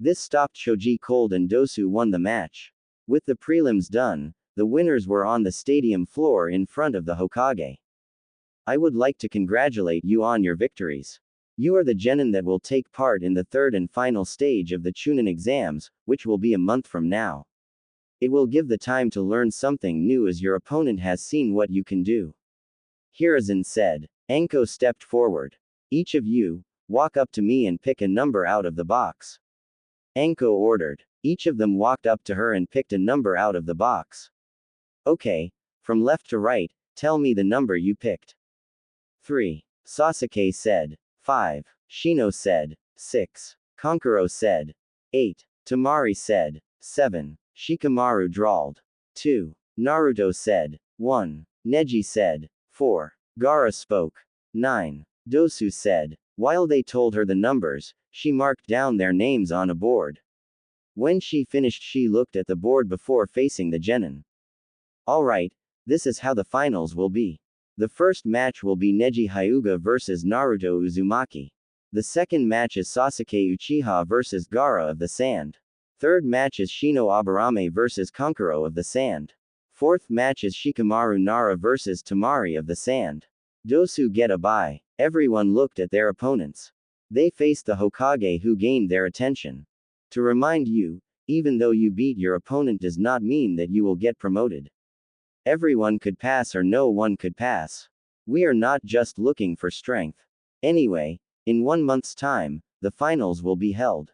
This stopped Choji cold and Dosu won the match. With the prelims done, the winners were on the stadium floor in front of the Hokage. I would like to congratulate you on your victories. You are the genin that will take part in the 3rd and final stage of the Chunin exams, which will be a month from now. It will give the time to learn something new as your opponent has seen what you can do. Hiruzen said. Anko stepped forward. Each of you, walk up to me and pick a number out of the box. Anko ordered. Each of them walked up to her and picked a number out of the box. Okay, from left to right, tell me the number you picked. 3. Sasuke said. 5. Shino said. 6. Kankuro said. 8. Tamari said. 7. Shikamaru drawled. 2. Naruto said. 1. Neji said. 4. Gaara spoke. 9. Dosu said. While they told her the numbers, she marked down their names on a board. When she finished, she looked at the board before facing the genin. Alright, this is how the finals will be. The first match will be Neji Hyuga versus Naruto Uzumaki. The second match is Sasuke Uchiha versus Gaara of the Sand. Third match is Shino Aburame versus Kankuro of the Sand. Fourth match is Shikamaru Nara versus Tamari of the Sand. Dosu get a bye. Everyone looked at their opponents. They faced the Hokage who gained their attention. To remind you, even though you beat your opponent does not mean that you will get promoted. Everyone could pass or no one could pass. We are not just looking for strength. Anyway, in 1 month's time, the finals will be held.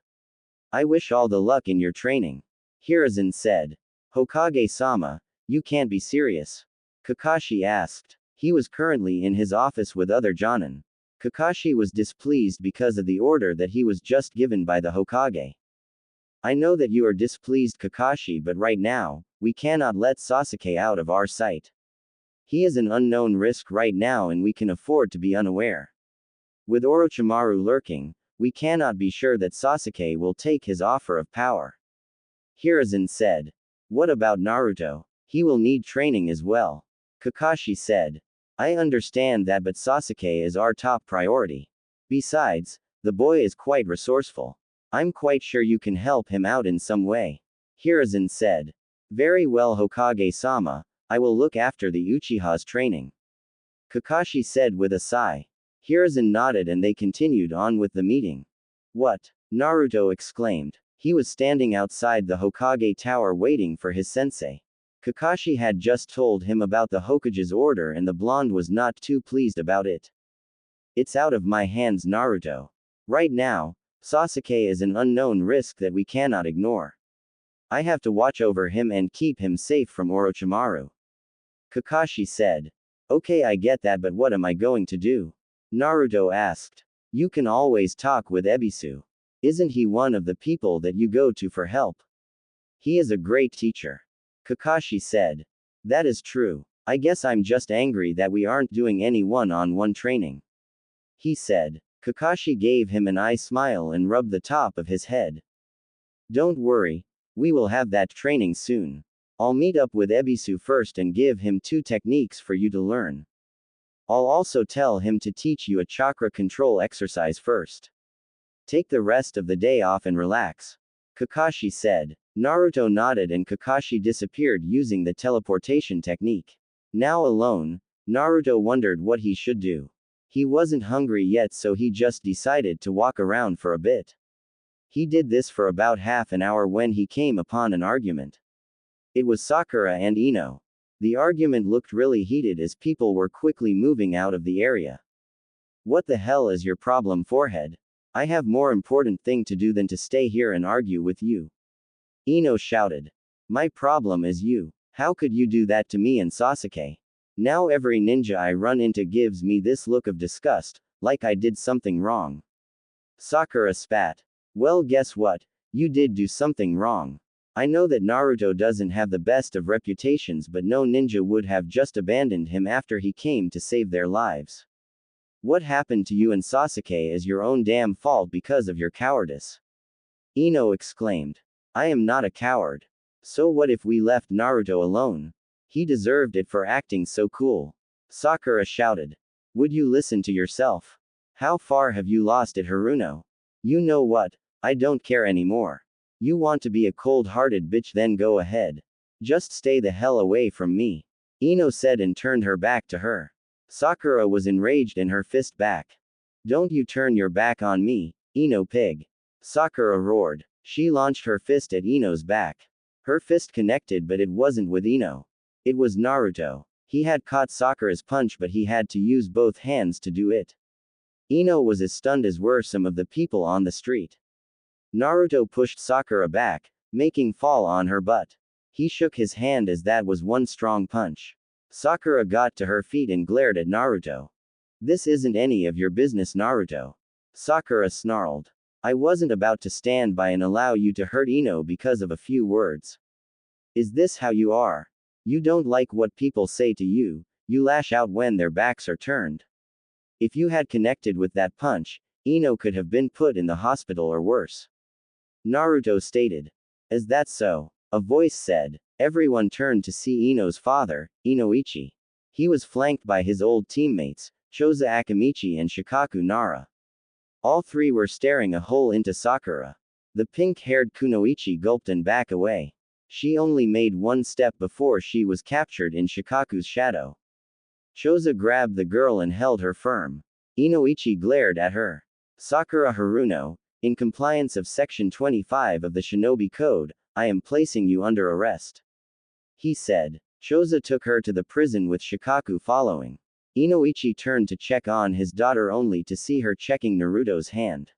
I wish all the luck in your training. Hiruzen said. Hokage-sama, you can't be serious. Kakashi asked. He was currently in his office with other Jonin. Kakashi was displeased because of the order that he was just given by the Hokage. I know that you are displeased, Kakashi, but right now, we cannot let Sasuke out of our sight. He is an unknown risk right now and we can afford to be unaware. With Orochimaru lurking, we cannot be sure that Sasuke will take his offer of power. Hiruzen said. What about Naruto? He will need training as well. Kakashi said. I understand that, but Sasuke is our top priority. Besides, the boy is quite resourceful. I'm quite sure you can help him out in some way. Hiruzen said. Very well, Hokage-sama, I will look after the Uchiha's training. Kakashi said with a sigh. Hiruzen nodded and they continued on with the meeting. What? Naruto exclaimed. He was standing outside the Hokage tower waiting for his sensei. Kakashi had just told him about the Hokage's order and the blonde was not too pleased about it. It's out of my hands, Naruto. Right now, Sasuke is an unknown risk that we cannot ignore. I have to watch over him and keep him safe from Orochimaru. Kakashi said. Okay, I get that, but what am I going to do? Naruto asked. You can always talk with Ebisu. Isn't he one of the people that you go to for help? He is a great teacher. Kakashi said. That is true. I guess I'm just angry that we aren't doing any one-on-one training. He said. Kakashi gave him an eye smile and rubbed the top of his head. Don't worry, we will have that training soon. I'll meet up with Ebisu first and give him 2 techniques for you to learn. I'll also tell him to teach you a chakra control exercise first. Take the rest of the day off and relax. Kakashi said. Naruto nodded and Kakashi disappeared using the teleportation technique. Now alone, Naruto wondered what he should do. He wasn't hungry yet, so he just decided to walk around for a bit. He did this for about half an hour when he came upon an argument. It was Sakura and Ino. The argument looked really heated as people were quickly moving out of the area. What the hell is your problem, forehead? I have more important thing to do than to stay here and argue with you. Ino shouted. My problem is you. How could you do that to me and Sasuke? Now every ninja I run into gives me this look of disgust, like I did something wrong. Sakura spat. Well, guess what? You did do something wrong. I know that Naruto doesn't have the best of reputations, but no ninja would have just abandoned him after he came to save their lives. What happened to you and Sasuke is your own damn fault because of your cowardice. Ino exclaimed. I am not a coward. So what if we left Naruto alone? He deserved it for acting so cool. Sakura shouted. Would you listen to yourself? How far have you lost it, Haruno? You know what? I don't care anymore. You want to be a cold-hearted bitch, then go ahead. Just stay the hell away from me. Ino said and turned her back to her. Sakura was enraged and her fist back. Don't you turn your back on me, Ino pig. Sakura roared. She launched her fist at Ino's back. Her fist connected, but it wasn't with Ino. It was Naruto. He had caught Sakura's punch, but he had to use both hands to do it. Ino was as stunned as were some of the people on the street. Naruto pushed Sakura back, making fall on her butt. He shook his hand as that was one strong punch. Sakura got to her feet and glared at Naruto. "This isn't any of your business, Naruto." Sakura snarled. "I wasn't about to stand by and allow you to hurt Ino because of a few words. Is this how you are? You don't like what people say to you, you lash out when their backs are turned. If you had connected with that punch, Ino could have been put in the hospital or worse." Naruto stated. "Is that so?" A voice said. Everyone turned to see Ino's father, Inoichi. He was flanked by his old teammates, Choza Akamichi and Shikaku Nara. All three were staring a hole into Sakura. The pink-haired Kunoichi gulped and backed away. She only made one step before she was captured in Shikaku's shadow. Choza grabbed the girl and held her firm. Inoichi glared at her. "Sakura Haruno, in compliance of Section 25 of the Shinobi Code, I am placing you under arrest," he said. Choza took her to the prison with Shikaku following. Inoichi turned to check on his daughter only to see her checking Naruto's hand.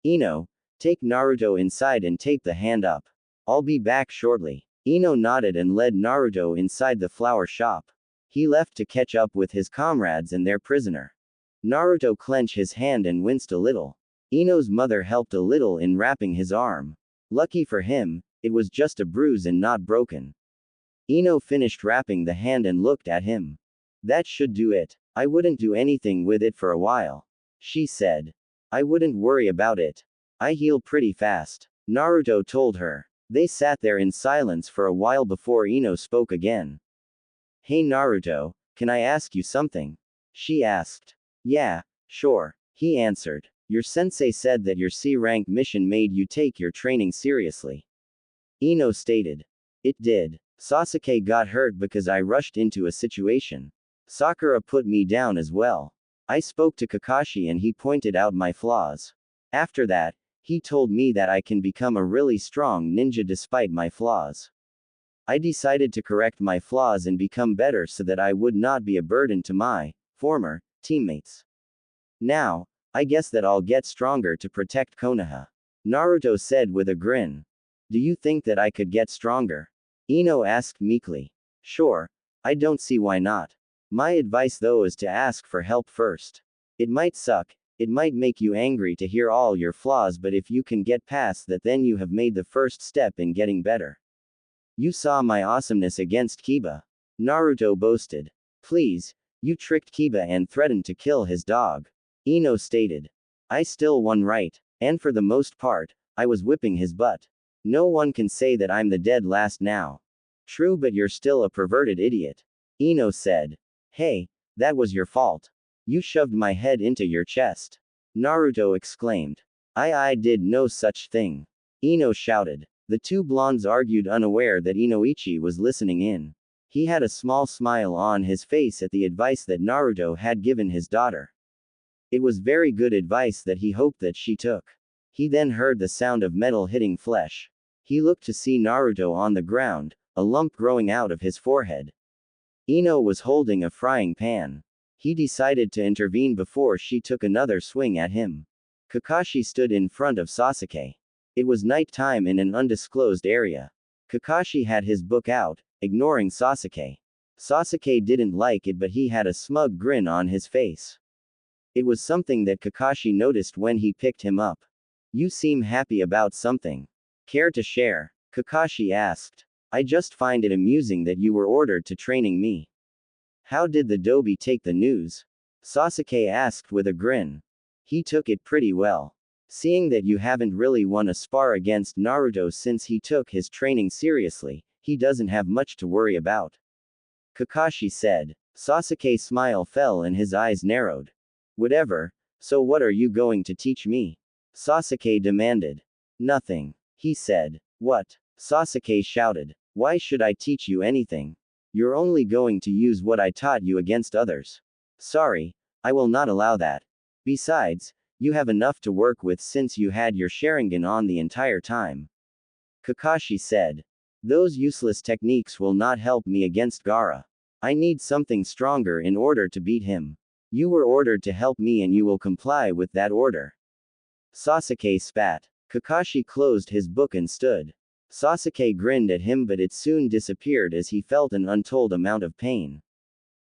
"Ino, take Naruto inside and tape the hand up. I'll be back shortly." Ino nodded and led Naruto inside the flower shop. He left to catch up with his comrades and their prisoner. Naruto clenched his hand and winced a little. Ino's mother helped a little in wrapping his arm. Lucky for him, it was just a bruise and not broken. Ino finished wrapping the hand and looked at him. "That should do it. I wouldn't do anything with it for a while," she said. "I wouldn't worry about it. I heal pretty fast," Naruto told her. They sat there in silence for a while before Ino spoke again. "Hey Naruto, can I ask you something?" she asked. "Yeah, sure," he answered. "Your sensei said that your C-rank mission made you take your training seriously." Ino stated. "It did. Sasuke got hurt because I rushed into a situation. Sakura put me down as well. I spoke to Kakashi and he pointed out my flaws. After that, he told me that I can become a really strong ninja despite my flaws. I decided to correct my flaws and become better so that I would not be a burden to my former teammates. Now, I guess that I'll get stronger to protect Konoha," Naruto said with a grin. "Do you think that I could get stronger?" Ino asked meekly. "Sure, I don't see why not. My advice though is to ask for help first. It might suck, it might make you angry to hear all your flaws, but if you can get past that, then you have made the first step in getting better. You saw my awesomeness against Kiba," Naruto boasted. "Please, you tricked Kiba and threatened to kill his dog," Ino stated. "I still won, right? And for the most part, I was whipping his butt. No one can say that I'm the dead last now." "True, but you're still a perverted idiot," Ino said. "Hey, that was your fault. You shoved my head into your chest," Naruto exclaimed. I did no such thing," Ino shouted. The two blondes argued, unaware that Inoichi was listening in. He had a small smile on his face at the advice that Naruto had given his daughter. It was very good advice that he hoped that she took. He then heard the sound of metal hitting flesh. He looked to see Naruto on the ground, a lump growing out of his forehead. Ino was holding a frying pan. He decided to intervene before she took another swing at him. Kakashi stood in front of Sasuke. It was night time in an undisclosed area. Kakashi had his book out, ignoring Sasuke. Sasuke didn't like it, but he had a smug grin on his face. It was something that Kakashi noticed when he picked him up. "You seem happy about something. Care to share?" Kakashi asked. "I just find it amusing that you were ordered to training me." "How did the Dobi take the news?" Sasuke asked with a grin. "He took it pretty well. Seeing that you haven't really won a spar against Naruto since he took his training seriously, he doesn't have much to worry about," Kakashi said. Sasuke's smile fell and his eyes narrowed. "Whatever, so what are you going to teach me?" Sasuke demanded. "Nothing," he said. "What?" Sasuke shouted. "Why should I teach you anything? You're only going to use what I taught you against others. Sorry, I will not allow that. Besides, you have enough to work with since you had your Sharingan on the entire time," Kakashi said. Those useless techniques will not help me against Gaara. I need something stronger in order to beat him. You were ordered to help me and you will comply with that order. Sasuke spat. Kakashi closed his book and stood. Sasuke grinned at him, but it soon disappeared as he felt an untold amount of pain.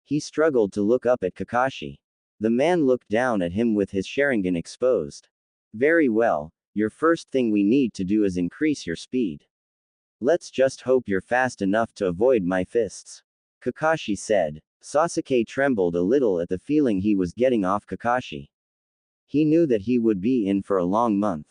He struggled to look up at Kakashi. The man looked down at him with his Sharingan exposed. Very well, your first thing we need to do is increase your speed. Let's just hope you're fast enough to avoid my fists. Kakashi said. Sasuke trembled a little at the feeling he was getting off Kakashi. He knew that he would be in for a long month.